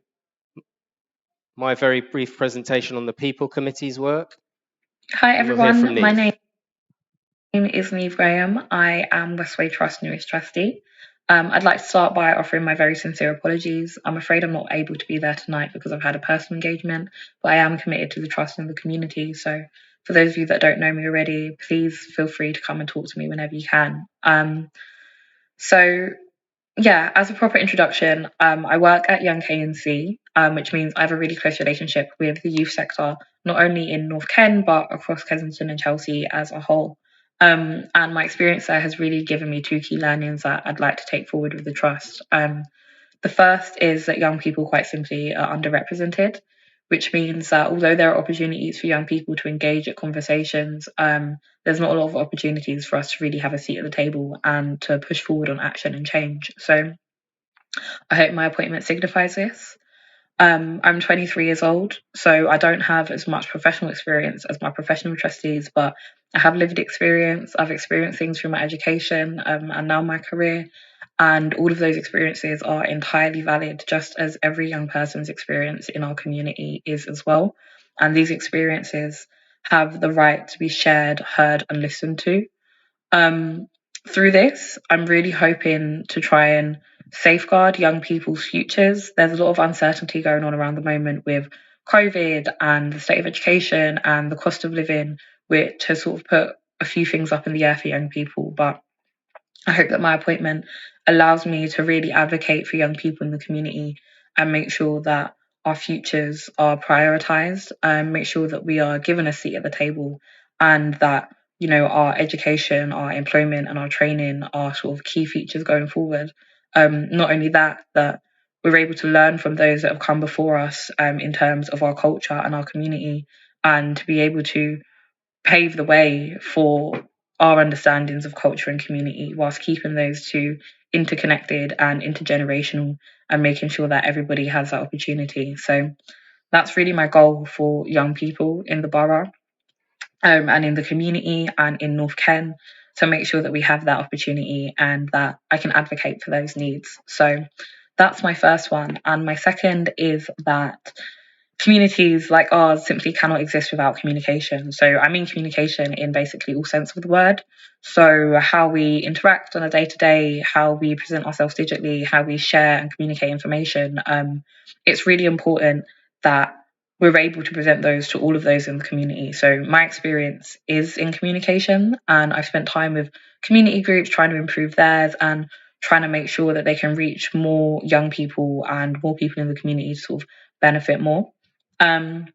my very brief presentation on the People Committee's work. Hi everyone, my name is Neve Graham. I am Westway Trust newest trustee. I'd like to start by offering my very sincere apologies. I'm afraid I'm not able to be there tonight because I've had a personal engagement, but I am committed to the trust and the community. So for those of you that don't know me already, please feel free to come and talk to me whenever you can. Yeah, as a proper introduction, I work at Young KNC, which means I have a really close relationship with the youth sector, not only in North Ken, but across Kensington and Chelsea as a whole. And my experience there has really given me two key learnings that I'd like to take forward with the trust. The first is that young people quite simply are underrepresented, which means that although there are opportunities for young people to engage at conversations, there's not a lot of opportunities for us to really have a seat at the table and to push forward on action and change. So I hope my appointment signifies this. I'm 23 years old, so I don't have as much professional experience as my professional trustees, but I have lived experience. I've experienced things through my education and now my career. And all of those experiences are entirely valid, just as every young person's experience in our community is as well. And these experiences have the right to be shared, heard, and listened to. Through this, I'm really hoping to try and safeguard young people's futures. There's a lot of uncertainty going on around the moment with COVID and the state of education and the cost of living, which has sort of put a few things up in the air for young people. But I hope that my appointment allows me to really advocate for young people in the community and make sure that our futures are prioritised and make sure that we are given a seat at the table and that, you know, our education, our employment and our training are sort of key features going forward. Not only that, that we're able to learn from those that have come before us in terms of our culture and our community, and to be able to pave the way for our understandings of culture and community whilst keeping those two interconnected and intergenerational and making sure that everybody has that opportunity. So that's really my goal for young people in the borough and in the community and in North Ken, to make sure that we have that opportunity and that I can advocate for those needs. So that's my first one. And my second is that communities like ours simply cannot exist without communication. So I mean communication in basically all sense of the word. So how we interact on a day-to-day, how we present ourselves digitally, how we share and communicate information. It's really important that we're able to present those to all of those in the community. So my experience is in communication, and I've spent time with community groups trying to improve theirs and trying to make sure that they can reach more young people and more people in the community to sort of benefit more. I'm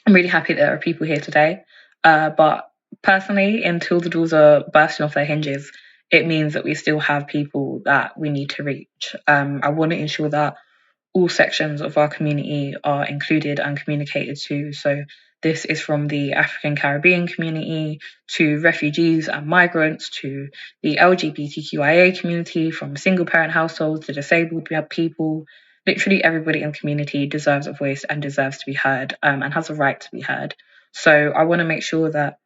really happy that there are people here today, but personally, until the doors are bursting off their hinges, it means that we still have people that we need to reach. I want to ensure that all sections of our community are included and communicated to. So this is from the African Caribbean community to refugees and migrants to the LGBTQIA community, from single parent households to disabled people. Literally everybody in the community deserves a voice and deserves to be heard and has a right to be heard. So I want to make sure that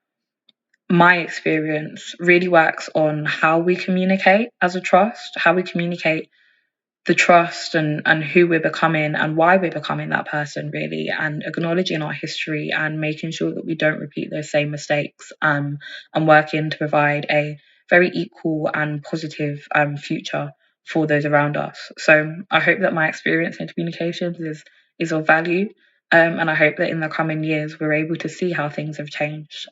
my experience really works on how we communicate as a trust, how we communicate the trust and who we're becoming and why we're becoming that person, really, and acknowledging our history and making sure that we don't repeat those same mistakes, and working to provide a very equal and positive future for those around us. So I hope that my experience in communications is of value, and I hope that in the coming years we're able to see how things have changed.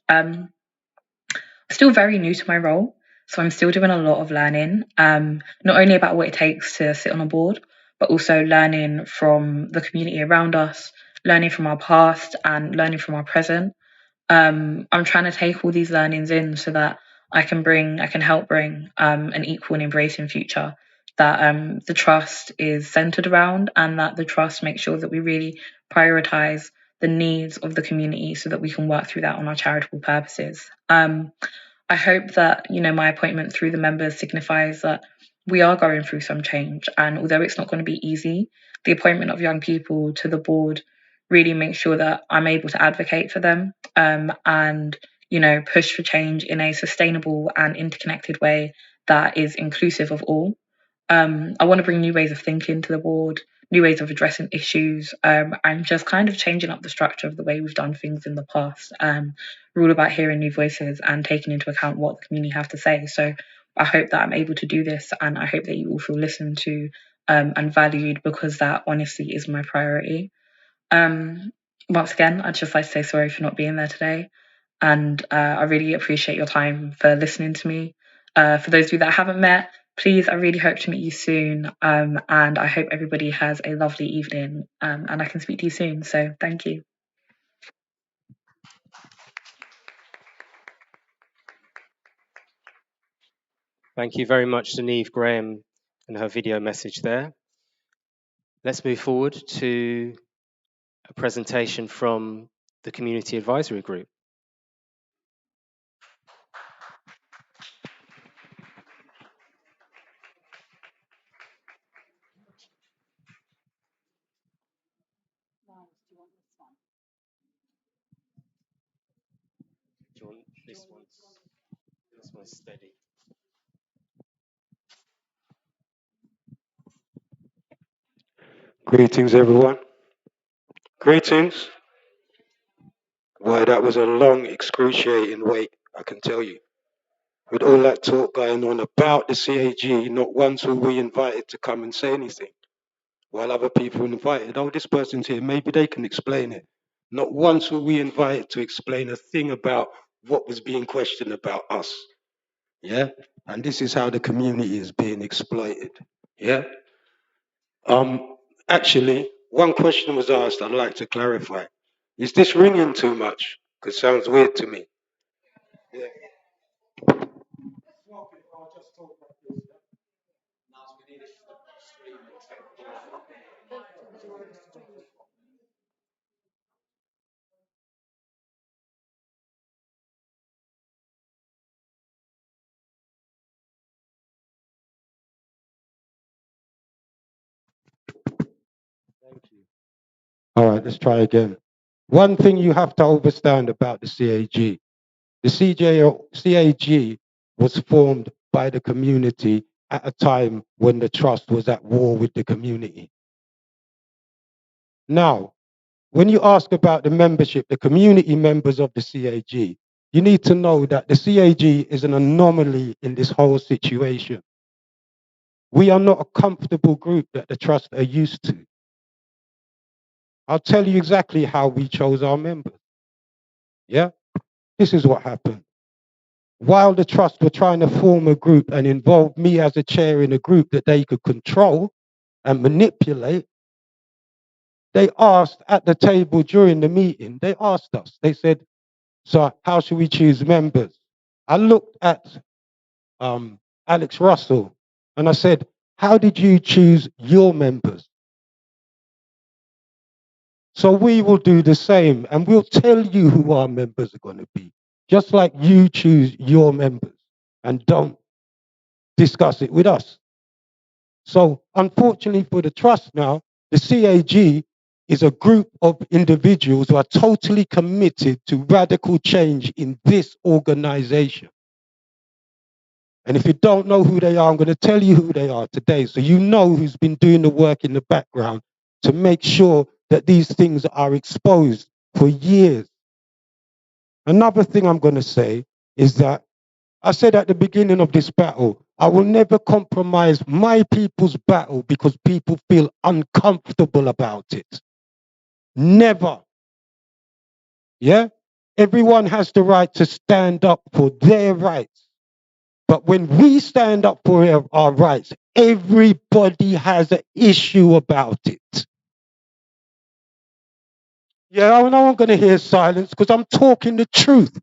Still very new to my role, so I'm still doing a lot of learning, not only about what it takes to sit on a board, but also learning from the community around us, learning from our past and learning from our present. I'm trying to take all these learnings in so that I can help bring an equal and embracing future that the trust is centered around, and that the trust makes sure that we really prioritize the needs of the community so that we can work through that on our charitable purposes. I hope that, you know, my appointment through the members signifies that we are going through some change, and although it's not going to be easy, the appointment of young people to the board really makes sure that I'm able to advocate for them and, you know, push for change in a sustainable and interconnected way that is inclusive of all. I want to bring new ways of thinking to the board, new ways of addressing issues. I'm just kind of changing up the structure of the way we've done things in the past. We're all about hearing new voices and taking into account what the community have to say. So I hope that I'm able to do this, and I hope that you all feel listened to and valued, because that honestly is my priority. Once again, I'd just like to say sorry for not being there today, and I really appreciate your time for listening to me. For those of you that I haven't met, please, I really hope to meet you soon, and I hope everybody has a lovely evening, and I can speak to you soon. So thank you. Thank you very much to Neve Graham and her video message there. Let's move forward to a presentation from the Community Advisory Group. Do you want this one? This one's steady. Greetings, everyone. Greetings. Well, that was a long, excruciating wait, I can tell you. With all that talk going on about the CAG, not once were we invited to come and say anything. While other people were invited, oh, this person's here, maybe they can explain it. Not once were we invited to explain a thing about what was being questioned about us. Yeah? And this is how the community is being exploited. Yeah? Actually, one question was asked I'd like to clarify. Is this ringing too much? Because it sounds weird to me. Yeah. All right, let's try again. One thing you have to understand about the CAG. The CAG was formed by the community at a time when the trust was at war with the community. Now, when you ask about the membership, the community members of the CAG, you need to know that the CAG is an anomaly in this whole situation. We are not a comfortable group that the trust are used to. I'll tell you exactly how we chose our members. Yeah? This is what happened. While the trust were trying to form a group and involve me as a chair in a group that they could control and manipulate, they asked at the table during the meeting, they asked us, they said, so how should we choose members? I looked at Alex Russell and I said, how did you choose your members? So we will do the same and we'll tell you who our members are going to be, just like you choose your members and don't discuss it with us. So unfortunately for the trust now, the CAG is a group of individuals who are totally committed to radical change in this organization. And if you don't know who they are, I'm going to tell you who they are today. So you know who's been doing the work in the background to make sure that these things are exposed for years. Another thing I'm going to say is that I said at the beginning of this battle, I will never compromise my people's battle because people feel uncomfortable about it. Never. Yeah? Everyone has the right to stand up for their rights. But when we stand up for our rights, everybody has an issue about it. Yeah, I know I'm going to hear silence because I'm talking the truth.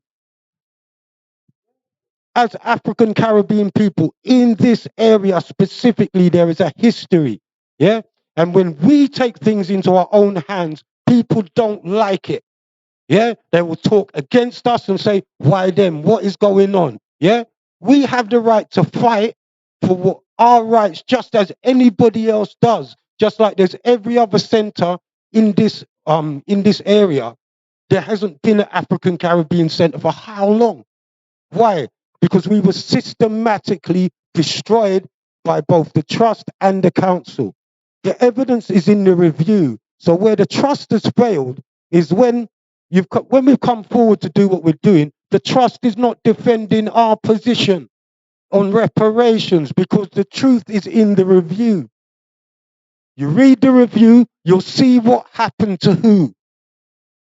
As African Caribbean people in this area specifically, there is a history. Yeah? And when we take things into our own hands, people don't like it. Yeah? They will talk against us and say, why them? What is going on? Yeah? We have the right to fight for what our rights just as anybody else does. Just like there's every other center in this area. There hasn't been an African Caribbean center for how long? Why? Because we were systematically destroyed by both the trust and the council. The evidence is in the review. So where the trust has failed is when we've come forward to do what we're doing, the trust is not defending our position on reparations because the truth is in the review. You read the review, you'll see what happened to who.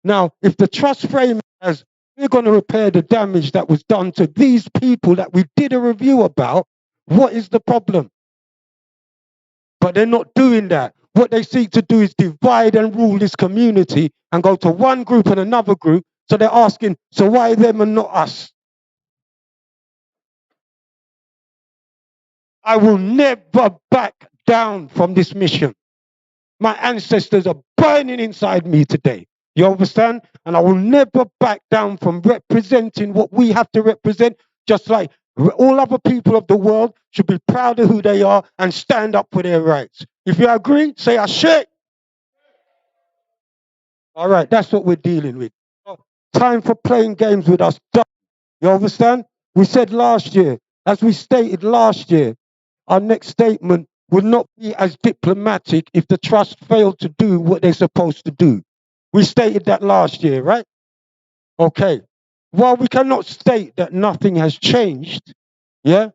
Now, if the trust frame as we're going to repair the damage that was done to these people that we did a review about, what is the problem? But they're not doing that. What they seek to do is divide and rule this community and go to one group and another group. So they're asking, so why them and not us? I will never back down from this mission. My ancestors are burning inside me today. You understand? And I will never back down from representing what we have to represent, just like all other people of the world should be proud of who they are and stand up for their rights. If you agree, say Ashe. All right, that's what we're dealing with. Time for playing games with us. You understand? We said last year, as we stated last year, our next statement would not be as diplomatic if the trust failed to do what they're supposed to do. We stated that last year, right? Okay. While we cannot state that nothing has changed, yeah,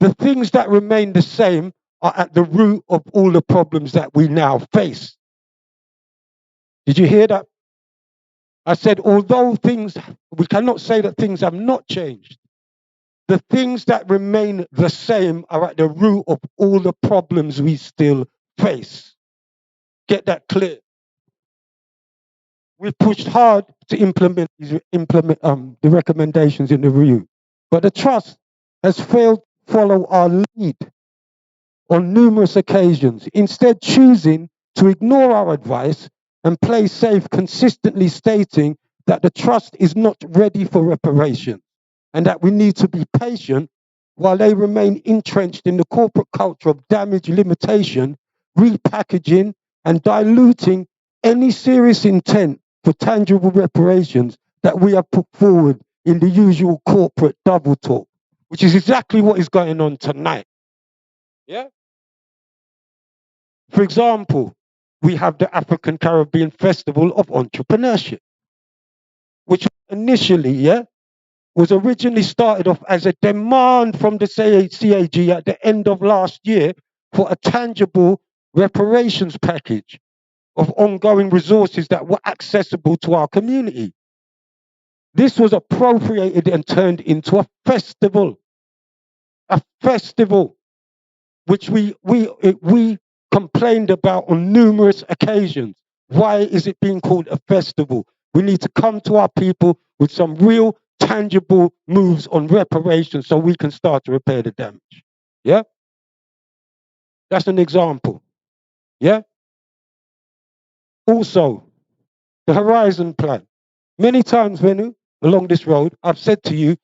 the things that remain the same are at the root of all the problems that we now face. Did you hear that? I said, although we cannot say that things have not changed, the things that remain the same are at the root of all the problems we still face. Get that clear. We've pushed hard to implement the recommendations in the review, but the Trust has failed to follow our lead on numerous occasions, instead choosing to ignore our advice and play safe, consistently stating that the Trust is not ready for reparation and that we need to be patient while they remain entrenched in the corporate culture of damage limitation, repackaging, and diluting any serious intent for tangible reparations that we have put forward in the usual corporate double talk, which is exactly what is going on tonight. Yeah? For example, we have the African Caribbean Festival of Entrepreneurship, which initially, was originally started off as a demand from the CAG at the end of last year for a tangible reparations package of ongoing resources that were accessible to our community. This was appropriated and turned into a festival which we complained about on numerous occasions. Why is it being called a festival? We need to come to our people with some real tangible moves on reparations so we can start to repair the damage. Yeah? That's an example. Yeah? Also, the Horizon Plan. Many times, Venu, along this road, I've said to you,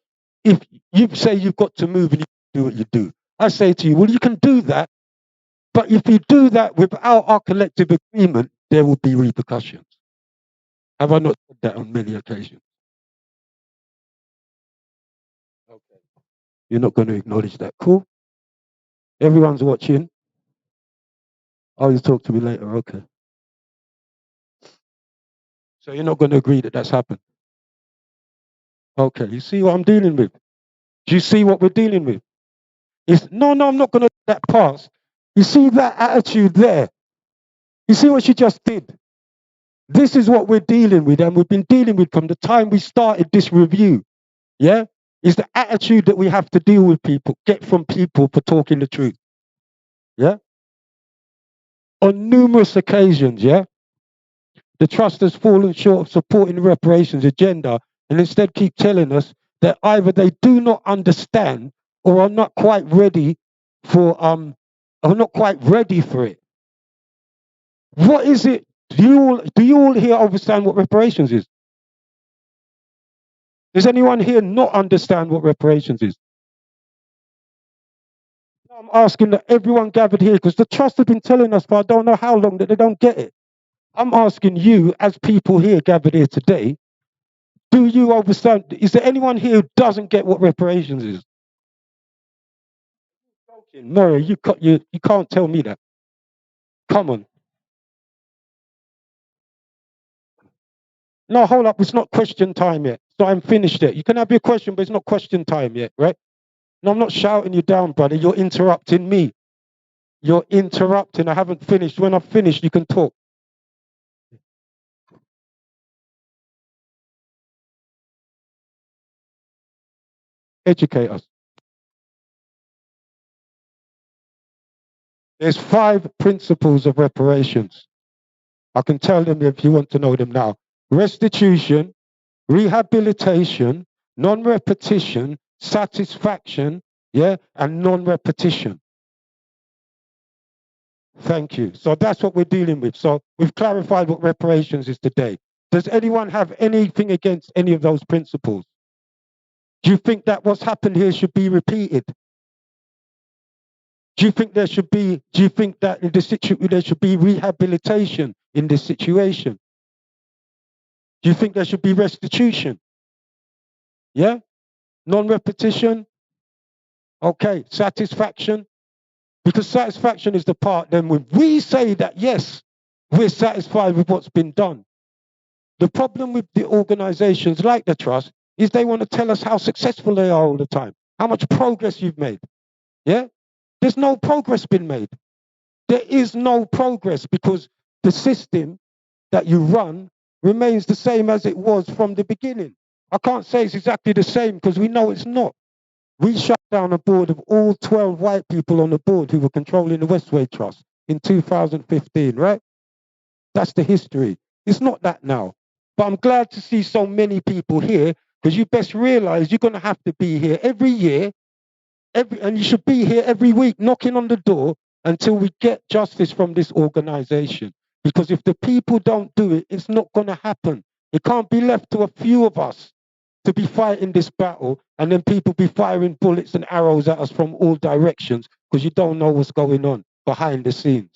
if you say you've got to move and you do what you do, I say to you, well, you can do that, but if you do that without our collective agreement, there will be repercussions. Have I not said that on many occasions? Okay. You're not going to acknowledge that. Cool. Everyone's watching. Oh, you'll talk to me later. Okay. So you're not going to agree that that's happened. Okay. You see what I'm dealing with? Do you see what we're dealing with? No, I'm not going to let that pass. You see that attitude there? You see what she just did? This is what we're dealing with, and we've been dealing with from the time we started this review. Yeah? Is the attitude that we have to deal with people, get from people for talking the truth. Yeah? On numerous occasions, yeah? The Trust has fallen short of supporting the reparations agenda and instead keep telling us that either they do not understand or are not quite ready for it. What is it? Do you all here understand what reparations is? Does anyone here not understand what reparations is? I'm asking that everyone gathered here, because the Trust have been telling us for I don't know how long that they don't get it. I'm asking you, as people here gathered here today, do you understand? Is there anyone here who doesn't get what reparations is? Murray, you can't tell me that. Come on. No, hold up. It's not question time yet. So I'm finished yet. You can have your question, but it's not question time yet, right? No, I'm not shouting you down, brother. You're interrupting me. You're interrupting. I haven't finished. When I've finished, you can talk. Educate us. There's 5 principles of reparations. I can tell them if you want to know them now. Restitution, rehabilitation, non-repetition, satisfaction, and non-repetition. Thank you. So that's what we're dealing with. So we've clarified what reparations is today. Does anyone have anything against any of those principles? Do you think that what's happened here should be repeated? Do you think that in this situation there should be rehabilitation in this situation? Do you think there should be restitution? Yeah? Non-repetition? Okay. Satisfaction? Because satisfaction is the part then when we say that, yes, we're satisfied with what's been done. The problem with the organizations like the trust is they want to tell us how successful they are all the time, how much progress you've made. Yeah? There's no progress been made. There is no progress because the system that you run remains the same as it was from the beginning. I can't say it's exactly the same because we know it's not. We shut down a board of all 12 white people on the board who were controlling the Westway Trust in 2015, right? That's the history. It's not that now. But I'm glad to see so many people here because you best realize you're going to have to be here every year, and you should be here every week knocking on the door until we get justice from this organization. Because if the people don't do it, it's not going to happen. It can't be left to a few of us to be fighting this battle and then people be firing bullets and arrows at us from all directions because you don't know what's going on behind the scenes.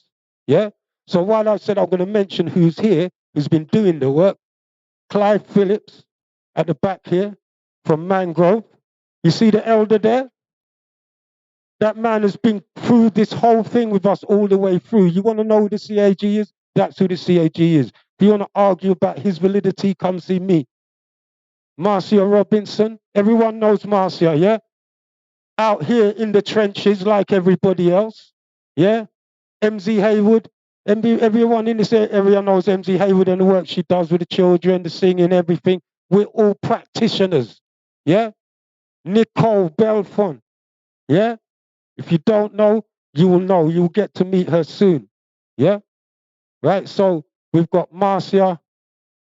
Yeah? So while I said I'm going to mention who's here, who's been doing the work, Clive Phillips at the back here from Mangrove. You see the elder there? That man has been through this whole thing with us all the way through. You want to know who the CAG is? That's who the CAG is. If you want to argue about his validity, come see me. Marcia Robinson. Everyone knows Marcia, yeah? Out here in the trenches like everybody else. Yeah? MZ Haywood. Everyone in this area knows MZ Haywood and the work she does with the children, the singing, everything. We're all practitioners. Yeah? Nicole Belfont. Yeah? If you don't know, you will know. You'll get to meet her soon. Yeah? Right? So we've got Marcia,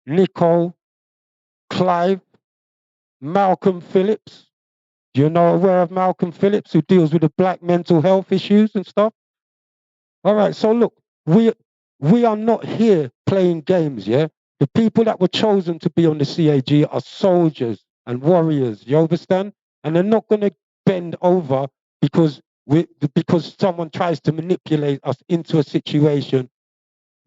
Nicole, Clive, Malcolm Phillips. Do you know aware of Malcolm Phillips who deals with the black mental health issues and stuff? All right, so look, we are not here playing games, yeah? The people that were chosen to be on the CAG are soldiers and warriors, you understand? And they're not going to bend over because someone tries to manipulate us into a situation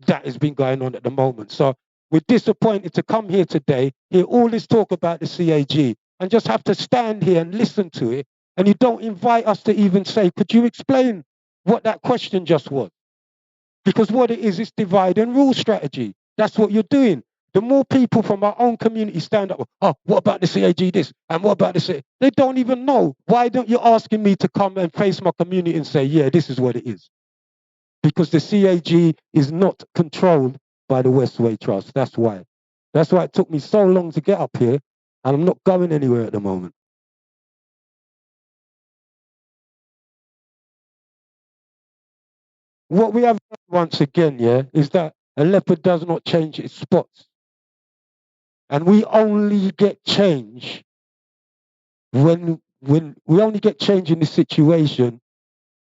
that has been going on at the moment. So we're disappointed to come here today, hear all this talk about the CAG, and just have to stand here and listen to it. And you don't invite us to even say, could you explain what that question just was? Because what it is divide and rule strategy. That's what you're doing. The more people from our own community stand up, oh, what about the CAG this? And what about the CAG? They don't even know. Why don't you asking me to come and face my community and say, yeah, this is what it is? Because the CAG is not controlled by the Westway Trust. That's why. That's why it took me so long to get up here, and I'm not going anywhere at the moment. What we have once again, yeah, is that a leopard does not change its spots. And we only get change when we only get change in this situation,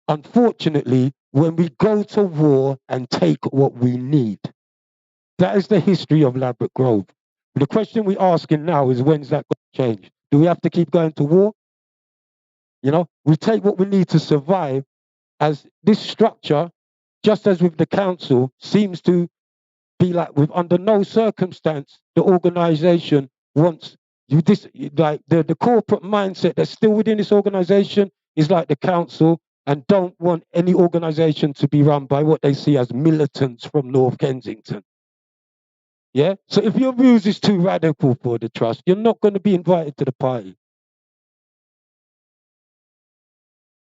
unfortunately, when we go to war and take what we need. That is the history of Ladbroke Grove. The question we're asking now is, when's that going to change? Do we have to keep going to war? You know, we take what we need to survive, as this structure, just as with the council, seems to be like, with under no circumstance the organization wants you this, like the corporate mindset that's still within this organization is like the council, and don't want any organization to be run by what they see as militants from North Kensington. Yeah? So if your views is too radical for the trust, you're not going to be invited to the party.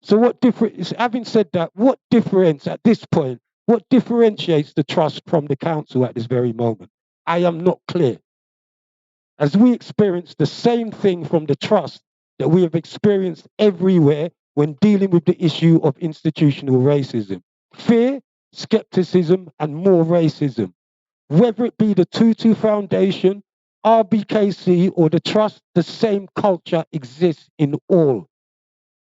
So what difference, having said that, what difference at this point, what differentiates the trust from the council at this very moment? I am not clear. As we experience the same thing from the trust that we have experienced everywhere when dealing with the issue of institutional racism. Fear, skepticism, and more racism. Whether it be the Tutu Foundation, RBKC, or the trust, the same culture exists in all.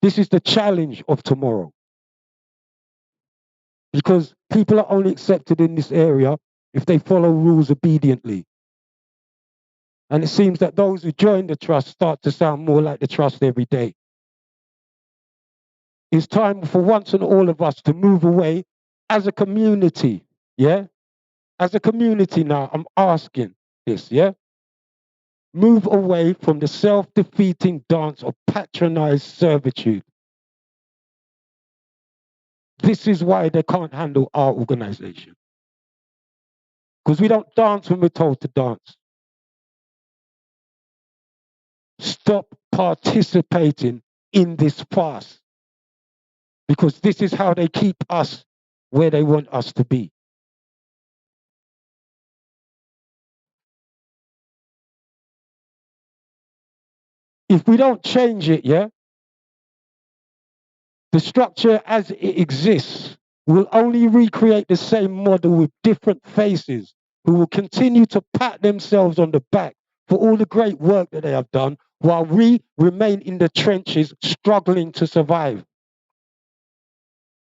This is the challenge of tomorrow. Because people are only accepted in this area if they follow rules obediently. And it seems that those who join the trust start to sound more like the trust every day. It's time for once and all of us to move away as a community, yeah? As a community now, I'm asking this, yeah? Move away from the self-defeating dance of patronized servitude. This is why they can't handle our organization. Because we don't dance when we're told to dance. stop participating in this farce, because this is how they keep us where they want us to be. If we don't change it, yeah, the structure as it exists will only recreate the same model with different faces who will continue to pat themselves on the back for all the great work that they have done while we remain in the trenches struggling to survive.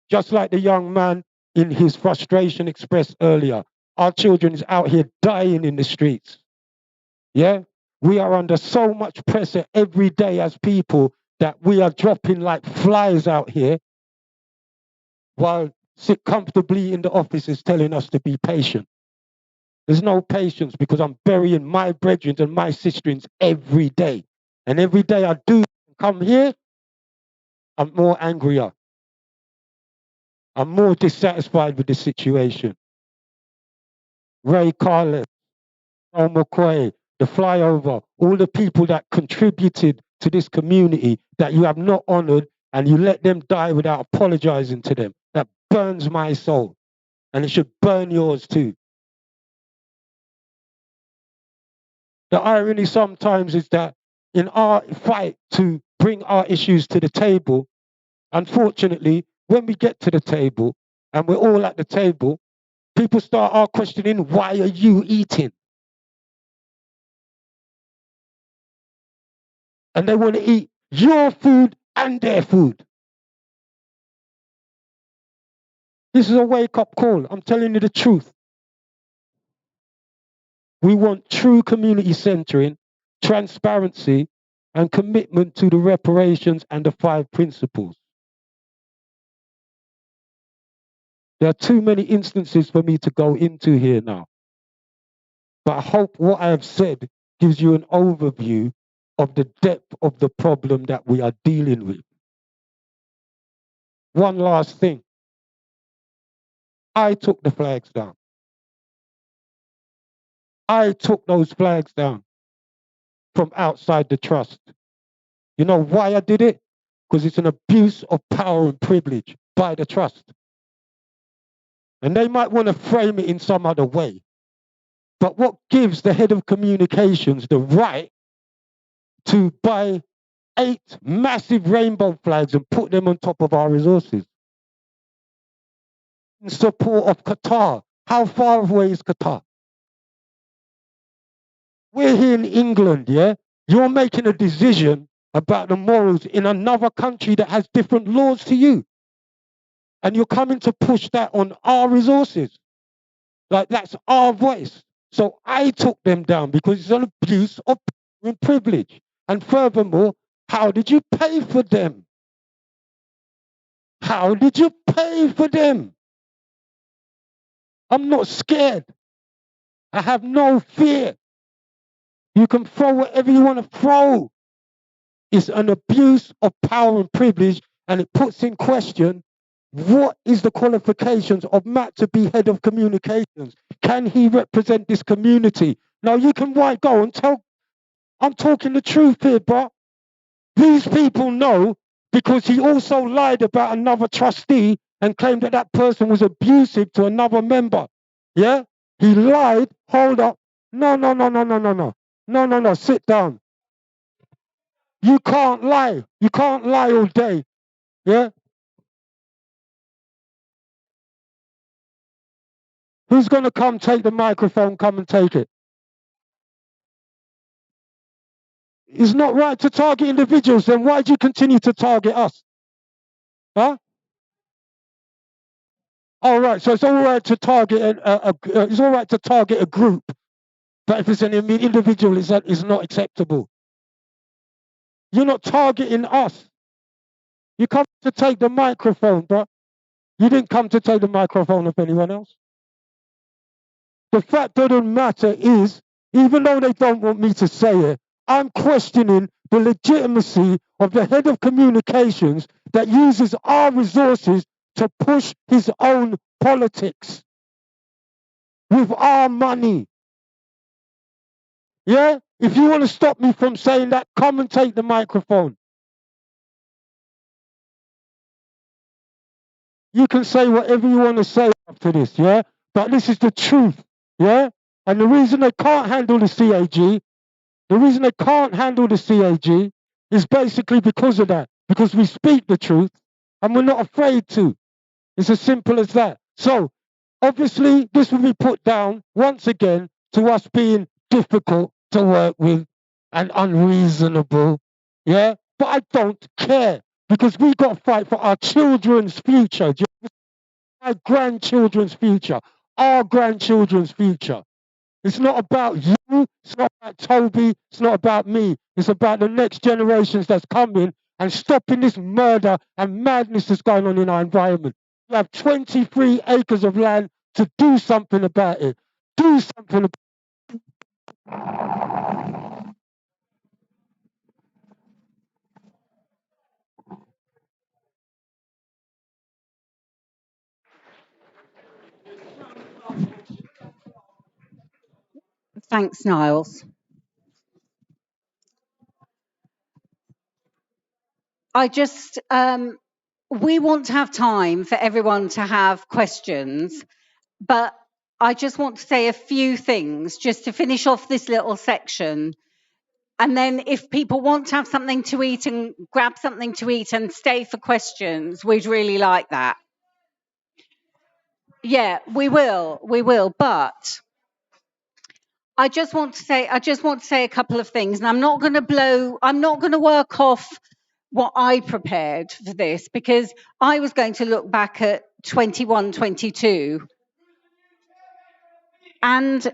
Just like the young man in his frustration expressed earlier, our children is out here dying in the streets. Yeah? We are under so much pressure every day as people that we are dropping like flies out here while sit comfortably in the offices telling us to be patient. There's no patience because I'm burying my brethren and my sisterins every day. And every day I do come here, I'm more angrier. I'm more dissatisfied with the situation. Ray Carlin, Noel McCoy, the flyover, all the people that contributed to this community that you have not honored and you let them die without apologizing to them. That burns my soul. And it should burn yours too. The irony sometimes is that in our fight to bring our issues to the table, unfortunately, when we get to the table and we're all at the table, people start questioning, why are you eating? And they want to eat your food and their food. This is a wake-up call. I'm telling you the truth. We want true community centering, transparency, and commitment to the reparations and the 5 principles. There are too many instances for me to go into here now. But I hope what I have said gives you an overview of the depth of the problem that we are dealing with. One last thing. I took the flags down. I took those flags down from outside the trust. You know why I did it? Because it's an abuse of power and privilege by the trust. And they might want to frame it in some other way. But what gives the head of communications the right to buy 8 massive rainbow flags and put them on top of our resources? In support of Qatar. How far away is Qatar? We're here in England, yeah? You're making a decision about the morals in another country that has different laws to you. And you're coming to push that on our resources. Like that's our voice. So I took them down because it's an abuse of power and privilege. And furthermore, how did you pay for them? How did you pay for them? I'm not scared. I have no fear. You can throw whatever you want to throw. It's an abuse of power and privilege, and it puts in question what is the qualifications of Matt to be head of communications? Can he represent this community? Now you can go and tell, I'm talking the truth here, bro. These people know because he also lied about another trustee and claimed that that person was abusive to another member. Yeah? He lied. Hold up. No, sit down. You can't lie. You can't lie all day. Yeah? Who's going to come take the microphone, come and take it? It's not right to target individuals, then why do you continue to target us? Huh? All right, so it's all right to target it's all right to target a group, but if it's an individual, it's not acceptable. You're not targeting us. You come to take the microphone, but you didn't come to take the microphone of anyone else. The fact of the matter is, even though they don't want me to say it, I'm questioning the legitimacy of the head of communications that uses our resources to push his own politics with our money. Yeah? If you want to stop me from saying that, come and take the microphone. You can say whatever you want to say after this, yeah? But this is the truth, yeah? And the reason they can't handle the CAG, is basically because of that. Because we speak the truth and we're not afraid to. It's as simple as that. So, obviously, this will be put down once again to us being difficult to work with and unreasonable, yeah? But I don't care because we got to fight for our children's future. My grandchildren's future, our grandchildren's future. It's not about you, it's not about Toby, it's not about me. It's about the next generations that's coming and stopping this murder and madness that's going on in our environment. You have 23 acres of land to do something about it. Do something about it. Thanks, Niles. I just, we want to have time for everyone to have questions, but I just want to say a few things just to finish off this little section. And then if people want to have something to eat and grab something to eat and stay for questions, we'd really like that. Yeah, we will. But I just want to say a couple of things, and I'm not going to work off what I prepared for this because I was going to look back at 21, 22. And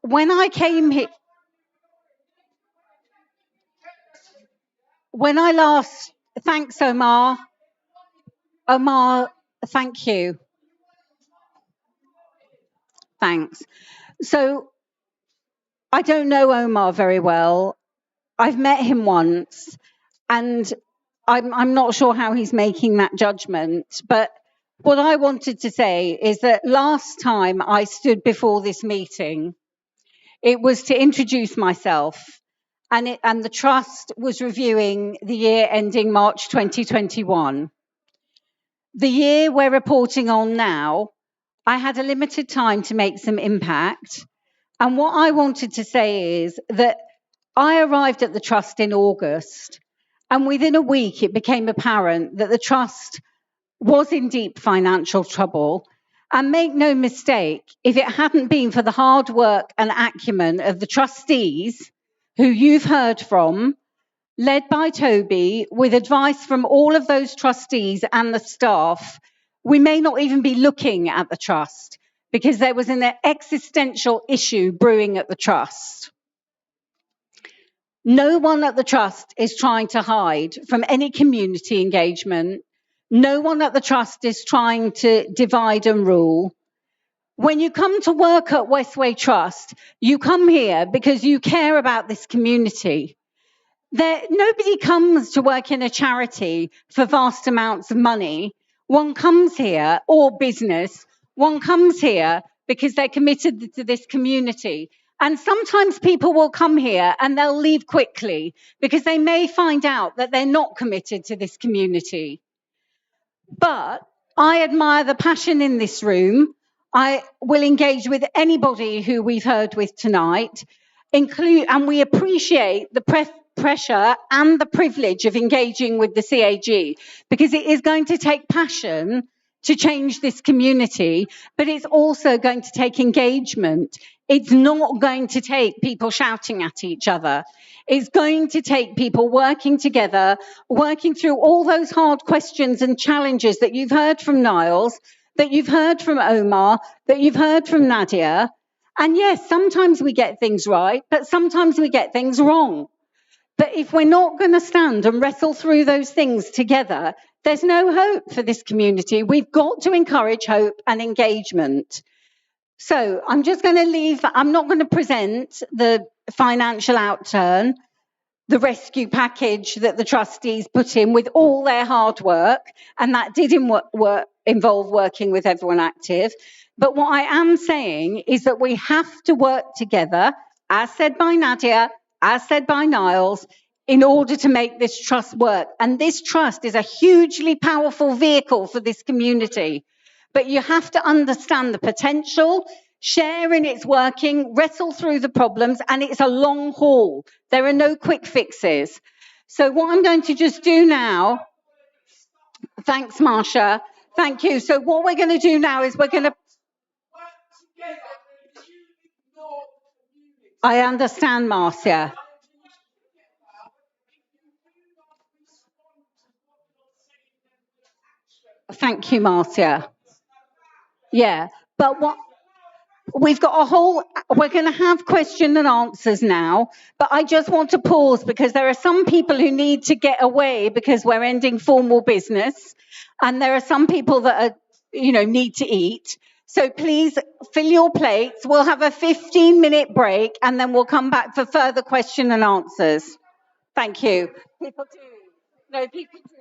when I came here, thanks, Omar. Omar, thank you. Thanks. So I don't know Omar very well. I've met him once, and I'm not sure how he's making that judgment. But what I wanted to say is that last time I stood before this meeting, it was to introduce myself, and the trust was reviewing the year ending March 2021. The year we're reporting on now, I had a limited time to make some impact. And what I wanted to say is that I arrived at the trust in August, and within a week it became apparent that the trust was in deep financial trouble. And make no mistake, if it hadn't been for the hard work and acumen of the trustees, who you've heard from, led by Toby, with advice from all of those trustees and the staff, we may not even be looking at the trust because there was an existential issue brewing at the trust. No one at the trust is trying to hide from any community engagement. No one at the trust is trying to divide and rule. When you come to work at Westway Trust, you come here because you care about this community. Nobody comes to work in a charity for vast amounts of money. One comes here, or business, one comes here because they're committed to this community. And sometimes people will come here and they'll leave quickly because they may find out that they're not committed to this community. But I admire the passion in this room. I will engage with anybody who we've heard with tonight, and we appreciate the pressure and the privilege of engaging with the CAG, because it is going to take passion to change this community, but it's also going to take engagement. It's not going to take people shouting at each other. It's going to take people working together, working through all those hard questions and challenges that you've heard from Niles, that you've heard from Omar, that you've heard from Nadia. And yes, sometimes we get things right, but sometimes we get things wrong. But if we're not going to stand and wrestle through those things together, there's no hope for this community. We've got to encourage hope and engagement. So I'm just going to leave. I'm not going to present the financial outturn, the rescue package that the trustees put in with all their hard work, and that did involve working with everyone active. But what I am saying is that we have to work together as said by Nadia, as said by Niles, in order to make this trust work. And this trust is a hugely powerful vehicle for this community. But you have to understand the potential, share in its working, wrestle through the problems, and it's a long haul. There are no quick fixes. So what I'm going to just do now, thanks, Marsha. Thank you. So what we're going to do now is we're going to... I understand, Marcia. Thank you, Marcia. Yeah, but what we've got a whole, we're going to have question and answers now, but I just want to pause because there are some people who need to get away because we're ending formal business, and there are some people that are, need to eat. So please fill your plates. We'll have a 15-minute break and then we'll come back for further question and answers. Thank you. People do. No, people do.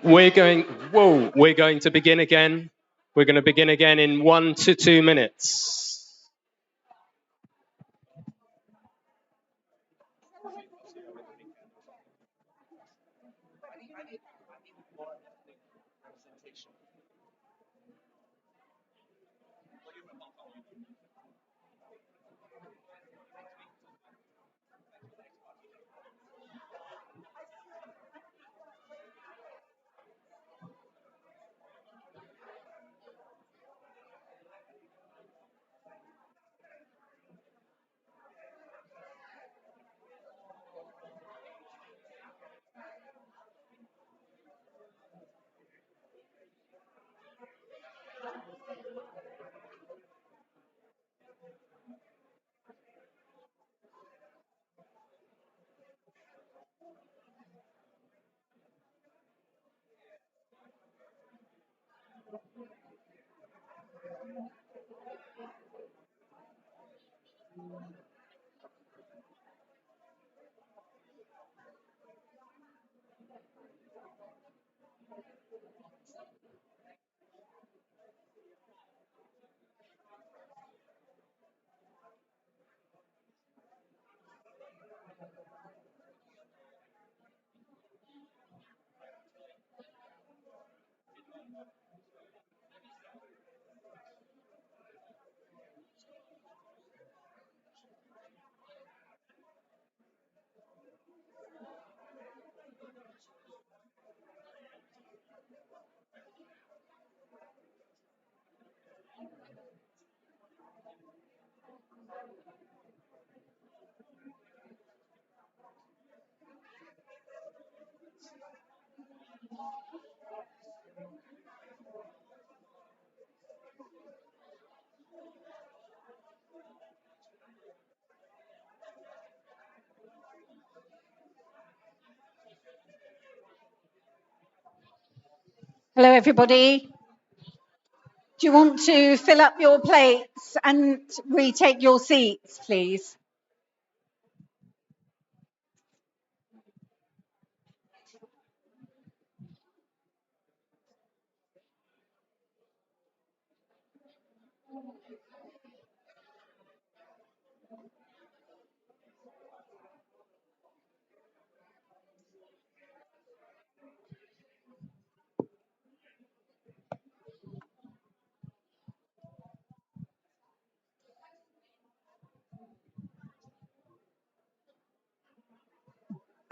We're going to begin again. We're going to begin again in 1 to 2 minutes. Hello, everybody. Do you want to fill up your plates and retake your seats, please?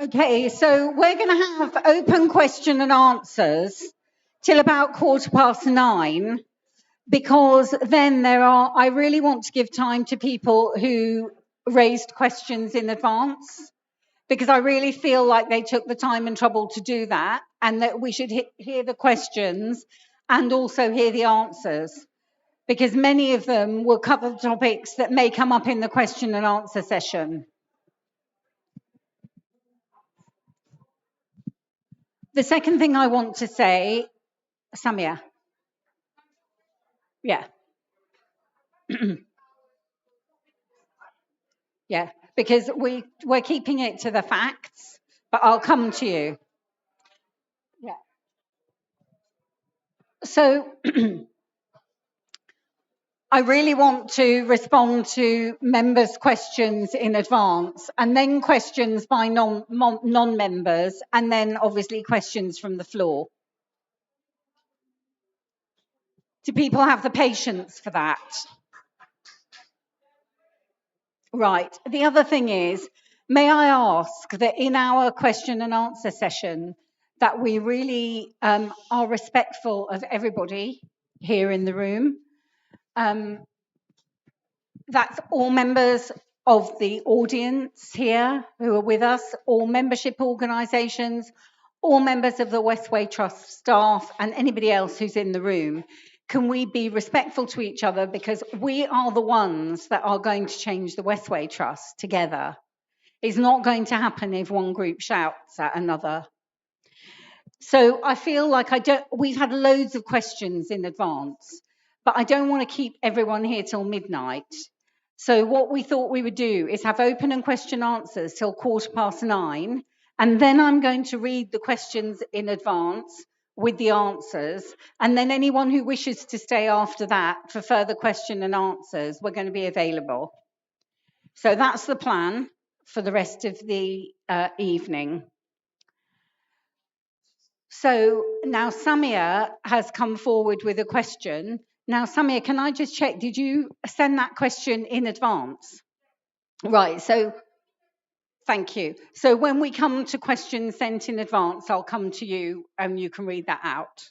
Okay, so we're going to have open question and answers till about 9:15, because then I really want to give time to people who raised questions in advance, because I really feel like they took the time and trouble to do that, and that we should hear the questions and also hear the answers, because many of them will cover topics that may come up in the question and answer session. The second thing I want to say, Samia. Yeah. Yeah, because we're keeping it to the facts, but I'll come to you. Yeah. So I really want to respond to members' questions in advance, and then questions by non-members, and then obviously questions from the floor. Do people have the patience for that? Right. The other thing is, may I ask that in our question and answer session, that we really are respectful of everybody here in the room. That's all members of the audience here who are with us, all membership organisations, all members of the Westway Trust staff, and anybody else who's in the room. Can we be respectful to each other, because we are the ones that are going to change the Westway Trust together. It's not going to happen if one group shouts at another. So I feel like we've had loads of questions in advance, but I don't want to keep everyone here till midnight. So what we thought we would do is have open and question answers till 9:15, and then I'm going to read the questions in advance. with the answers, and then anyone who wishes to stay after that for further question and answers, we're going to be available. So that's the plan for the rest of the evening. So now Samia has come forward with a question. Now, Samia, can I just check, did you send that question in advance? Right, so thank you. So when we come to questions sent in advance, I'll come to you and you can read that out.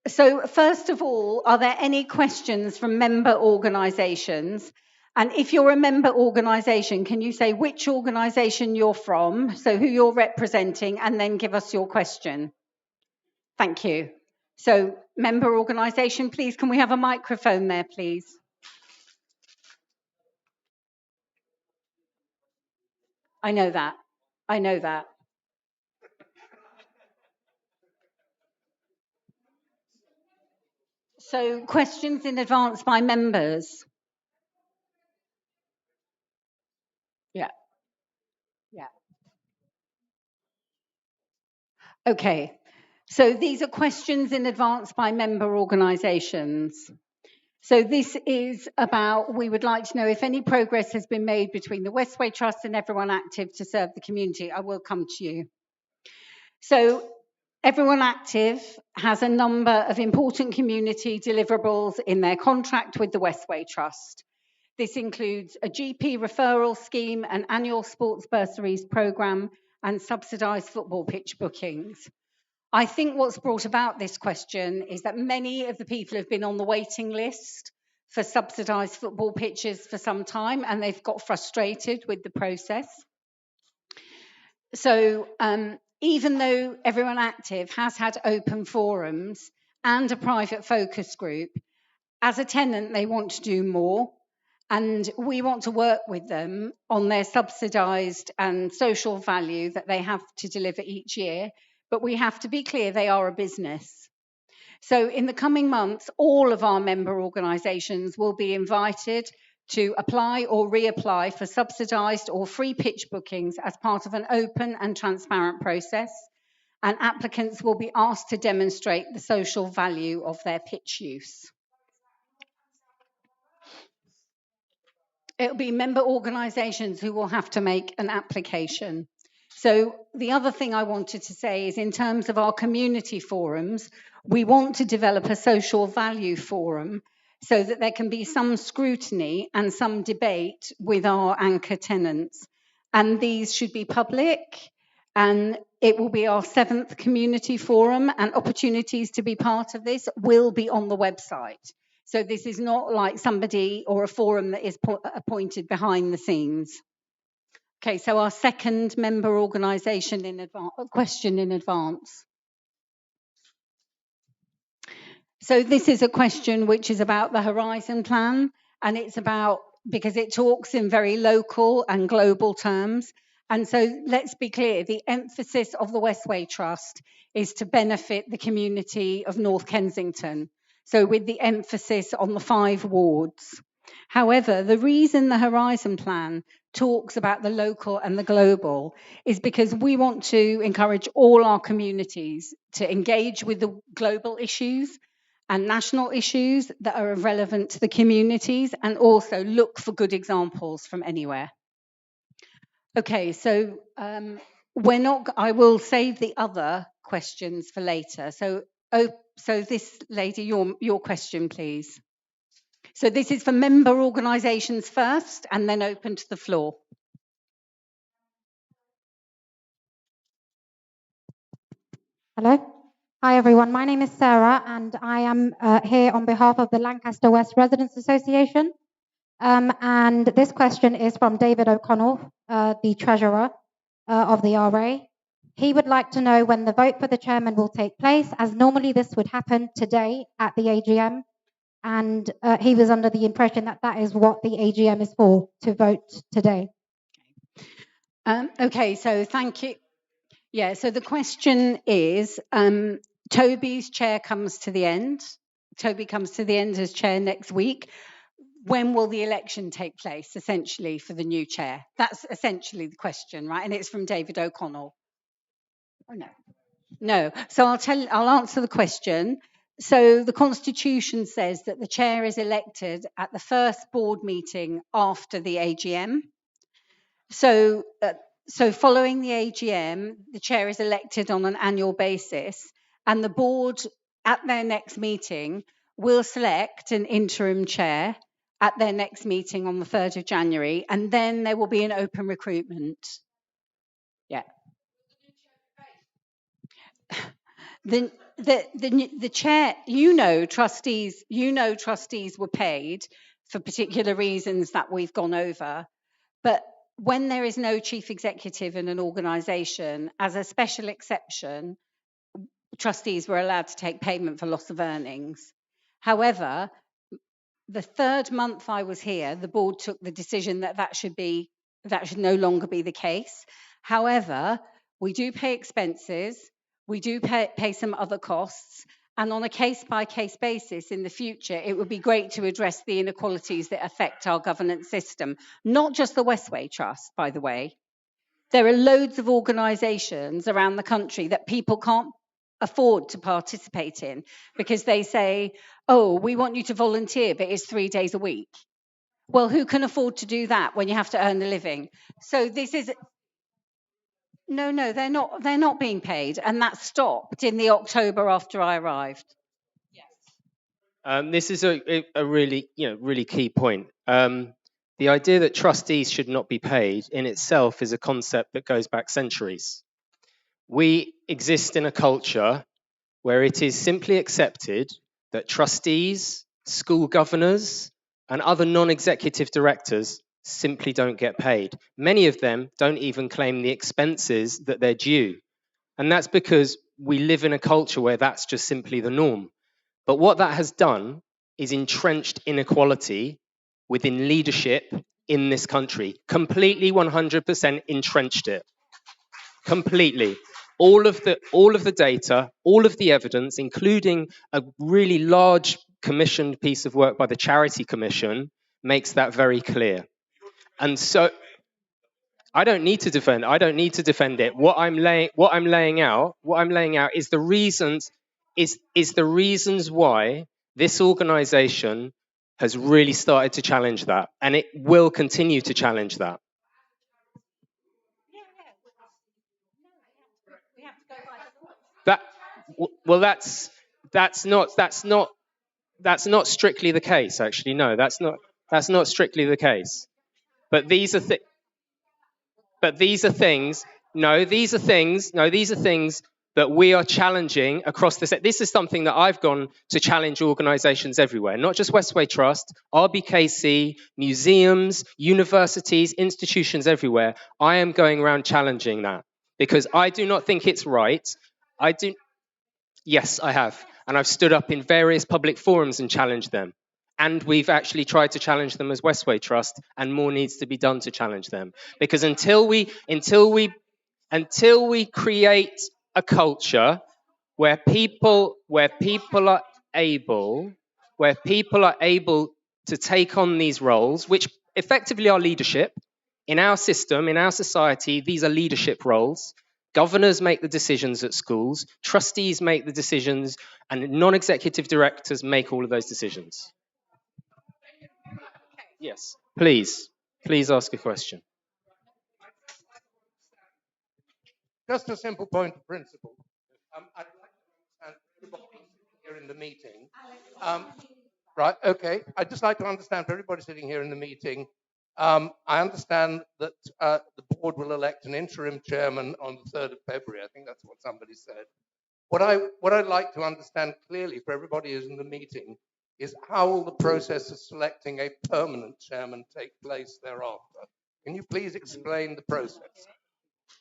So first of all, are there any questions from member organisations? And if you're a member organisation, can you say which organisation you're from, so who you're representing, and then give us your question? Thank you. So member organisation, please, can we have a microphone there, please? I know that. I know that. So questions in advance by members. Yeah. Yeah. Okay. So these are questions in advance by member organisations. So this is about, we would like to know if any progress has been made between the Westway Trust and everyone active to serve the community. I will come to you. So Everyone Active has a number of important community deliverables in their contract with the Westway Trust. This includes a GP referral scheme, an annual sports bursaries programme, and subsidised football pitch bookings. I think what's brought about this question is that many of the people have been on the waiting list for subsidised football pitches for some time, and they've got frustrated with the process. So even though Everyone Active has had open forums and a private focus group, as a tenant, they want to do more. And we want to work with them on their subsidised and social value that they have to deliver each year. But we have to be clear, they are a business. So in the coming months, all of our member organisations will be invited to apply or reapply for subsidised or free pitch bookings as part of an open and transparent process. And applicants will be asked to demonstrate the social value of their pitch use. It'll be member organisations who will have to make an application. So the other thing I wanted to say is in terms of our community forums, we want to develop a social value forum so that there can be some scrutiny and some debate with our anchor tenants. And these should be public, and it will be our 7th community forum, and opportunities to be part of this will be on the website. So this is not like somebody or a forum that is appointed behind the scenes. Okay, so our second member organisation in advance, question in advance. So this is a question which is about the Horizon Plan, and it's about, because it talks in very local and global terms. And so let's be clear, the emphasis of the Westway Trust is to benefit the community of North Kensington. So with the emphasis on the 5 wards. However, the reason the Horizon Plan talks about the local and the global is because we want to encourage all our communities to engage with the global issues and national issues that are relevant to the communities, and also look for good examples from anywhere. Okay, so I will save the other questions for later. So this lady, your question, please. So this is for member organisations first, and then open to the floor. Hello. Hi, everyone. My name is Sarah, and I am here on behalf of the Lancaster West Residents Association. And this question is from David O'Connell, the Treasurer of the RA. He would like to know when the vote for the chairman will take place, as normally this would happen today at the AGM. And he was under the impression that that is what the AGM is for, to vote today. Okay, so thank you. Yeah, so the question is, Toby's chair comes to the end. Toby comes to the end as chair next week. When will the election take place, essentially, for the new chair? That's essentially the question, right? And it's from David O'Connell. Oh, no. No. So I'll answer the question. So the Constitution says that the chair is elected at the first board meeting after the AGM. So following the AGM, the chair is elected on an annual basis, and the board at their next meeting will select an interim chair at their next meeting on the 3rd of January, and then there will be an open recruitment. Yeah. The chair, trustees were paid for particular reasons that we've gone over, but when there is no chief executive in an organisation, as a special exception, trustees were allowed to take payment for loss of earnings. However, the 3rd month I was here, the board took the decision that should no longer be the case. However, we do pay expenses, we do pay some other costs, and on a case-by-case basis in the future, it would be great to address the inequalities that affect our governance system, not just the Westway Trust, by the way. There are loads of organisations around the country that people can't afford to participate in because they say, oh, we want you to volunteer, but it's 3 days a week. Well, who can afford to do that when you have to earn a living? So this is... No, they're not being paid, and that stopped in the October after I arrived. This is a really key point. The idea that trustees should not be paid in itself is a concept that goes back centuries. We exist in a culture where it is simply accepted that trustees, school governors, and other non-executive directors simply don't get paid. Many of them don't even claim the expenses that they're due. And that's because we live in a culture where that's just simply the norm. But what that has done is entrenched inequality within leadership in this country. Completely 100% entrenched it. Completely. All of the data, all of the evidence, including a really large commissioned piece of work by the Charity Commission, makes that very clear. And so I don't need to defend it. What I'm laying out is the reasons why this organization has really started to challenge that, and it will continue to challenge that. That's not strictly the case, actually. No, that's not strictly the case. But these are things that we are challenging across the. This is something that I've gone to challenge organisations everywhere, not just Westway Trust, RBKC, museums, universities, institutions everywhere. I am going around challenging that because I do not think it's right. Yes, I have. And I've stood up in various public forums and challenged them. And we've actually tried to challenge them as Westway Trust, and more needs to be done to challenge them. Because until we create a culture where people are able to take on these roles, which effectively are leadership, in our system, in our society, these are leadership roles. Governors make the decisions at schools, trustees make the decisions, and non-executive directors make all of those decisions. Yes, please ask a question. Just a simple point of principle. I'd like to understand everybody here in the meeting. Right, okay. I'd just like to understand for everybody sitting here in the meeting. I understand that the board will elect an interim chairman on the 3rd of February. I think that's what somebody said. What I'd like to understand clearly for everybody who's in the meeting is how will the process of selecting a permanent chairman take place thereafter? Can you please explain the process?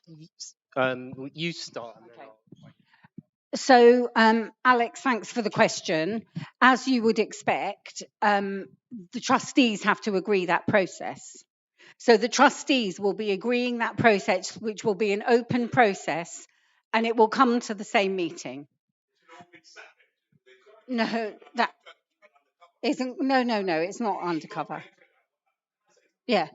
You start. Okay. So, Alex, thanks for the question. As you would expect, the trustees have to agree that process. So the trustees will be agreeing that process, which will be an open process, and it will come to the same meeting. No, that isn't. No, it's not undercover. Yeah.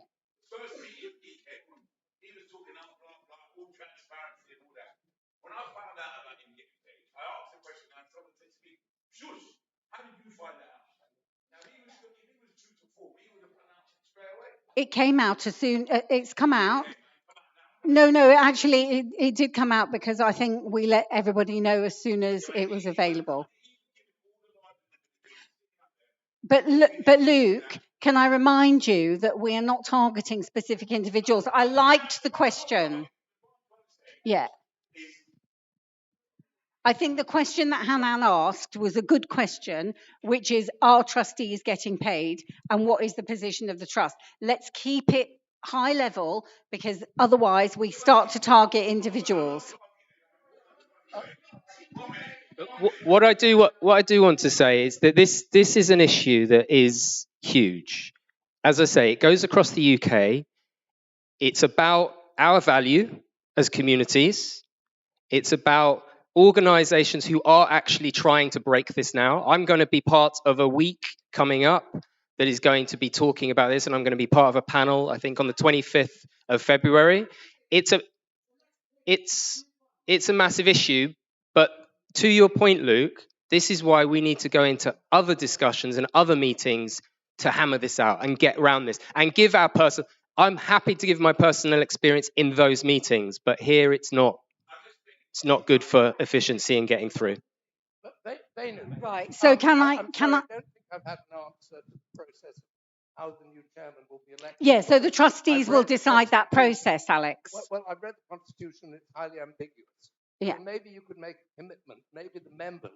It came out as soon. It's come out. No, actually, it did come out because I think we let everybody know as soon as it was available. But Luke, can I remind you that we are not targeting specific individuals? I liked the question. Yeah. I think the question that Hanan asked was a good question, which is, are trustees getting paid and what is the position of the trust? Let's keep it high level because otherwise we start to target individuals. What I do want to say is that this is an issue that is huge. As I say, it goes across the UK. It's about our value as communities. It's about organizations who are actually trying to break this now. I'm going to be part of a week coming up that is going to be talking about this, and I'm going to be part of a panel, I think, on the 25th of February. It's a massive issue, but to your point, Luke, this is why we need to go into other discussions and other meetings to hammer this out and get around this and give our person. I'm happy to give my personal experience in those meetings, but here it's not good for efficiency and getting through. Right. So can I? I don't think I've had an answer to the process of how the new chairman will be elected. Yeah. So the trustees will decide that process, Alex. Well, I've read the Constitution. It's highly ambiguous. Yeah. So maybe you could make a commitment. Maybe the members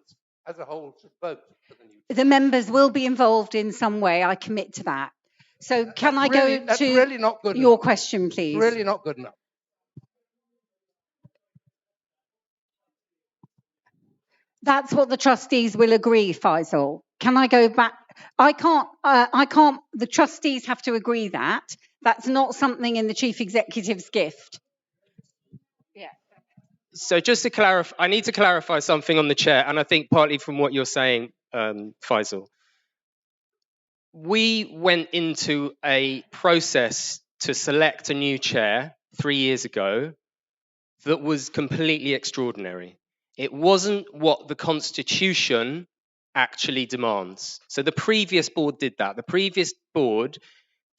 as a whole should vote for the new chairman. The members will be involved in some way. I commit to that. So can I go that's to really not good your enough. question, please? It's really not good enough. That's what the trustees will agree, Faisal. Can I go back? I can't, the trustees have to agree that. That's not something in the chief executive's gift. Yeah. So just to clarify, I need to clarify something on the chair, and I think partly from what you're saying, Faisal. We went into a process to select a new chair 3 years ago that was completely extraordinary. It wasn't what the Constitution actually demands. So the previous board did that. The previous board,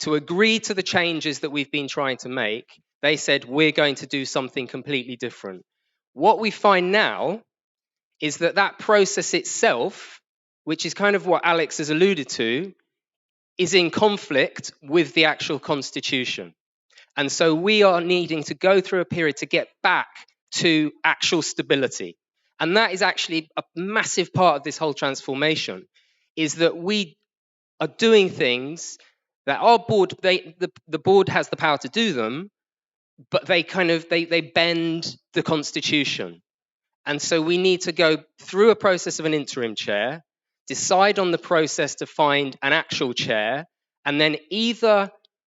to agree to the changes that we've been trying to make, they said, we're going to do something completely different. What we find now is that process itself, which is kind of what Alex has alluded to, is in conflict with the actual Constitution. And so we are needing to go through a period to get back to actual stability. And that is actually a massive part of this whole transformation, is that we are doing things that our board, the board has the power to do them, but they bend the Constitution. And so we need to go through a process of an interim chair, decide on the process to find an actual chair, and then either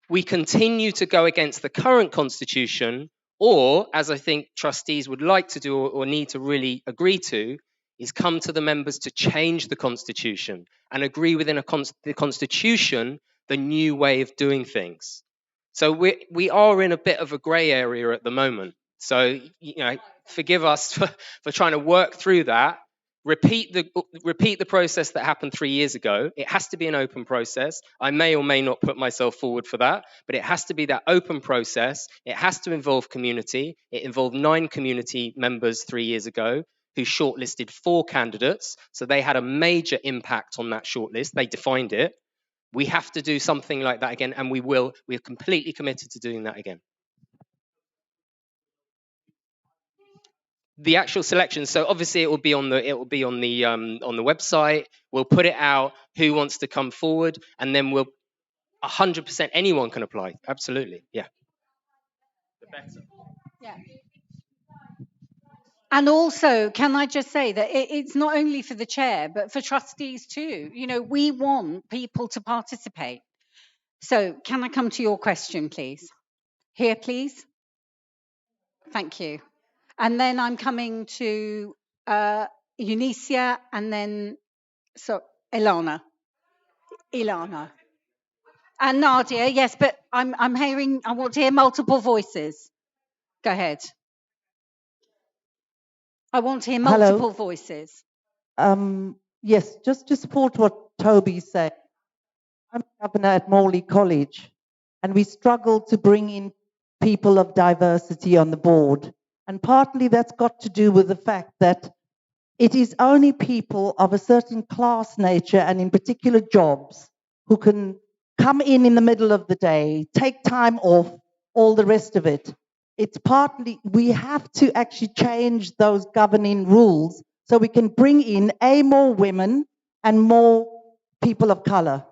we continue to go against the current Constitution, or, as I think trustees would like to do or need to really agree to, is come to the members to change the Constitution and agree within the Constitution the new way of doing things. So we are in a bit of a grey area at the moment. So, forgive us for trying to work through that. Repeat the process that happened 3 years ago. It has to be an open process. I may or may not put myself forward for that, but it has to be that open process. It has to involve community. It involved 9 community members 3 years ago who shortlisted 4 candidates. So they had a major impact on that shortlist. They defined it. We have to do something like that again, and we will. We are completely committed to doing that again. The actual selection. So obviously it will be on the website. We'll put it out. Who wants to come forward, and then we'll 100% anyone can apply. Absolutely, yeah. The better. Yeah. And also, can I just say that it's not only for the chair, but for trustees too. We want people to participate. So can I come to your question, please? Here, please. Thank you. And then I'm coming to Eunicia and then Ilana. And Nadia, yes, but I want to hear multiple voices. Go ahead. I want to hear multiple voices. Yes, just to support what Toby said. I'm a governor at Morley College, and we struggle to bring in people of diversity on the board. And partly that's got to do with the fact that it is only people of a certain class nature and in particular jobs who can come in the middle of the day, take time off, all the rest of it. It's partly, we have to actually change those governing rules so we can bring in more women and more people of color.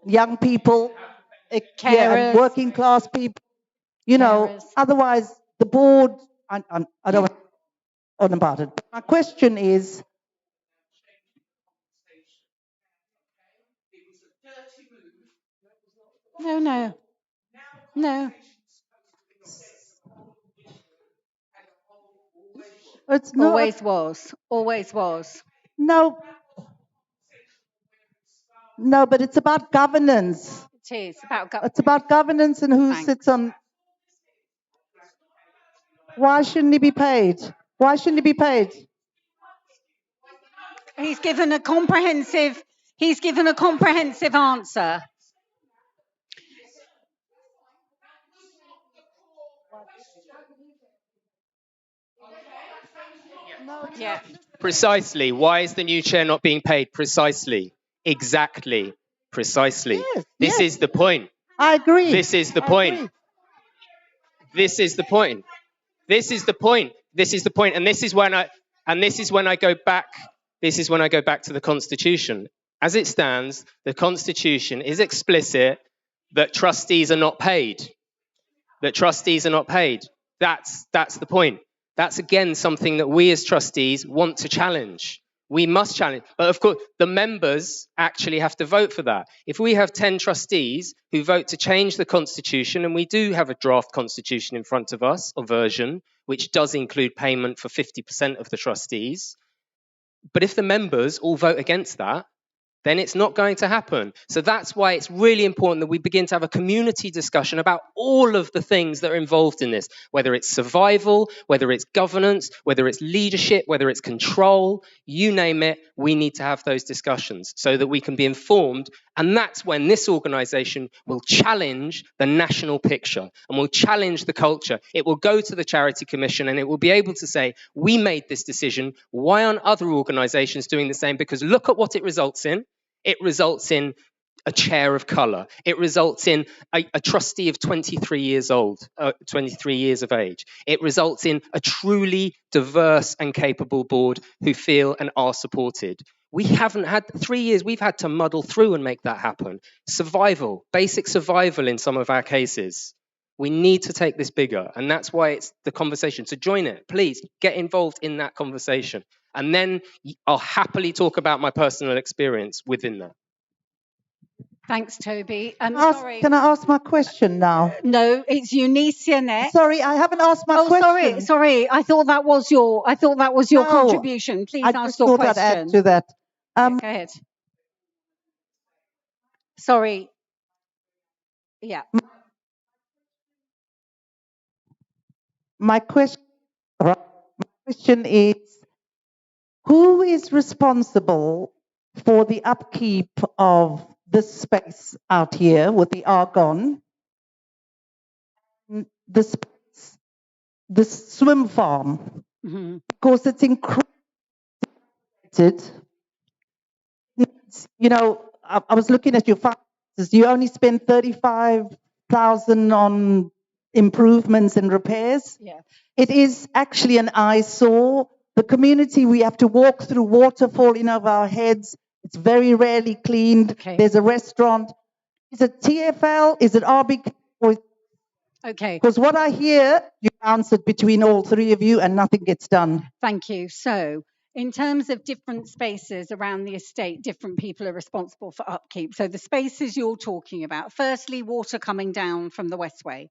Young people, and working class people, otherwise the board, I don't want on about it. My question is, No. It's not. Always was. No, but it's about governance. It is about It's about governance and who sits on. Why shouldn't he be paid? Why shouldn't he be paid? He's given a comprehensive answer. Yeah. Precisely. Why is the new chair not being paid? Precisely. Exactly. Precisely. This is the point. I agree. This is the point. This is the point. This is the point. This is the point. And this is when I go back. This is when I go back to the Constitution. As it stands, the Constitution is explicit that trustees are not paid. That trustees are not paid. That's the point. That's again something that we as trustees want to challenge. We must challenge. But of course, the members actually have to vote for that. If we have 10 trustees who vote to change the Constitution, and we do have a draft Constitution in front of us, a version, which does include payment for 50% of the trustees. But if the members all vote against that, then it's not going to happen. So that's why it's really important that we begin to have a community discussion about all of the things that are involved in this, whether it's survival, whether it's governance, whether it's leadership, whether it's control, you name it, we need to have those discussions so that we can be informed. And that's when this organisation will challenge the national picture and will challenge the culture. It will go to the Charity Commission and it will be able to say, we made this decision. Why aren't other organisations doing the same? Because look at what it results in. It results in a chair of colour. It results in a trustee of 23 years old, 23 years of age. It results in a truly diverse and capable board who feel and are supported. We haven't had 3 years. We've had to muddle through and make that happen. Survival, basic survival in some of our cases. We need to take this bigger. And that's why it's the conversation. So join it. Please get involved in that conversation. And then I'll happily talk about my personal experience within that. Thanks, Toby. Sorry. Can I ask my question now? No, it's Eunicia next. Sorry, I haven't asked my question. Sorry. I thought that was your contribution. Please ask your question. I'd add to that. Go ahead. Sorry. Yeah. My question is, who is responsible for the upkeep of this space out here with the argon, the swim farm? Mm-hmm. Because it's incredible. I was looking at your finances. You only spend 35,000 on improvements and repairs. Yeah. It is actually an eyesore. The community, we have to walk through water falling over our heads. It's very rarely cleaned. Okay. There's a restaurant. Is it TFL? Is it RBK? Okay. Because what I hear, you answered between all three of you and nothing gets done. Thank you. So, in terms of different spaces around the estate, different people are responsible for upkeep. So the spaces you're talking about, firstly, water coming down from the Westway.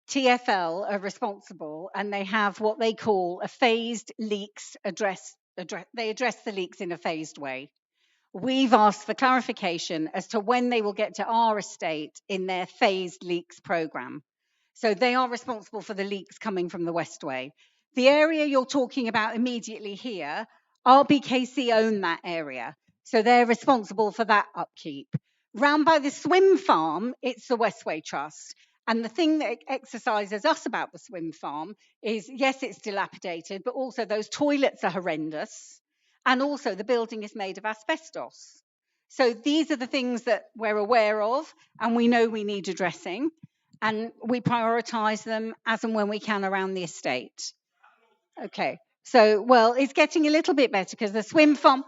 TFL are responsible and they have what they call a phased leaks address. They address the leaks in a phased way. We've asked for clarification as to when they will get to our estate in their phased leaks program. So they are responsible for the leaks coming from the Westway. The area you're talking about immediately here, RBKC own that area. So they're responsible for that upkeep. Round by the swim farm, it's the Westway Trust. And the thing that exercises us about the swim farm is, yes, it's dilapidated, but also those toilets are horrendous. And also the building is made of asbestos. So these are the things that we're aware of and we know we need addressing. And we prioritise them as and when we can around the estate. Okay. So, well, it's getting a little bit better because the swim farm...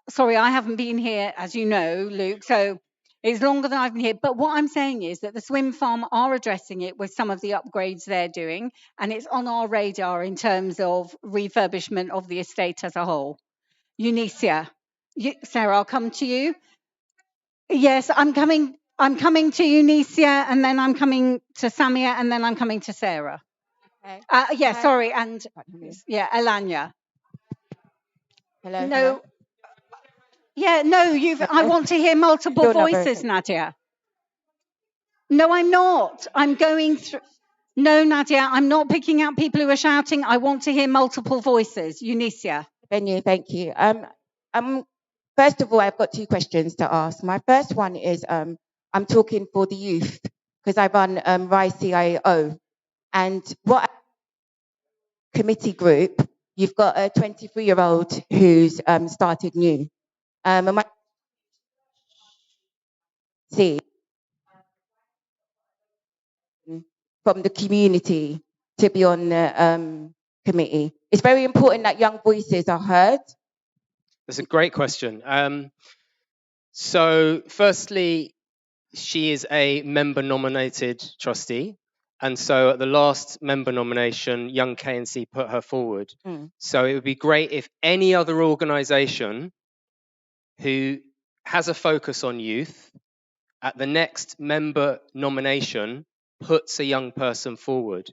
Sorry, I haven't been here, as you know, Luke, so it's longer than I've been here. But what I'm saying is that the swim farm are addressing it with some of the upgrades they're doing, and it's on our radar in terms of refurbishment of the estate as a whole. Eunicia. Sarah, I'll come to you. Yes, I'm coming to Eunicia, and then I'm coming to Samia, and then I'm coming to Sarah. Okay. Sorry, and Elanya. Hello. No. Hello. Yeah, no, I want to hear multiple voices, Nadia. No, I'm not. I'm going through. No, Nadia, I'm not picking out people who are shouting. I want to hear multiple voices. Eunicia. Thank you. First of all, I've got two questions to ask. My first one is, I'm talking for the youth because I run Rise CIO, and what committee group, you've got a 23-year-old who's started new. And my see from the community to be on the committee. It's very important that young voices are heard. That's a great question. So, firstly, she is a member-nominated trustee, and so at the last member nomination, Young KNC put her forward. So it would be great if any other organisation who has a focus on youth at the next member nomination puts a young person forward.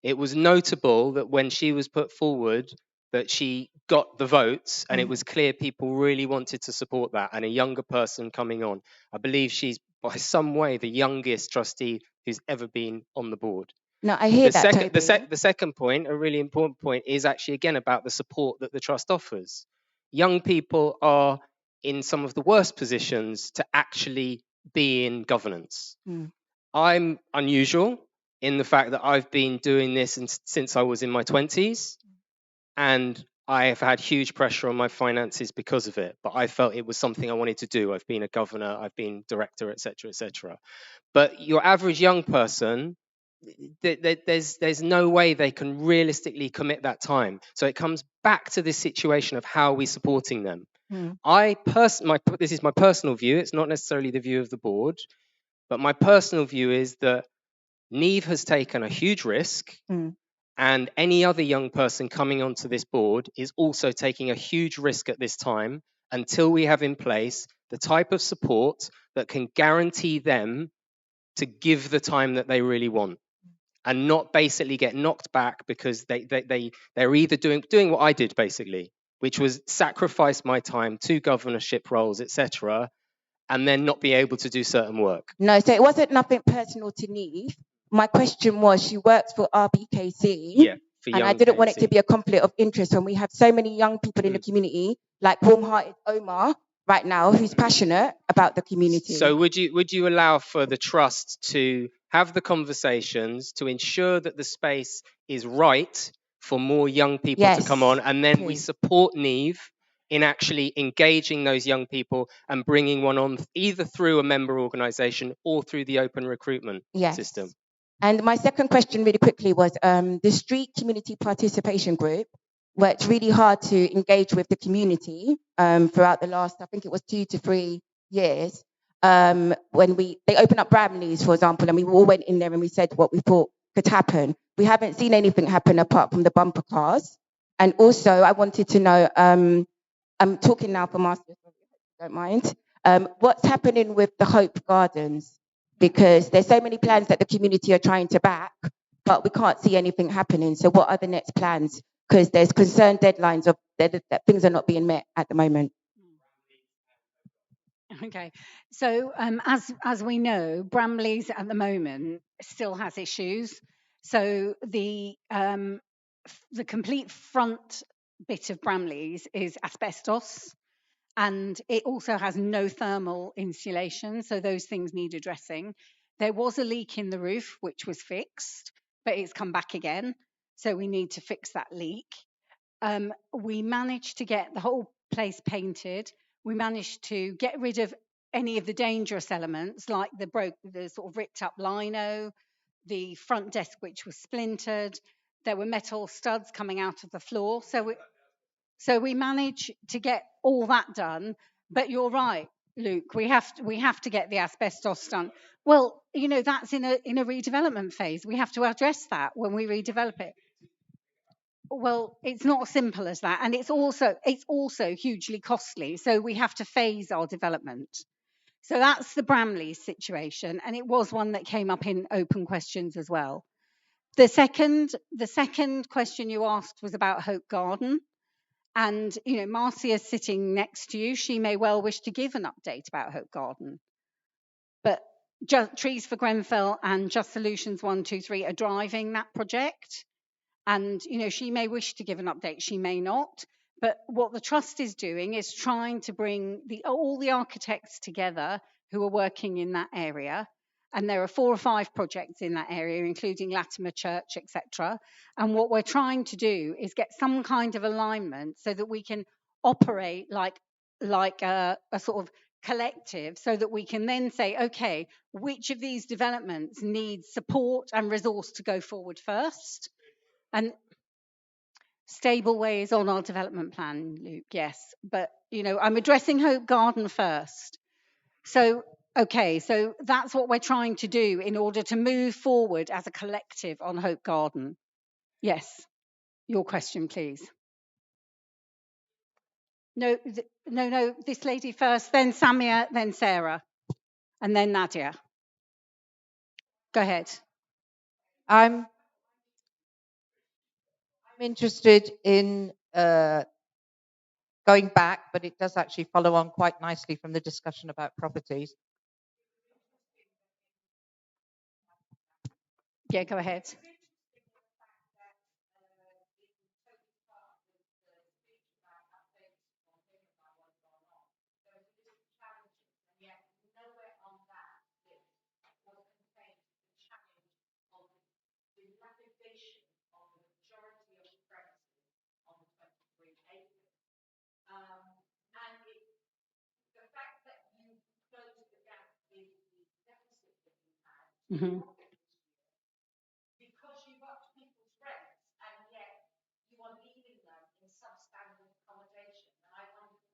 It was notable that when she was put forward, that she got the votes, and it was clear people really wanted to support that, and a younger person coming on. I believe she's by some way the youngest trustee who's ever been on the board. No, I hear that. The second point, a really important point, is actually again about the support that the trust offers. Young people are in some of the worst positions to actually be in governance. I'm unusual in the fact that I've been doing this since I was in my 20s, and I have had huge pressure on my finances because of it, but I felt it was something I wanted to do. I've been a governor, I've been director, etc., etc. But your average young person, there's no way they can realistically commit that time. So it comes back to this situation of how are we supporting them. This is my personal view, it's not necessarily the view of the board, but my personal view is that Neve has taken a huge risk, and any other young person coming onto this board is also taking a huge risk at this time until we have in place the type of support that can guarantee them to give the time that they really want and not basically get knocked back because they're either doing what I did basically, which was sacrifice my time to governorship roles, etc., and then not be able to do certain work. No, so it wasn't nothing personal to Neve. My question was, she works for RBKC, and I didn't want it to be a conflict of interest when we have so many young people in the community, like warm-hearted Omar right now, who's passionate about the community. So would you allow for the trust to have the conversations to ensure that the space is right for more young people to come on, and then we support Neve in actually engaging those young people and bringing one on either through a member organisation or through the open recruitment system? And my second question really quickly was, the street community participation group worked really hard to engage with the community throughout the last, I think it was 2 to 3 years, when they opened up Bramley's, for example, and we all went in there and we said what we thought could happen. We haven't seen anything happen apart from the bumper cars. And also, I wanted to know, I'm talking now for Masters, if you don't mind, what's happening with the Hope Gardens? Because there's so many plans that the community are trying to back, but we can't see anything happening. So what are the next plans? Because there's concerned deadlines of that things are not being met at the moment. Okay, so as we know, Bramley's at the moment still has issues. So the complete front bit of Bramley's is asbestos. and it also has no thermal insulation, so those things need addressing. There was a leak in the roof, which was fixed, but it's come back again, so we need to fix that leak. We managed to get the whole place painted. We managed to get rid of any of the dangerous elements, like the sort of ripped up lino, the front desk which was splintered. There were metal studs coming out of the floor. So we managed to get all that done. But you're right, Luke. We have to get the asbestos done. Well, that's in a redevelopment phase. We have to address that when we redevelop it. Well, it's not as simple as that, and it's also hugely costly. So we have to phase our development. So that's the Bramley situation, and it was one that came up in open questions as well. The second question you asked was about Hope Garden, and Marcia's sitting next to you. She may well wish to give an update about Hope Garden, but Trees for Grenfell and Just Solutions 1, 2, 3 are driving that project. And, she may wish to give an update, she may not. But what the Trust is doing is trying to bring all the architects together who are working in that area. And there are 4 or 5 projects in that area, including Latimer Church, etc. And what we're trying to do is get some kind of alignment so that we can operate like a sort of collective, so that we can then say, okay, which of these developments needs support and resource to go forward first? And Stableway is on our development plan, Luke, yes. But, I'm addressing Hope Garden first. So that's what we're trying to do in order to move forward as a collective on Hope Garden. Yes, your question, please. No, this lady first, then Samia, then Sarah, and then Nadia. Go ahead. I'm interested in going back, but it does actually follow on quite nicely from the discussion about properties. Yeah, go ahead. Mm-hmm. Because you've upped people's rents and yet you are leaving them in substandard accommodation. And I wonder,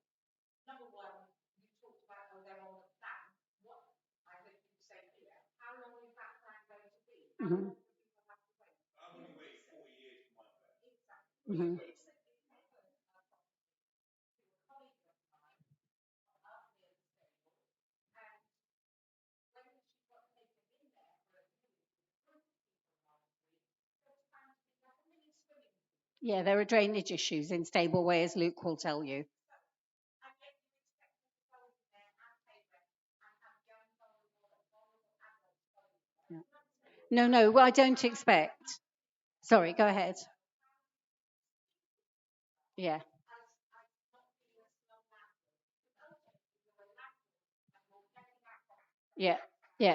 number one, you talked about they're on the plan. What I hope you say here, how long is that plan going to be? Mm-hmm. I'm going to wait 4 years for my plan. Exactly. Mm-hmm. Yeah, there are drainage issues in Stableway, as Luke will tell you. No, I don't expect. Sorry, go ahead. Yeah. Yeah,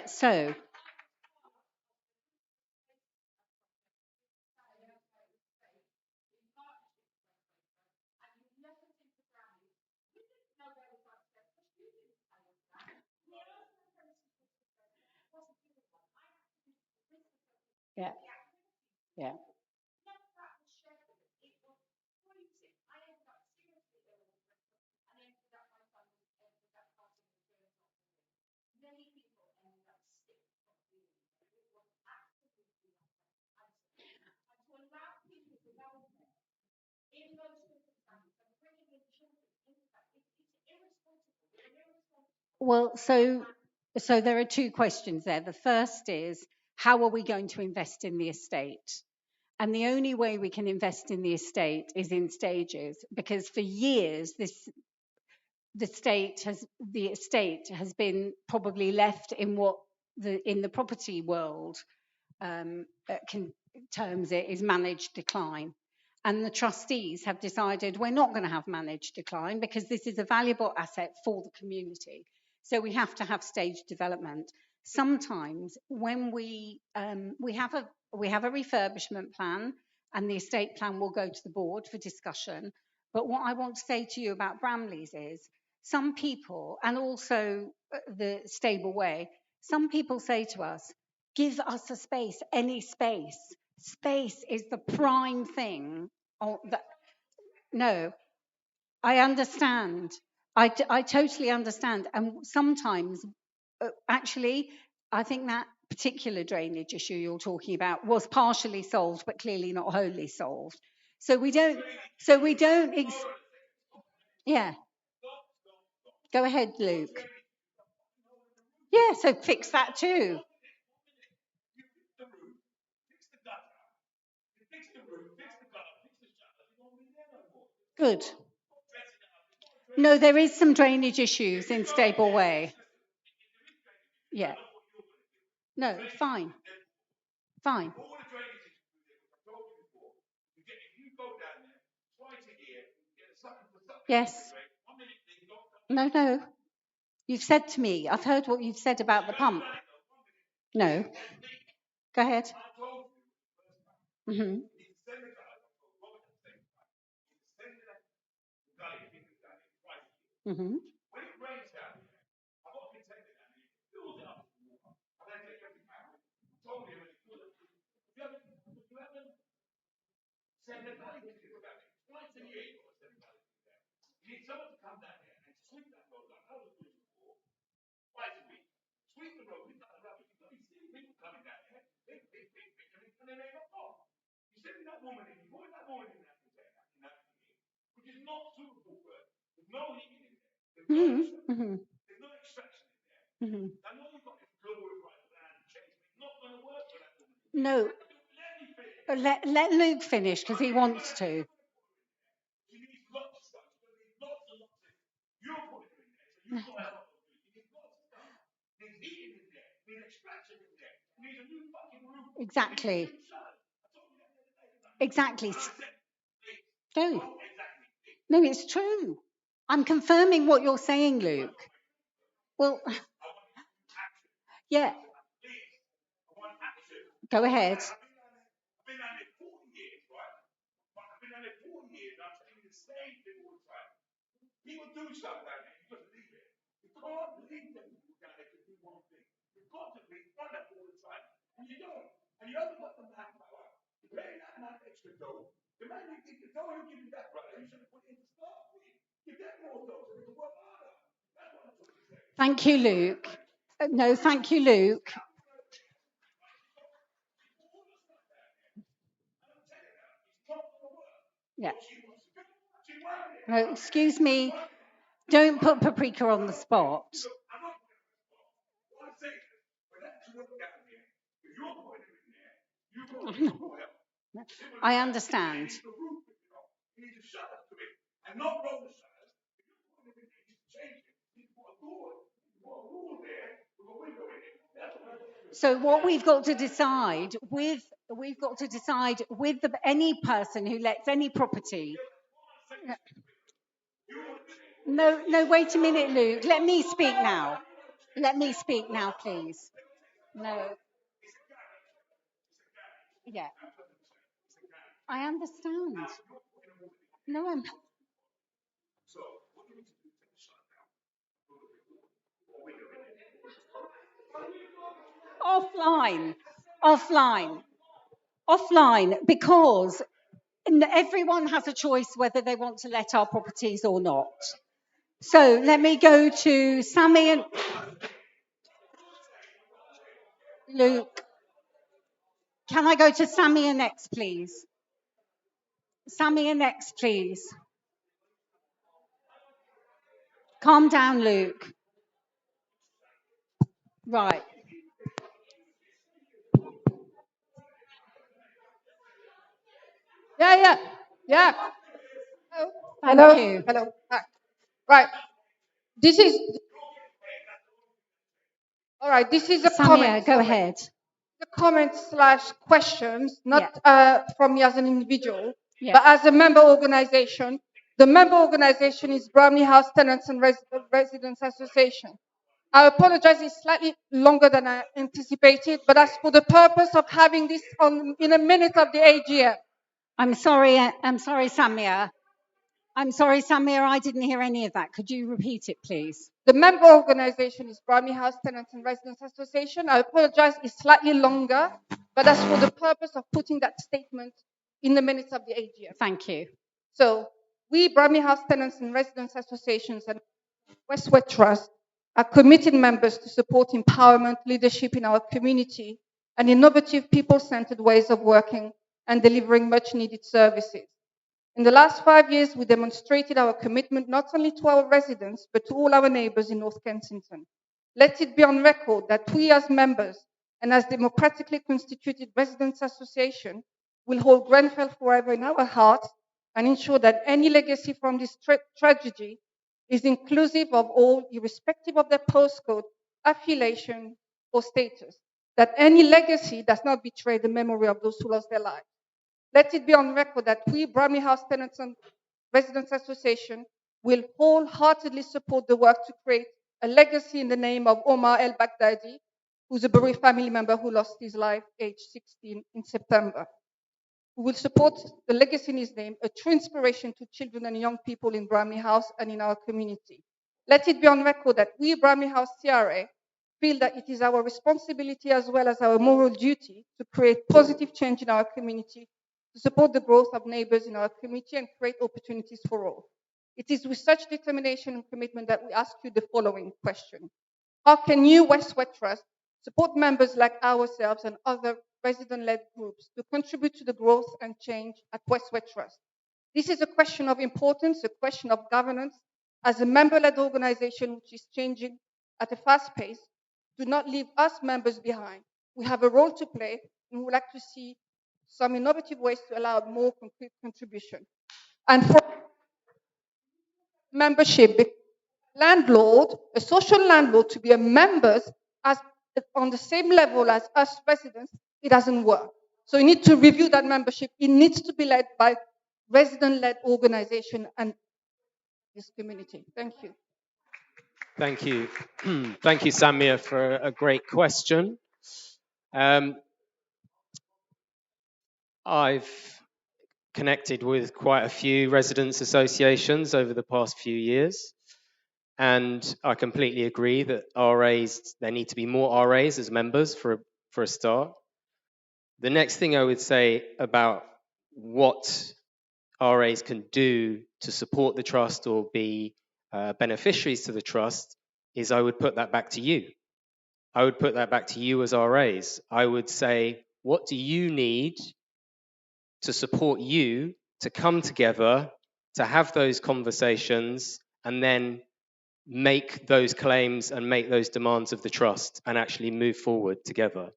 so. Yeah. Well, so there are 2 questions there. The first is, how are we going to invest in the estate? And the only way we can invest in the estate is in stages, because for years the estate has been probably left in what in the property world terms it is managed decline. and the trustees have decided we're not going to have managed decline because this is a valuable asset for the community. So we have to have staged development. Sometimes when we have a refurbishment plan, and the estate plan will go to the board for discussion. But what I want to say to you about Bramley's is some people, and also the stable way, some people say to us, give us a space, any space. Space is the prime thing. No, I understand. I totally understand. And sometimes, actually, I think that particular drainage issue you're talking about was partially solved, but clearly not wholly solved. So we don't. Yeah. Go ahead, Luke. Yeah. So fix that too. Good. No, there is some drainage issues in Stable Way. Yeah. No, fine. Fine. Yes. No. You've said to me, I've heard what you've said about the pump. No. Go ahead. Mm-hmm. Mm-hmm. Mm-hmm. Mm-hmm. Mm-hmm. No. Let Luke finish because he wants to. Exactly. Exactly. No, it's true. I'm confirming what you're saying, Luke. Well, yeah. Go ahead. Thank you, Luke. No, thank you, Luke. Yeah. No, excuse me. Don't put Paprika on the spot. I understand. So what we've got to decide with any person who lets any property. No, wait a minute, Luke. Let me speak now. Let me speak now, please. No. Yeah. I understand. No, I'm. Offline, because everyone has a choice whether they want to let our properties or not. So let me go to Sammy and Luke. Can I go to Sammy and next, please? Sammy and next, please. Calm down, Luke. Right. Yeah. Thank you. Hello. Right. This is all right. This is a Samia, comment. go ahead. The comment / questions, not from me as an individual. Yeah. But as a member organisation, the member organisation is Bromley House Tenants and Residents Association. I apologise, it's slightly longer than I anticipated, but that's for the purpose of having this in a minute of the AGM. I'm sorry, Samia. I'm sorry, Samir, I didn't hear any of that. Could you repeat it, please? The member organisation is Bromley House Tenants and Residents Association. I apologise, it's slightly longer, but that's for the purpose of putting that statement in the minutes of the AGM. Thank you. So, we Bromley House Tenants and Residents Associations and Westway Trust are committed members to support empowerment, leadership in our community, and innovative people-centered ways of working and delivering much-needed services. In the last 5 years, we demonstrated our commitment not only to our residents, but to all our neighbours in North Kensington. Let it be on record that we as members and as democratically constituted residents' association will hold Grenfell forever in our hearts and ensure that any legacy from this tragedy is inclusive of all, irrespective of their postcode, affiliation, or status. That any legacy does not betray the memory of those who lost their lives. Let it be on record that we, Bromley House Tenants and Residents Association, will wholeheartedly support the work to create a legacy in the name of Omar El Baghdadi, who's a bereaved family member who lost his life aged 16 in September. We will support the legacy in his name, a true inspiration to children and young people in Bromley House and in our community. Let it be on record that we, Bromley House CRA, feel that it is our responsibility as well as our moral duty to create positive change in our community, to support the growth of neighbours in our community and create opportunities for all. It is with such determination and commitment that we ask you the following question. How can you, Westway Trust, support members like ourselves and other resident-led groups to contribute to the growth and change at Westway Trust? This is a question of importance, a question of governance. As a member-led organisation which is changing at a fast pace, do not leave us members behind. We have a role to play, and we would like to see some innovative ways to allow more concrete contribution. And for membership, landlord, a social landlord, to be a member as on the same level as us residents, it doesn't work. So you need to review that membership. It needs to be led by resident-led organization and this community. Thank you. Thank you. Thank you, Samia, for a great question. I've connected with quite a few residents' associations over the past few years, and I completely agree that RAs, there need to be more RAs as members for a start. The next thing I would say about what RAs can do to support the trust or be beneficiaries to the trust is I would put that back to you. I would put that back to you as RAs. I would say, what do you need to support you to come together, to have those conversations, and then make those claims and make those demands of the trust and actually move forward together?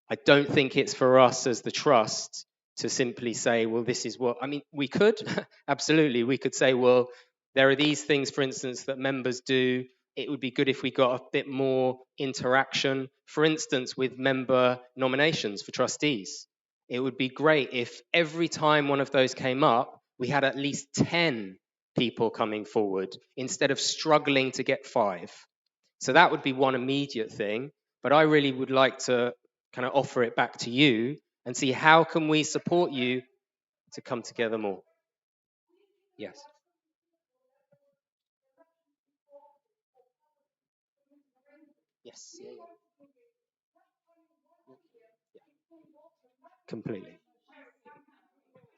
I don't think it's for us as the trust to simply say, well, this is what, I mean, we could, absolutely, we could say, well, there are these things, for instance, that members do. It would be good if we got a bit more interaction, for instance, with member nominations for trustees. It would be great if every time one of those came up, we had at least 10 people coming forward instead of struggling to get 5. So that would be one immediate thing. But I really would like to kind of offer it back to you and see how can we support you to come together more. Yes. Yes. Yeah. Completely.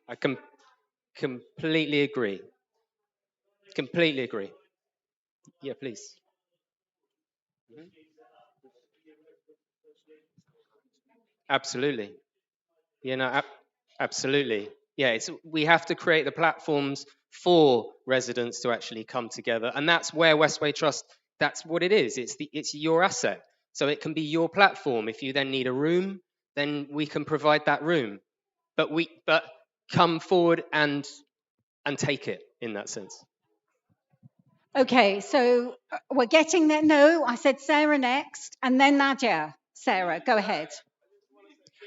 I completely agree. Completely agree. Yeah, please. Absolutely. You know, absolutely. Yeah, we have to create the platforms for residents to actually come together, and that's where Westway Trust. That's what it is. It's your asset, so it can be your platform. If you then need a room, then we can provide that room. But come forward and take it in that sense. Okay, so we're getting there. No, I said Sarah next, and then Nadia. Sarah, go ahead.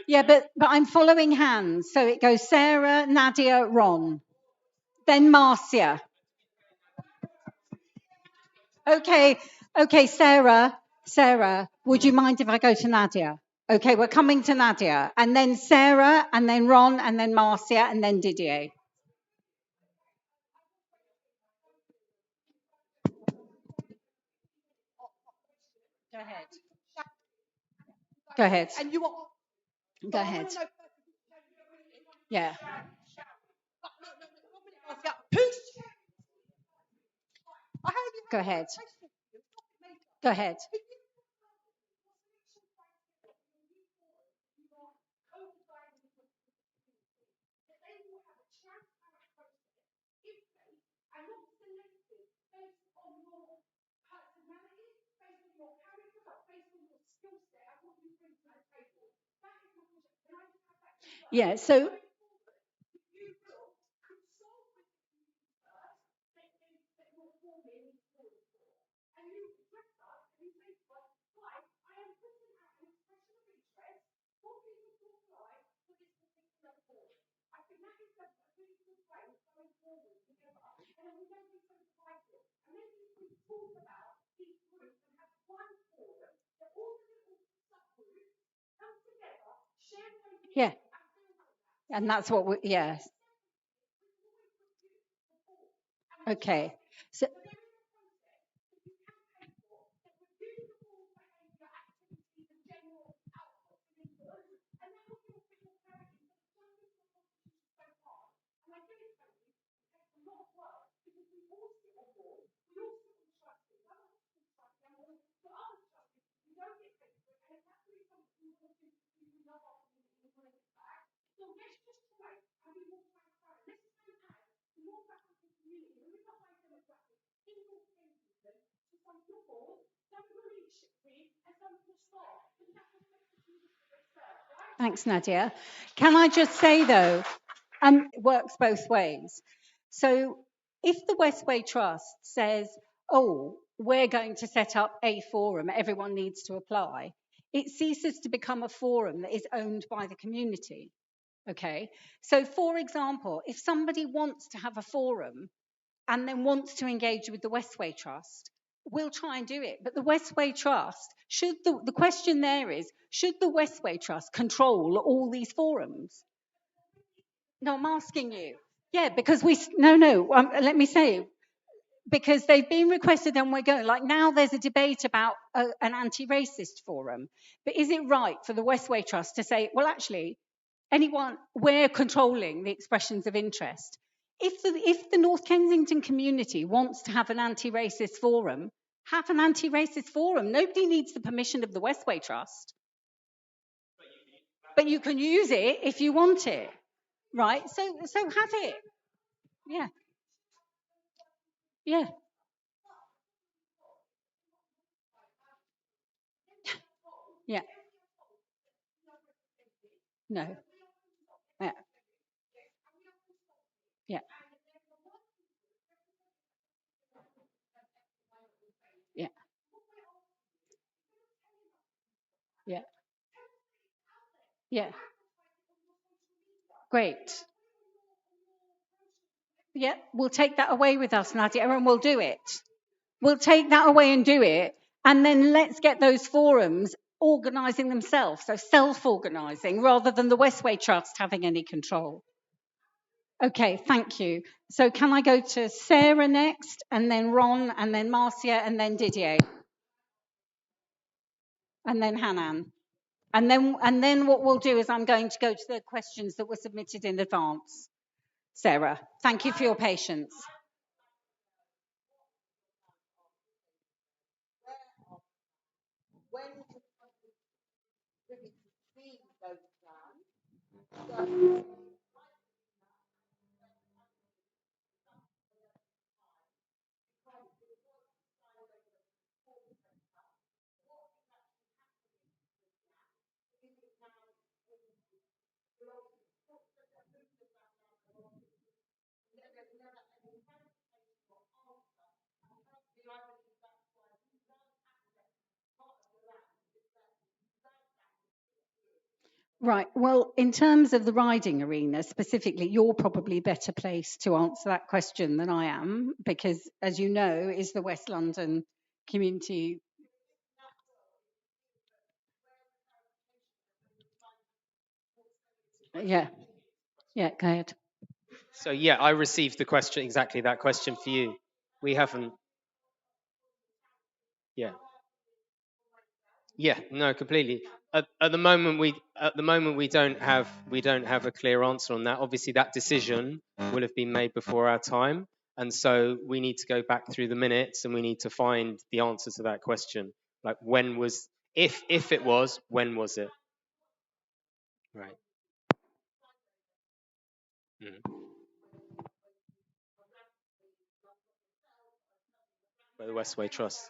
Yeah, but I'm following hands. So it goes Sarah, Nadia, Ron, then Marcia. Okay, Sarah, would you mind if I go to Nadia? Okay, we're coming to Nadia, and then Sarah, and then Ron, and then Marcia, and then Didier. Go ahead. Go ahead. And you are. Go ahead. Yeah. Go ahead. Go ahead. Yeah, so yeah, and that's what we, yeah. Okay. So thanks, Nadia. Can I just say though, it works both ways. So if the Westway Trust says, oh, we're going to set up a forum, everyone needs to apply, it ceases to become a forum that is owned by the community. Okay. So for example, if somebody wants to have a forum and then wants to engage with the Westway Trust, we'll try and do it. But the Westway Trust, the question there is, should the Westway Trust control all these forums? No, I'm asking you. Yeah, because let me say, because they've been requested and we're going, like now there's a debate about an anti-racist forum. But is it right for the Westway Trust to say, well, actually, we're controlling the expressions of interest? If the North Kensington community wants to have an anti-racist forum, have an anti-racist forum. Nobody needs the permission of the Westway Trust. But you can use it if you want it, right? So have it. Yeah. Yeah. Yeah. No. Yeah. Yeah. Yeah. Yeah. Yeah. Great. Yeah, we'll take that away with us, Nadia, and we'll do it. We'll take that away and do it. And then let's get those forums organising themselves, so self-organising, rather than the Westway Trust having any control. Okay, thank you. So can I go to Sarah next, and then Ron, and then Marcia, and then Didier? And then Hanan. And then what we'll do is I'm going to go to the questions that were submitted in advance. Sarah, thank you for your patience. Right. Well, in terms of the riding arena specifically, you're probably better placed to answer that question than I am, because, as you know, is the West London community. Yeah. Yeah. Go ahead. So yeah, I received the question, exactly that question for you. We haven't. Yeah. Yeah. No, completely. At the moment we don't have a clear answer on that. Obviously, that decision will have been made before our time, and so we need to go back through the minutes and we need to find the answer to that question. Like, when was, if it was, when was it? Right. By the Westway Trust.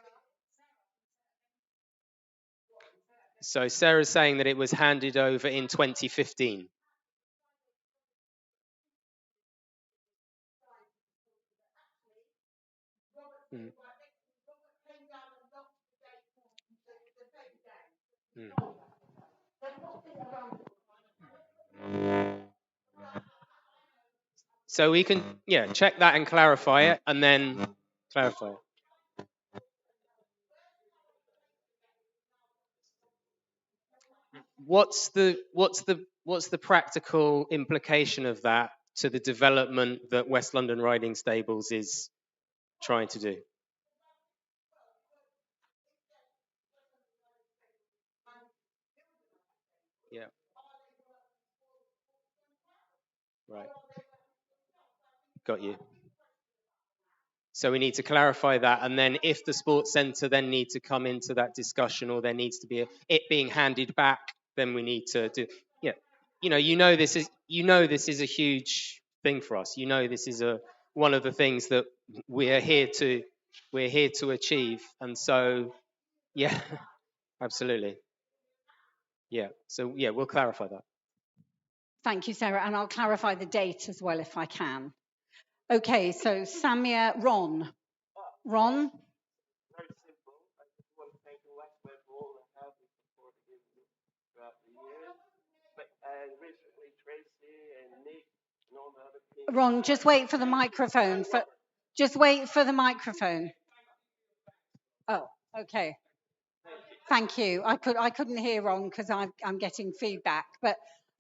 So Sarah's saying that it was handed over in 2015. Mm. Mm. So we can, yeah, check that and clarify it, and then clarify it. What's the practical implication of that to the development that West London Riding Stables is trying to do? Yeah. Right. Got you. So we need to clarify that, and then if the sports centre then need to come into that discussion, or there needs to be it being handed back, then we need to do. Yeah, this is a huge thing for us. This is one of the things that we're here to achieve, and so yeah, absolutely. Yeah. So yeah, we'll clarify that. Thank you, Sarah, and I'll clarify the date as well if I can. Okay, so Samia, Ron. Ron? Very simple. I just want to thank the Westway for all the help and support they given me throughout the years. And recently, Tracy and Nick and all the other people. Ron, just wait for the microphone. Just wait for the microphone. Oh, okay. Thank you. I couldn't hear Ron because I'm getting feedback, but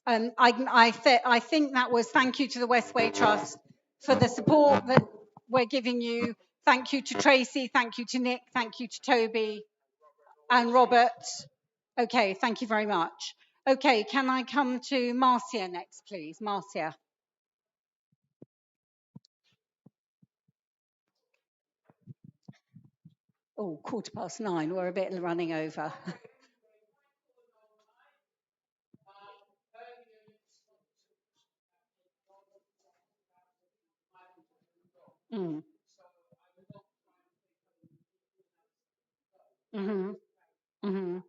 I think that was thank you to the Westway Trust for the support that we're giving you. Thank you to Tracy. Thank you to Nick. Thank you to Toby and Robert. Okay, thank you very much. Okay, can I come to Marcia next, please? Marcia. Oh, 9:15. We're a bit running over. Mm. Mhm. Mhm.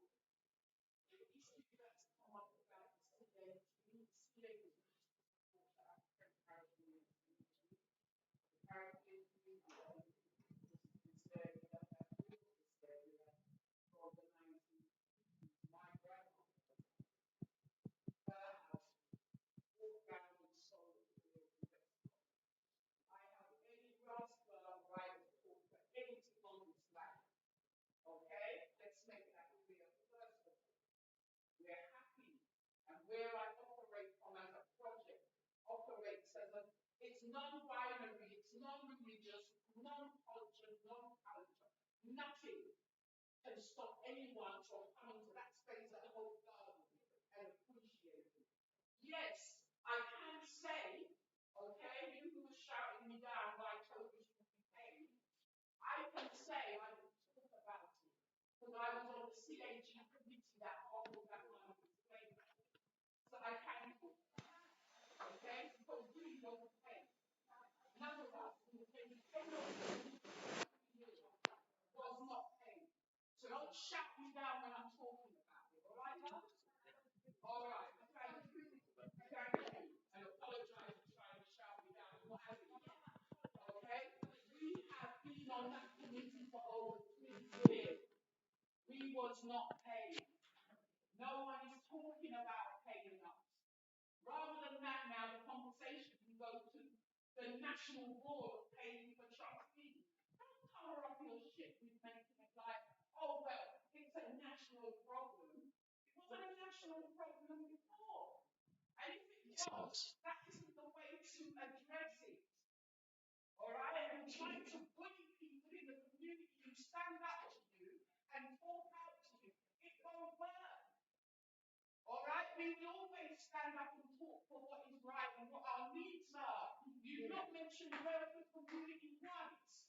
Rather than that, now the conversation can go to the national board of paying for trustees. Don't cover up your shit with making it like, oh well, it's a national problem. It wasn't a national problem before. And if it was, that isn't the way to address it. All right? And trying to bully people in the community who stand up to you and talk out to you, it won't work. All right? We will always stand up and talk for what is right and what our needs are. You've not mentioned Hereford community once.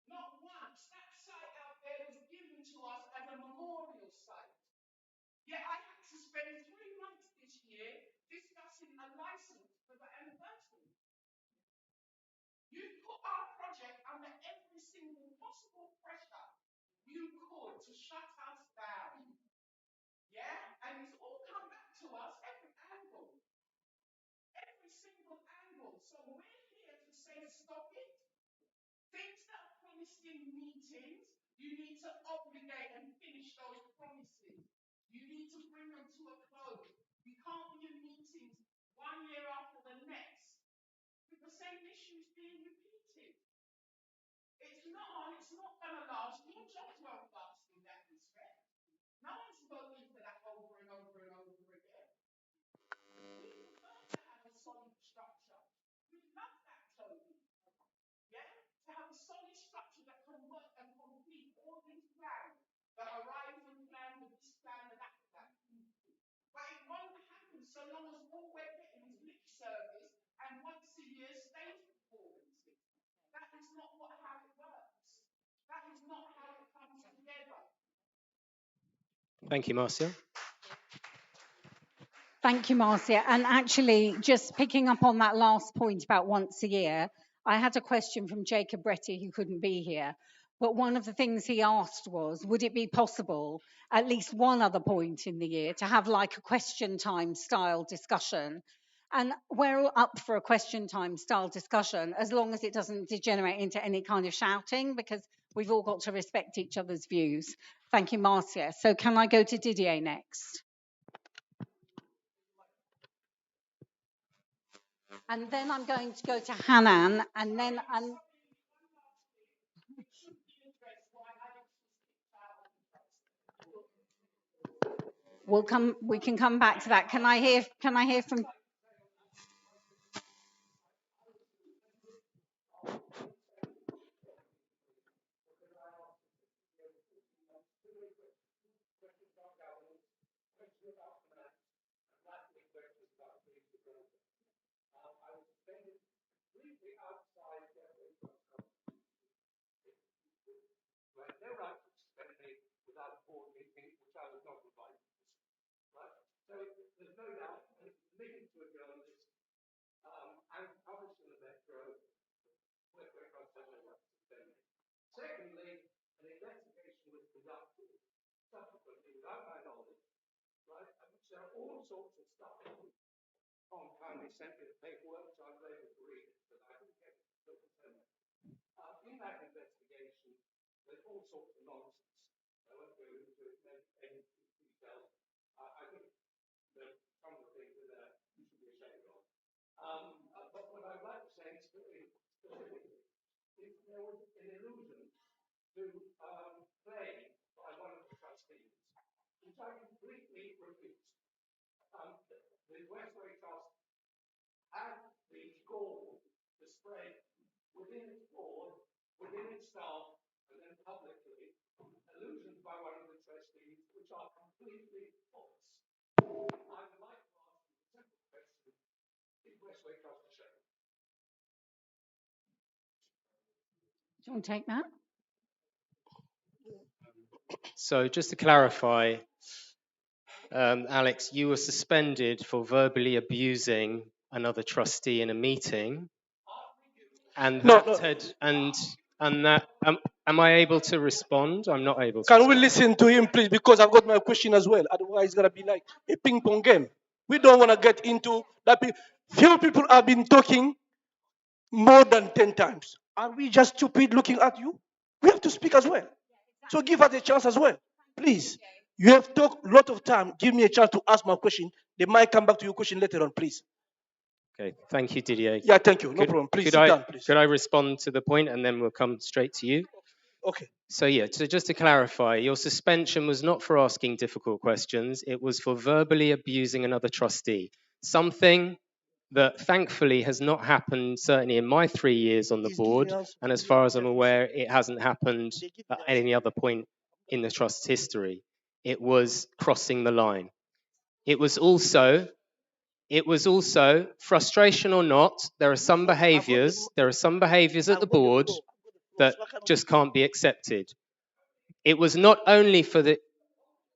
Not once. That site out there was given to us as a memorial site. Yet I had to spend 3 months this year discussing a license for the anniversary. You put our project under every single possible pressure you could to shut us down. Yeah? And it's all come back to us every angle. Every single angle. So we're here to say stop it. Things that are promised in meetings, you need to obligate and finish those promises. You need to bring them to a close. You can't be in meetings 1 year after the next with the same issues being repeated. It's not going to last. Your jobs won't last in that respect. No one's voting for that over and over and over again. We prefer to have a solid structure. We love that, Tony. Yeah? To have a solid structure that can work and complete all these plans. The horizon plan, the this plan, the that plan. But it won't happen so long as all we're getting is lip service and once a year stage performances. That is not how it works. That is not how it comes together. Thank you, Marcia. Thank you, Marcia. And actually, just picking up on that last point about once a year, I had a question from Jacob Bretty, who couldn't be here. But one of the things he asked was, would it be possible, at least one other point in the year, to have like a question time style discussion? And we're up for a question time style discussion, as long as it doesn't degenerate into any kind of shouting, because we've all got to respect each other's views. Thank you, Marcia. So can I go to Didier next? And then I'm going to go to Hanan, and then we can come back to that. Can I hear from They're right to suspend me without a board meeting, which I was not invited to. Right? So there's no doubt leading to a journalist and published in the Metro, Westway they right to suspend me. Secondly, an investigation was conducted subsequently without my knowledge, right? And which there are all sorts of stuff on kindly sent me the paperwork, so I was able to read it, but I didn't get it until September. In that investigation, there's all sorts of nonsense. I won't go into any detail. I think that some of the things in there you should be ashamed of. But what I'd like to say specifically is there was an allusion to play by one of the trustees, which I completely refute. The Westway Trust had the goal displayed within its board, within its staff, and then publicly, allusions by one of the trustees, which are completely false. I would like to ask you a simple question: is Westway Trust a show? Do you want to take that? So just to clarify, Alex, you were suspended for verbally abusing another trustee in a meeting, and that am I able to respond? I'm not able to. Can we listen to him, please? Because I've got my question as well. Otherwise, it's gonna be like a ping-pong game. We don't want to get into that. Few people have been talking more than 10 times. Are we just stupid looking at you? We have to speak as well. So give us a chance as well, please. You have talked a lot of time. Give me a chance to ask my question. They might come back to your question later on, please. Okay, thank you, Didier. Yeah, thank you. No problem. Please sit down, please. Could I respond to the point and then we'll come straight to you? Okay. So yeah, so just to clarify, your suspension was not for asking difficult questions. It was for verbally abusing another trustee. Something that thankfully has not happened, certainly in my 3 years on the board. And as far as I'm aware, it hasn't happened at any other point in the trust's history. It was crossing the line. It was also, frustration or not, there are some behaviors at the board that just can't be accepted. It was not only for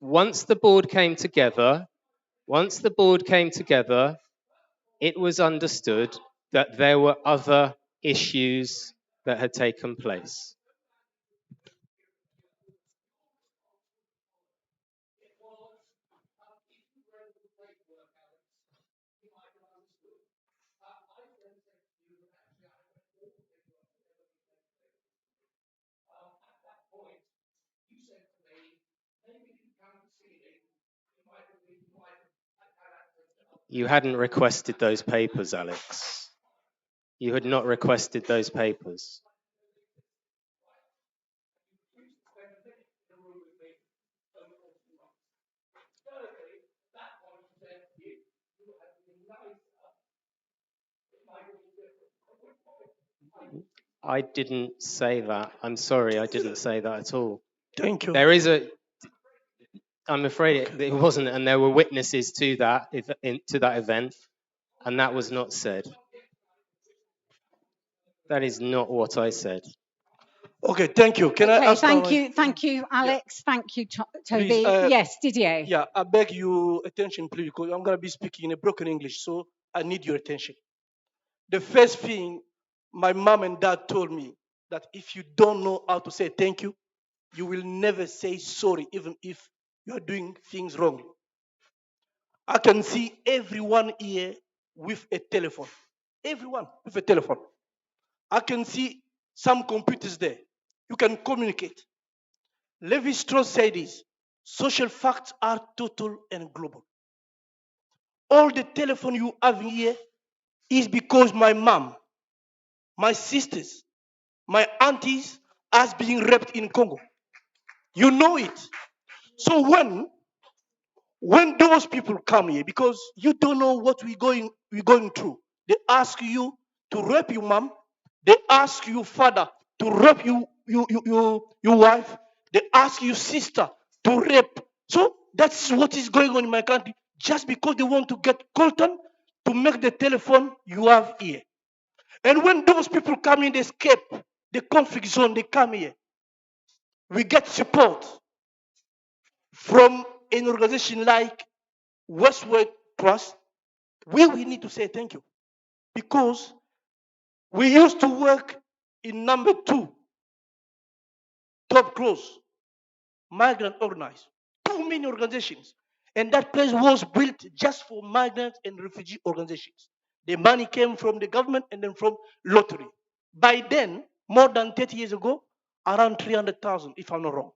once the board came together, it was understood that there were other issues that had taken place. You hadn't requested those papers, Alex. You had not requested those papers. I didn't say that. I'm sorry, I didn't say that at all. Thank you. I'm afraid it wasn't, and there were witnesses to that event, and that was not said. That is not what I said. Okay, thank you. Can I ask? Thank you, Alex. Yeah. Thank you, Toby. Please, yes, Didier. Yeah, I beg your attention, please, because I'm going to be speaking in a broken English, so I need your attention. The first thing my mom and dad told me, that if you don't know how to say thank you, you will never say sorry, even if you are doing things wrongly. I can see everyone here with a telephone. Everyone with a telephone. I can see some computers there. You can communicate. Levi-Strauss said this: social facts are total and global. All the telephone you have here is because my mom, my sisters, my aunties has been raped in Congo. You know it. So when those people come here, because you don't know what we're going through, they ask you to rape your mom, they ask you father to rape your wife, they ask you sister to rape. So that's what is going on in my country, just because they want to get Colton to make the telephone you have here. And when those people come in, they escape the conflict zone, they come here. We get support from an organization like Westway Trust. We need to say thank you, because we used to work in number 2, top close, migrant organized, too many organizations. And that place was built just for migrants and refugee organizations. The money came from the government and then from lottery. By then, more than 30 years ago, around 300,000, if I'm not wrong.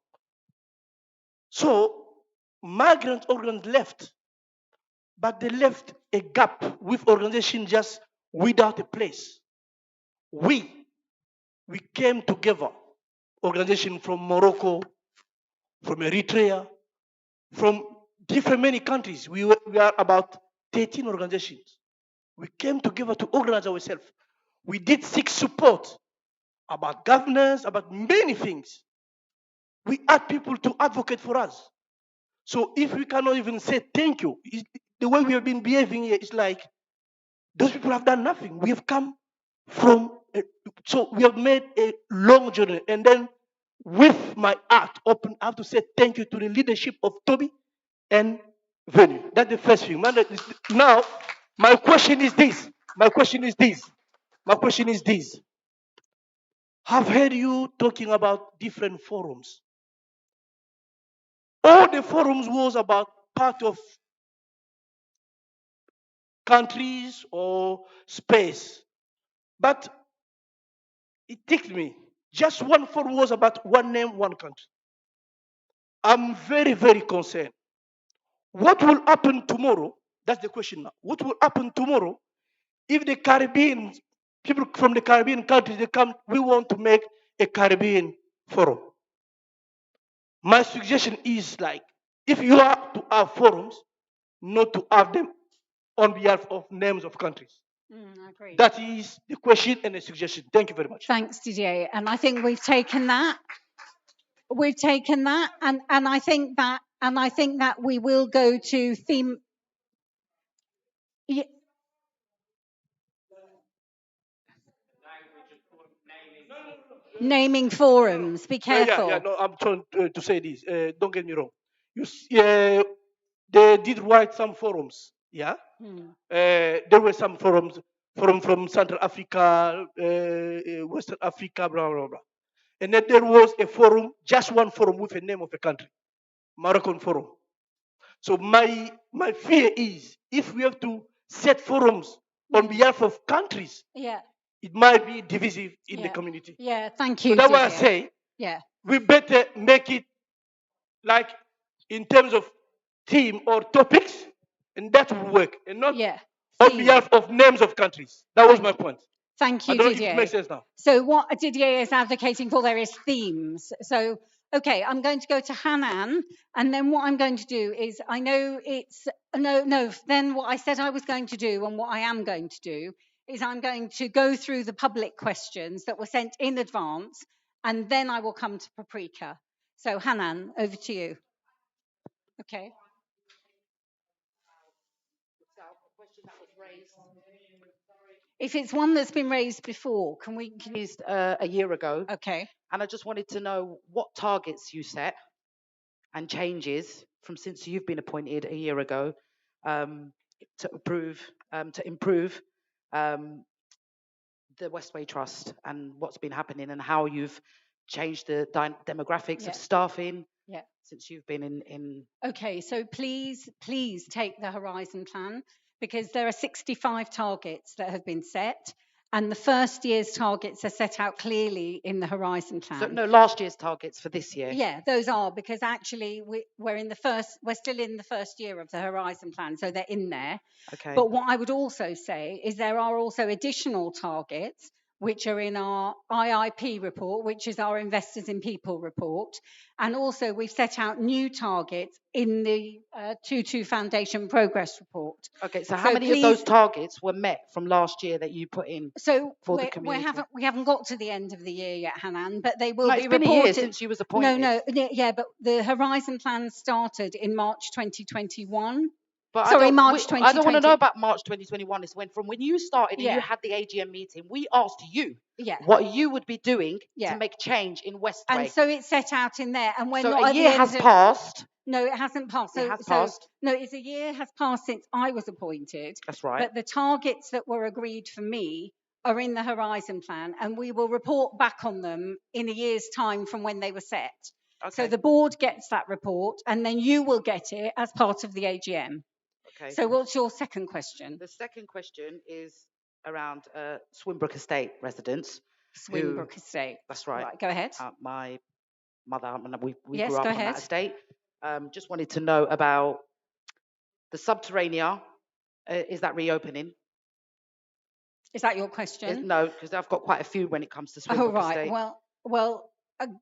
So migrant organs left, but they left a gap with organization just without a place. We came together, organization from Morocco, from Eritrea, from different many countries. We are about 13 organizations. We came together to organize ourselves. We did seek support about governance, about many things. We had people to advocate for us. So if we cannot even say thank you, the way we have been behaving here is like those people have done nothing. We have come from, so we have made a long journey. And then with my heart open, I have to say thank you to the leadership of Toby and Venue. That's the first thing. Now, my question is this. I've heard you talking about different forums. All the forums was about part of countries or space. But it ticked me. Just one forum was about one name, one country. I'm very, very concerned. What will happen tomorrow That's the question now. What will happen tomorrow if the Caribbean people from the Caribbean countries they come? We want to make a Caribbean forum. My suggestion is like, if you have to have forums, not to have them on behalf of names of countries. I agree. That is the question and the suggestion. Thank you very much. Thanks, Didier. And I think we've taken that. We've taken that, and I think that we will go to theme. Naming forums. Be careful. No, I'm trying to say this. Don't get me wrong. They did write some forums. Yeah. There were some forums from Central Africa, Western Africa, blah blah blah. And then there was a forum, just one forum with a name of a country, Moroccan forum. So my fear is if we have to set forums on behalf of countries, it might be divisive in the community. Yeah, thank you. So that's why I say we better make it like in terms of theme or topics, and that will work, and not on behalf of names of countries. That was my point. Thank you, I don't know Didier. if it makes sense now. So what Didier is advocating for there is themes. So, okay, I'm going to go to Hanan, and then what I'm going to do is, I know it's, then what I said I was going to do and what I am going to do is I'm going to go through the public questions that were sent in advance, and then I will come to Paprika. So Hanan, over to you. Okay. If it's one that's been raised before, can we? Raised a year ago. Okay. And I just wanted to know what targets you set and changes from since you've been appointed a year ago to improve the Westway Trust and what's been happening and how you've changed the demographics of staffing since you've been in. Okay, so please take the Horizon Plan, because there are 65 targets that have been set, and the first year's targets are set out clearly in the Horizon Plan. So no, last year's targets for this year. Yeah, those are, because actually we're still in the first year of the Horizon Plan, so they're in there. Okay. But what I would also say is there are also additional targets which are in our IIP report, which is our Investors in People report. And also we've set out new targets in the Tutu Foundation Progress Report. Okay, so how many of those targets were met from last year that you put in for the community? We haven't got to the end of the year yet, Hanan, but they will be reported. It's been a year since you was appointed. No, but the Horizon Plan started in March 2021. But March 2020. I don't want to know about March 2021. It's when you started and you had the AGM meeting, we asked you what you would be doing to make change in Westway. And so it's set out in there. And when a year has passed. No, it hasn't passed. It has passed. No, it's a year has passed since I was appointed. That's right. But the targets that were agreed for me are in the Horizon Plan, and we will report back on them in a year's time from when they were set. Okay. So the board gets that report, and then you will get it as part of the AGM. Okay. So what's your second question? The second question is around Swinbrook Estate residents. Swinbrook Estate. That's right. Right, go ahead. My mother, we yes, grew up on that estate. Just wanted to know about the subterranean. Is that reopening? Is that your question? No, because I've got quite a few when it comes to Swinbrook Estate. Well,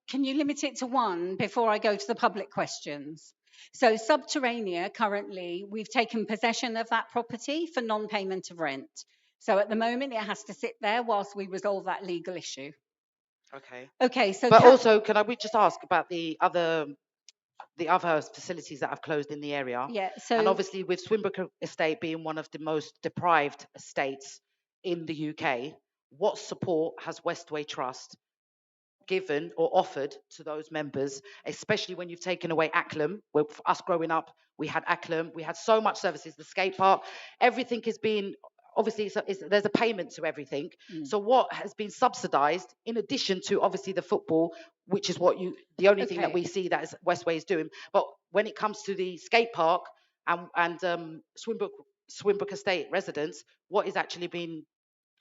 can you limit it to one before I go to the public questions? So Subterranea, currently, we've taken possession of that property for non-payment of rent. So at the moment, it has to sit there whilst we resolve that legal issue. Okay. Okay, so... But also, we just ask about the other facilities that have closed in the area? Yeah, so... And obviously, with Swinbrook Estate being one of the most deprived estates in the UK, what support has Westway Trust given or offered to those members, especially when you've taken away Acklam? Well, for us growing up, we had Acklam, we had so much services, the skate park, everything has been, obviously there's a payment to everything. So what has been subsidised in addition to obviously the football, which is the only thing that we see that Westway is doing. But when it comes to the skate park and Swinbrook Estate residents, what is actually being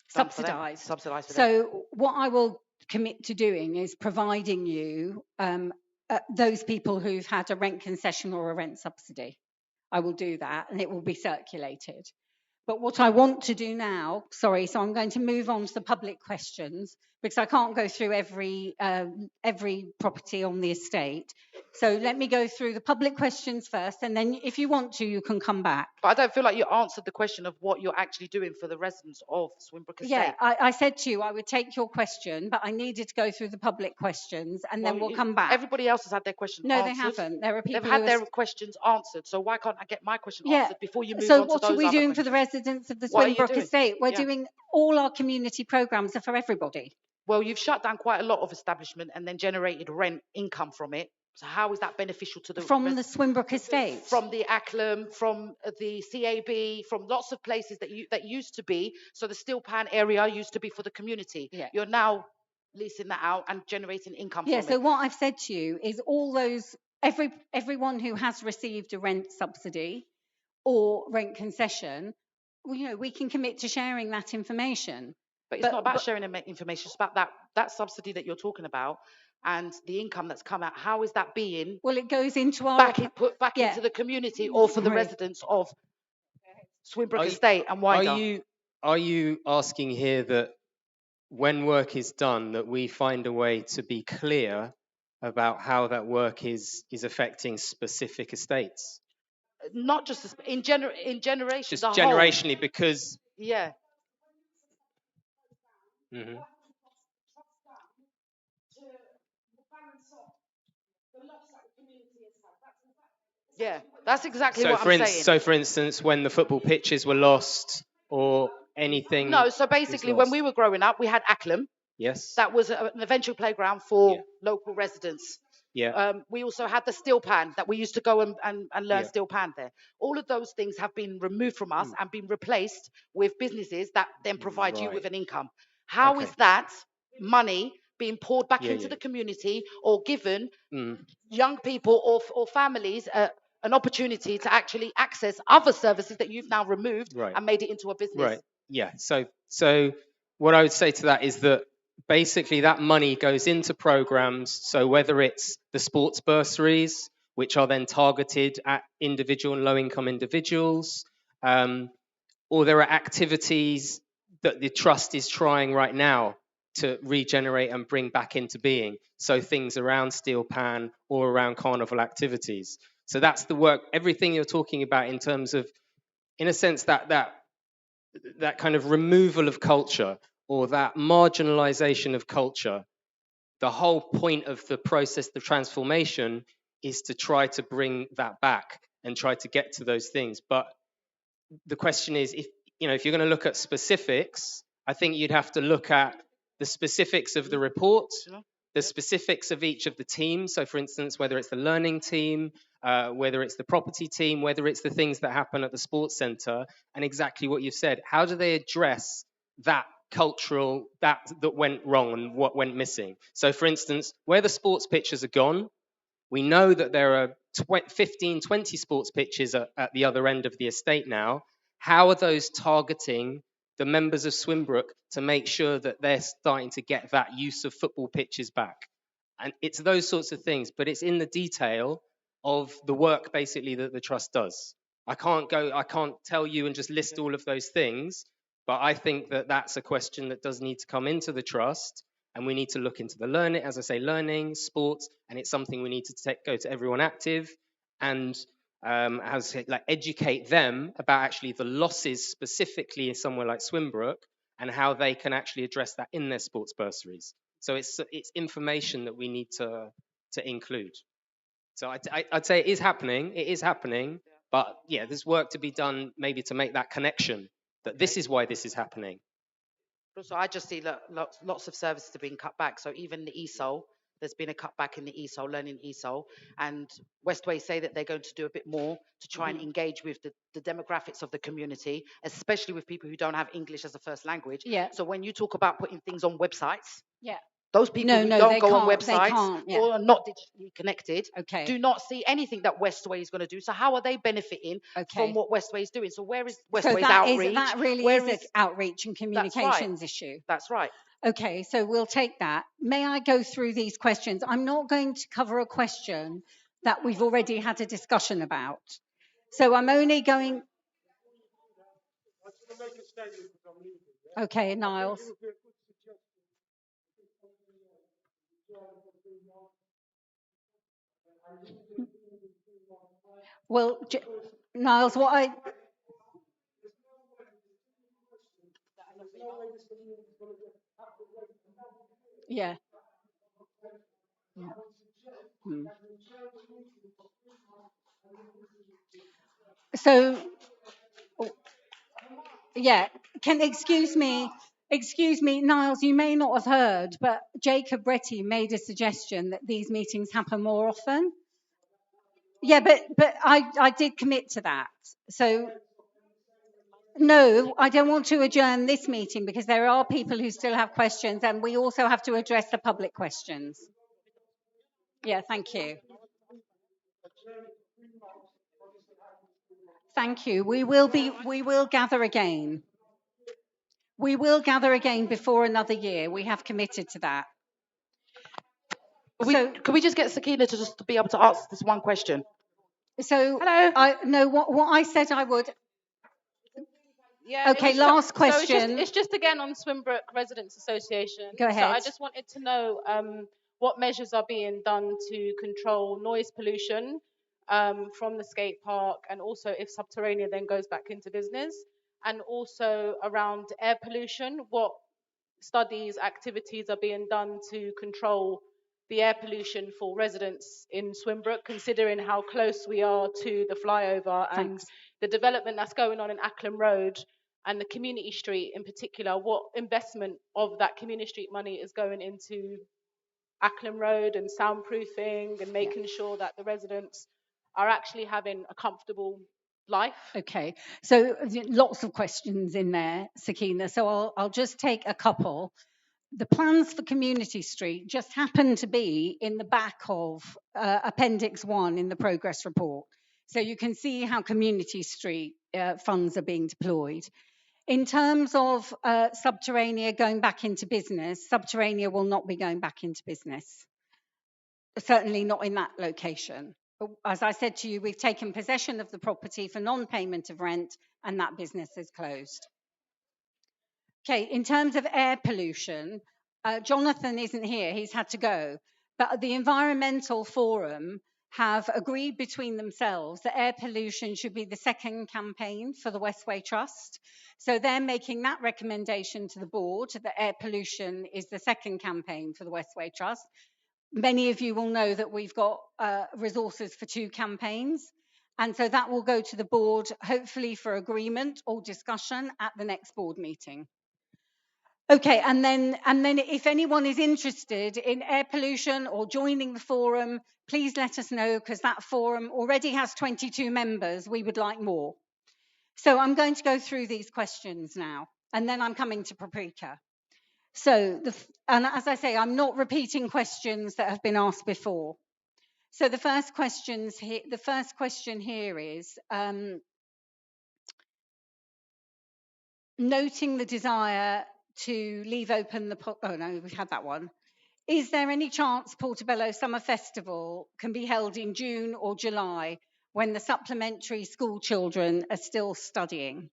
subsidised? Subsidised for them. So what I will commit to doing is providing you those people who've had a rent concession or a rent subsidy. I will do that, and it will be circulated. But what I want to do now, sorry, so I'm going to move on to the public questions because I can't go through every property on the estate. So let me go through the public questions first, and then if you want to, you can come back. But I don't feel like you answered the question of what you're actually doing for the residents of Swinbrook Estate. Yeah, I said to you I would take your question, but I needed to go through the public questions, and then we'll come back. Everybody else has had their questions answered. No, answered. they haven't. There are people They've had their questions answered, so why can't I get my question answered before you move so on to what those are we other doing for the questions? residents of the What are you Swinbrook doing? Estate? We're Yeah. doing all our community programs are for everybody. Well, you've shut down quite a lot of establishment and then generated rent income from it. So how is that beneficial to the From the Swinbrook Estate? From the Acklam, from the CAB, from lots of places that used to be. So the steel pan area used to be for the community. Yeah. You're now leasing that out and generating income from it. So what I've said to you is all those everyone who has received a rent subsidy or rent concession, we can commit to sharing that information. But it's not about sharing information. It's about that subsidy that you're talking about and the income that's come out. How is that being? Well, it goes into our put back into the community or for the residents of Swinbrook Estate and wider. Are you asking here that when work is done, that we find a way to be clear about how that work is affecting specific estates? Not just in generation. Just generationally, because yeah. Mm-hmm. Yeah, that's exactly what I'm saying. So, for instance, when the football pitches were lost or anything. No, so basically, when we were growing up, we had Acklam. Yes. That was an eventual playground for local residents. Yeah. We also had the steel pan that we used to go and learn steel pan there. All of those things have been removed from us and been replaced with businesses that then provide you with an income. How is that money being poured back into the community or given young people or families an opportunity to actually access other services that you've now removed and made it into a business? Right. Yeah. So what I would say to that is that basically that money goes into programs. So whether it's the sports bursaries, which are then targeted at individual and low-income individuals, or there are activities that the trust is trying right now to regenerate and bring back into being. So things around steel pan or around carnival activities. So that's the work, everything you're talking about in terms of, in a sense, that kind of removal of culture or that marginalization of culture. The whole point of the process, the transformation, is to try to bring that back and try to get to those things. But the question is, if you're going to look at specifics, I think you'd have to look at the specifics of the report, the specifics of each of the teams. So, for instance, whether it's the learning team, whether it's the property team, whether it's the things that happen at the sports centre, and exactly what you've said. How do they address that cultural, that went wrong and what went missing? So, for instance, where the sports pitches are gone, we know that there are 15, 20 sports pitches at the other end of the estate now. How are those targeting the members of Swinbrook to make sure that they're starting to get that use of football pitches back? And it's those sorts of things, but it's in the detail of the work basically that the trust does. I can't tell you and just list all of those things, but I think that that's a question that does need to come into the trust. And we need to look into the learning, as I say, learning, sports, and it's something we need to go to everyone active and educate them about actually the losses specifically in somewhere like Swinbrook and how they can actually address that in their sports bursaries. So it's information that we need to include. So I'd say it is happening, but yeah, there's work to be done maybe to make that connection that this is why this is happening. Also, I just see lots of services are being cut back. So even the ESOL, there's been a cutback in the ESOL, learning ESOL. And Westway say that they're going to do a bit more to try and engage with the demographics of the community, especially with people who don't have English as a first language. Yeah. So when you talk about putting things on websites, yeah, those people who don't go on websites or are not digitally connected do not see anything that Westway is going to do. So how are they benefiting from what Westway is doing? So where is Westway's outreach? That really is an outreach and communications issue. That's right. Okay, so we'll take that. May I go through these questions? I'm not going to cover a question that we've already had a discussion about. So I'm only going. Okay, Niles. Well, Niles, what I. Yeah. Hmm. So, yeah, excuse me, Niles, you may not have heard, but Jacob Retty made a suggestion that these meetings happen more often. Yeah, but I did commit to that. So no, I don't want to adjourn this meeting because there are people who still have questions, and we also have to address the public questions. Yeah, thank you. Thank you. We will gather again. We will gather again before another year. We have committed to that. Can we just get Sakina to just be able to ask this one question? So hello. What I said I would. Yeah. Okay, last question. So it's just again on Swimbrook Residents Association. Go ahead. So I just wanted to know what measures are being done to control noise pollution from the skate park, and also if Subterranean then goes back into business, and also around air pollution, what studies, activities are being done to control the air pollution for residents in Swimbrook, considering how close we are to the flyover and the development that's going on in Acklam Road and the community street in particular. What investment of that community street money is going into Acklam Road and soundproofing and making sure that the residents are actually having a comfortable life? Okay, so lots of questions in there, Sakina. So I'll just take a couple. The plans for Community Street just happen to be in the back of Appendix 1 in the progress report. So you can see how Community Street funds are being deployed. In terms of Subterranea going back into business, Subterranea will not be going back into business. Certainly not in that location. As I said to you, we've taken possession of the property for non-payment of rent, and that business is closed. Okay, in terms of air pollution, Jonathan isn't here, he's had to go. But the Environmental Forum have agreed between themselves that air pollution should be the second campaign for the Westway Trust. So they're making that recommendation to the board that air pollution is the second campaign for the Westway Trust. Many of you will know that we've got resources for 2 campaigns. And so that will go to the board, hopefully for agreement or discussion at the next board meeting. Okay, and then if anyone is interested in air pollution or joining the forum, please let us know, because that forum already has 22 members. We would like more. So I'm going to go through these questions now, and then I'm coming to Paprika. So, and as I say, I'm not repeating questions that have been asked before. So the first question here is, noting the desire to leave open the... Oh no, we've had that one. Is there any chance Portobello Summer Festival can be held in June or July when the supplementary school children are still studying?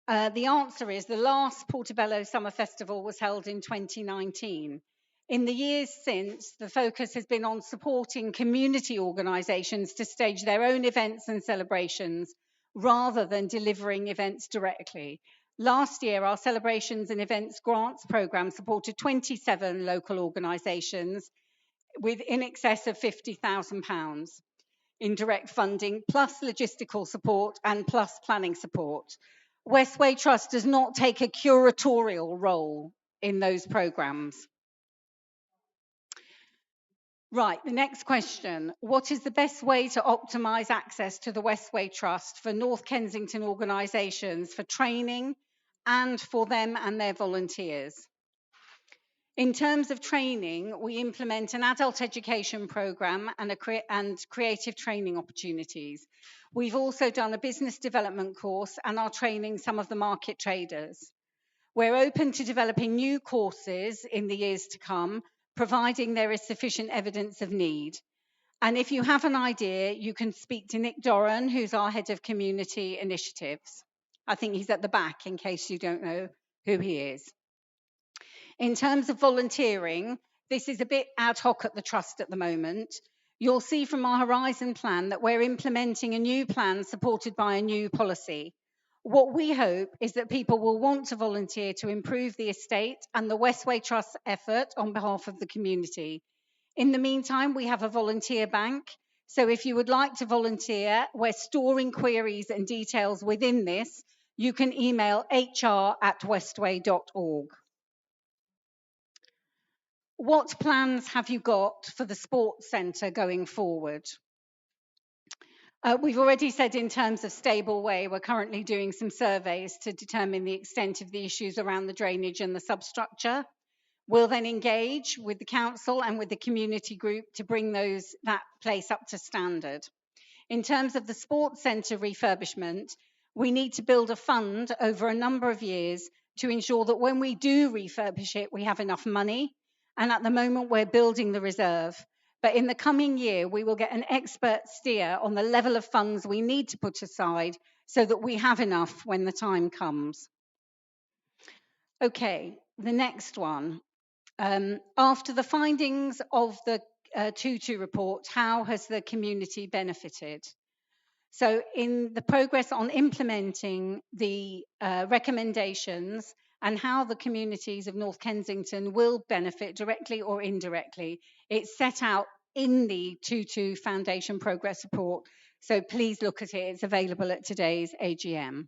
The answer is the last Portobello Summer Festival was held in 2019. In the years since, the focus has been on supporting community organisations to stage their own events and celebrations rather than delivering events directly. Last year, our Celebrations and Events Grants programme supported 27 local organisations with in excess of £50,000 in direct funding, plus logistical support and plus planning support. Westway Trust does not take a curatorial role in those programmes. Right, the next question. What is the best way to optimise access to the Westway Trust for North Kensington organisations for training and for them and their volunteers? In terms of training, we implement an adult education programme and creative training opportunities. We've also done a business development course and are training some of the market traders. We're open to developing new courses in the years to come, providing there is sufficient evidence of need. And if you have an idea, you can speak to Nick Doran, who's our head of community initiatives. I think he's at the back in case you don't know who he is. In terms of volunteering, this is a bit ad hoc at the Trust at the moment. You'll see from our Horizon plan that we're implementing a new plan supported by a new policy. What we hope is that people will want to volunteer to improve the estate and the Westway Trust effort on behalf of the community. In the meantime, we have a volunteer bank. So if you would like to volunteer, we're storing queries and details within this. You can email hr@westway.org. What plans have you got for the sports centre going forward? We've already said in terms of stable way, we're currently doing some surveys to determine the extent of the issues around the drainage and the substructure. We'll then engage with the council and with the community group to bring that place up to standard. In terms of the sports centre refurbishment, we need to build a fund over a number of years to ensure that when we do refurbish it, we have enough money. And at the moment, we're building the reserve. But in the coming year, we will get an expert steer on the level of funds we need to put aside so that we have enough when the time comes. Okay, the next one. After the findings of the Tutu report, how has the community benefited? So in the progress on implementing the recommendations and how the communities of North Kensington will benefit directly or indirectly, it's set out in the Tutu Foundation Progress Report. So please look at it. It's available at today's AGM.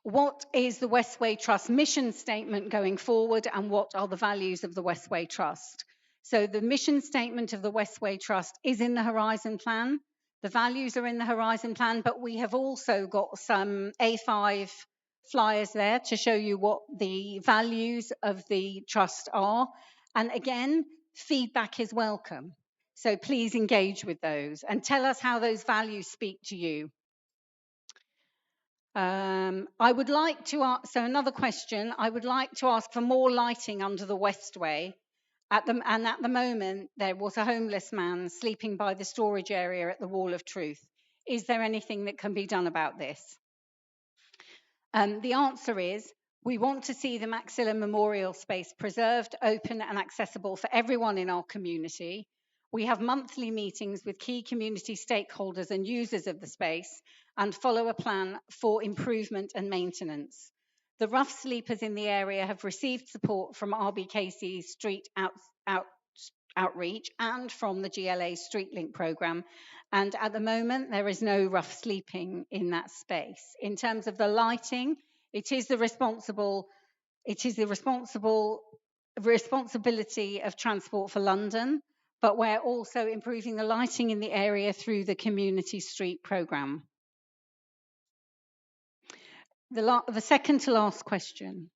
What is the Westway Trust mission statement going forward, and what are the values of the Westway Trust? So the mission statement of the Westway Trust is in the Horizon Plan. The values are in the Horizon Plan, but we have also got some A5 flyers there to show you what the values of the Trust are. And again, feedback is welcome. So please engage with those and tell us how those values speak to you. I would like to ask, so another question, I would like to ask for more lighting under the Westway. And at the moment, there was a homeless man sleeping by the storage area at the Wall of Truth. Is there anything that can be done about this? The answer is, we want to see the Maxilla Memorial space preserved, open and accessible for everyone in our community. We have monthly meetings with key community stakeholders and users of the space and follow a plan for improvement and maintenance. The rough sleepers in the area have received support from RBKC's Street Outreach and from the GLA Street Link programme. And at the moment, there is no rough sleeping in that space. In terms of the lighting, it is the responsibility of Transport for London, but we're also improving the lighting in the area through the Community Street programme. The second to last question.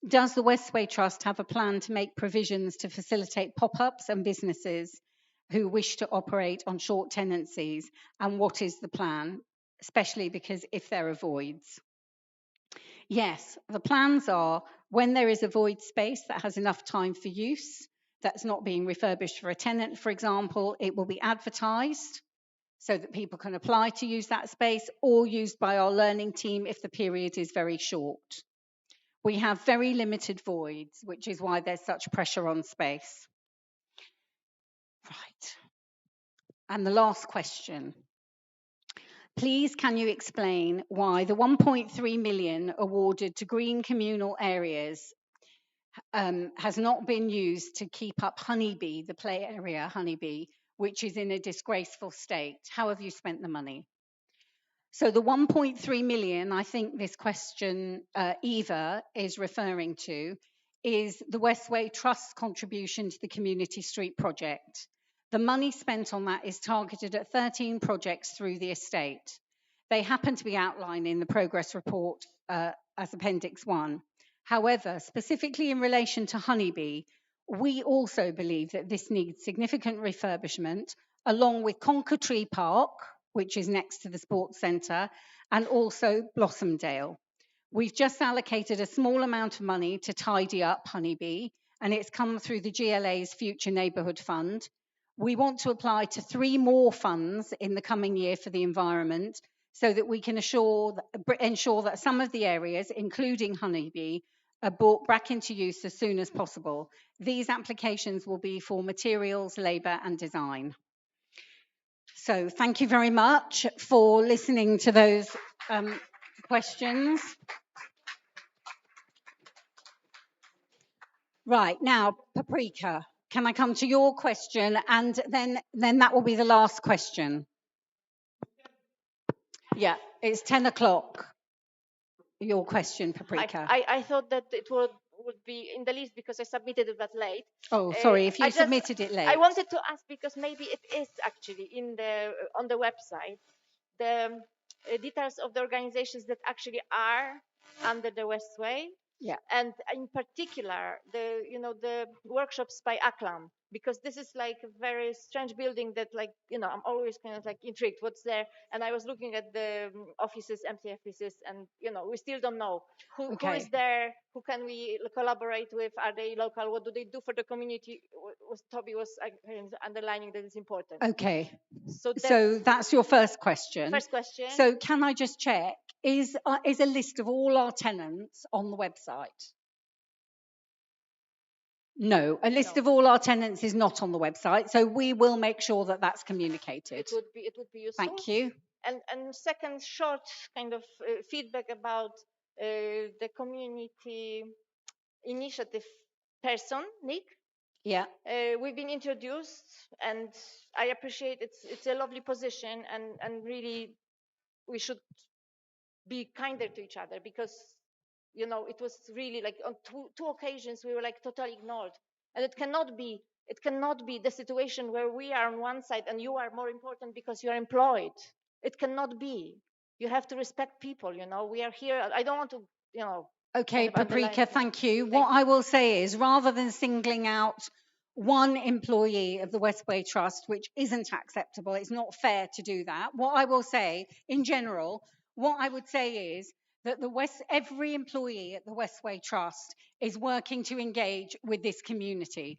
Does the Westway Trust have a plan to make provisions to facilitate pop-ups and businesses who wish to operate on short tenancies? And what is the plan, especially because if there are voids? Yes, the plans are when there is a void space that has enough time for use, that's not being refurbished for a tenant, for example, it will be advertised so that people can apply to use that space or used by our learning team if the period is very short. We have very limited voids, which is why there's such pressure on space. Right. And the last question. Please, can you explain why the 1.3 million awarded to green communal areas has not been used to keep up Honeybee, the play area Honeybee, which is in a disgraceful state? How have you spent the money? So the 1.3 million, I think this question Eva is referring to, is the Westway Trust contribution to the Community Street project. The money spent on that is targeted at 13 projects through the estate. They happen to be outlined in the progress report as Appendix 1. However, specifically in relation to Honeybee, we also believe that this needs significant refurbishment, along with Conkertree Park, which is next to the sports centre, and also Blossomdale. We've just allocated a small amount of money to tidy up Honeybee, and it's come through the GLA's Future Neighbourhood Fund. We want to apply to 3 more funds in the coming year for the environment so that we can ensure that some of the areas, including Honeybee, are brought back into use as soon as possible. These applications will be for materials, labour and design. So thank you very much for listening to those questions. Right, now, Paprika, can I come to your question? And then that will be the last question. Yeah, it's 10 o'clock. Your question, Paprika. I thought that it would be in the list because I submitted it but late. Oh, sorry, if you submitted it late. I wanted to ask because maybe it is actually on the website, the details of the organizations that actually are under the Westway. Yeah. And in particular, the workshops by Aklam, because this is like a very strange building that I'm always kind of like intrigued what's there. And I was looking at the offices, empty offices, and we still don't know who is there, who can we collaborate with, are they local, what do they do for the community? Toby was underlining that it's important. Okay. So that's your first question. First question. So can I just check, is a list of all our tenants on the website? No, a list of all our tenants is not on the website, so we will make sure that that's communicated. It would be useful. Thank you. And second, short kind of feedback about the community initiative person, Nick. Yeah. We've been introduced, and I appreciate it's a lovely position, and really we should be kinder to each other because it was really like on two occasions we were like totally ignored, and it cannot be the situation where we are on one side and you are more important because you are employed. It cannot be. You have to respect people. We are here. I don't want to Okay, Paprika, thank you. What I will say is, rather than singling out one employee of the Westway Trust, which isn't acceptable, it's not fair to do that. What I will say, in general, what I would say is that every employee at the Westway Trust is working to engage with this community.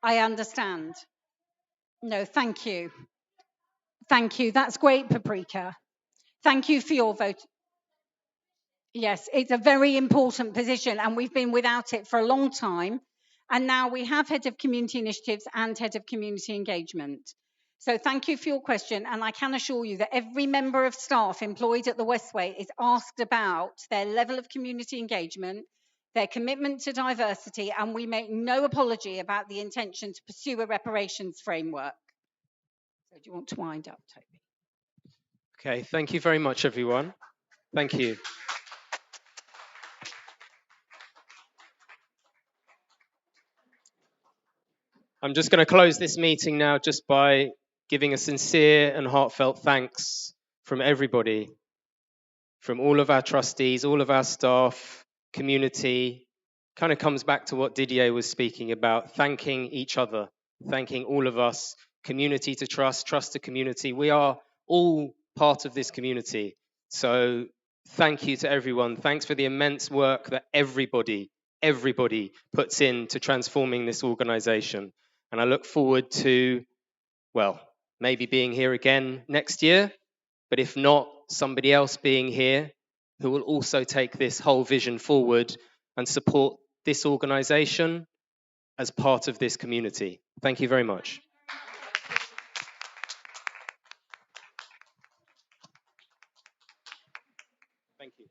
I understand. No, thank you. Thank you. That's great, Paprika. Thank you for your vote. Yes, it's a very important position, and we've been without it for a long time. And now we have Head of Community Initiatives and Head of Community Engagement. So thank you for your question, and I can assure you that every member of staff employed at the Westway is asked about their level of community engagement, their commitment to diversity, and we make no apology about the intention to pursue a reparations framework. So do you want to wind up, Toby? Okay, thank you very much, everyone. Thank you. I'm just going to close this meeting now just by giving a sincere and heartfelt thanks from everybody, from all of our trustees, all of our staff, community. Kind of comes back to what Didier was speaking about, thanking each other, thanking all of us, community to trust, trust to community. We are all part of this community. So thank you to everyone. Thanks for the immense work that everybody puts into transforming this organization. And I look forward to, well, maybe being here again next year, but if not, somebody else being here who will also take this whole vision forward and support this organization as part of this community. Thank you very much. Thank you.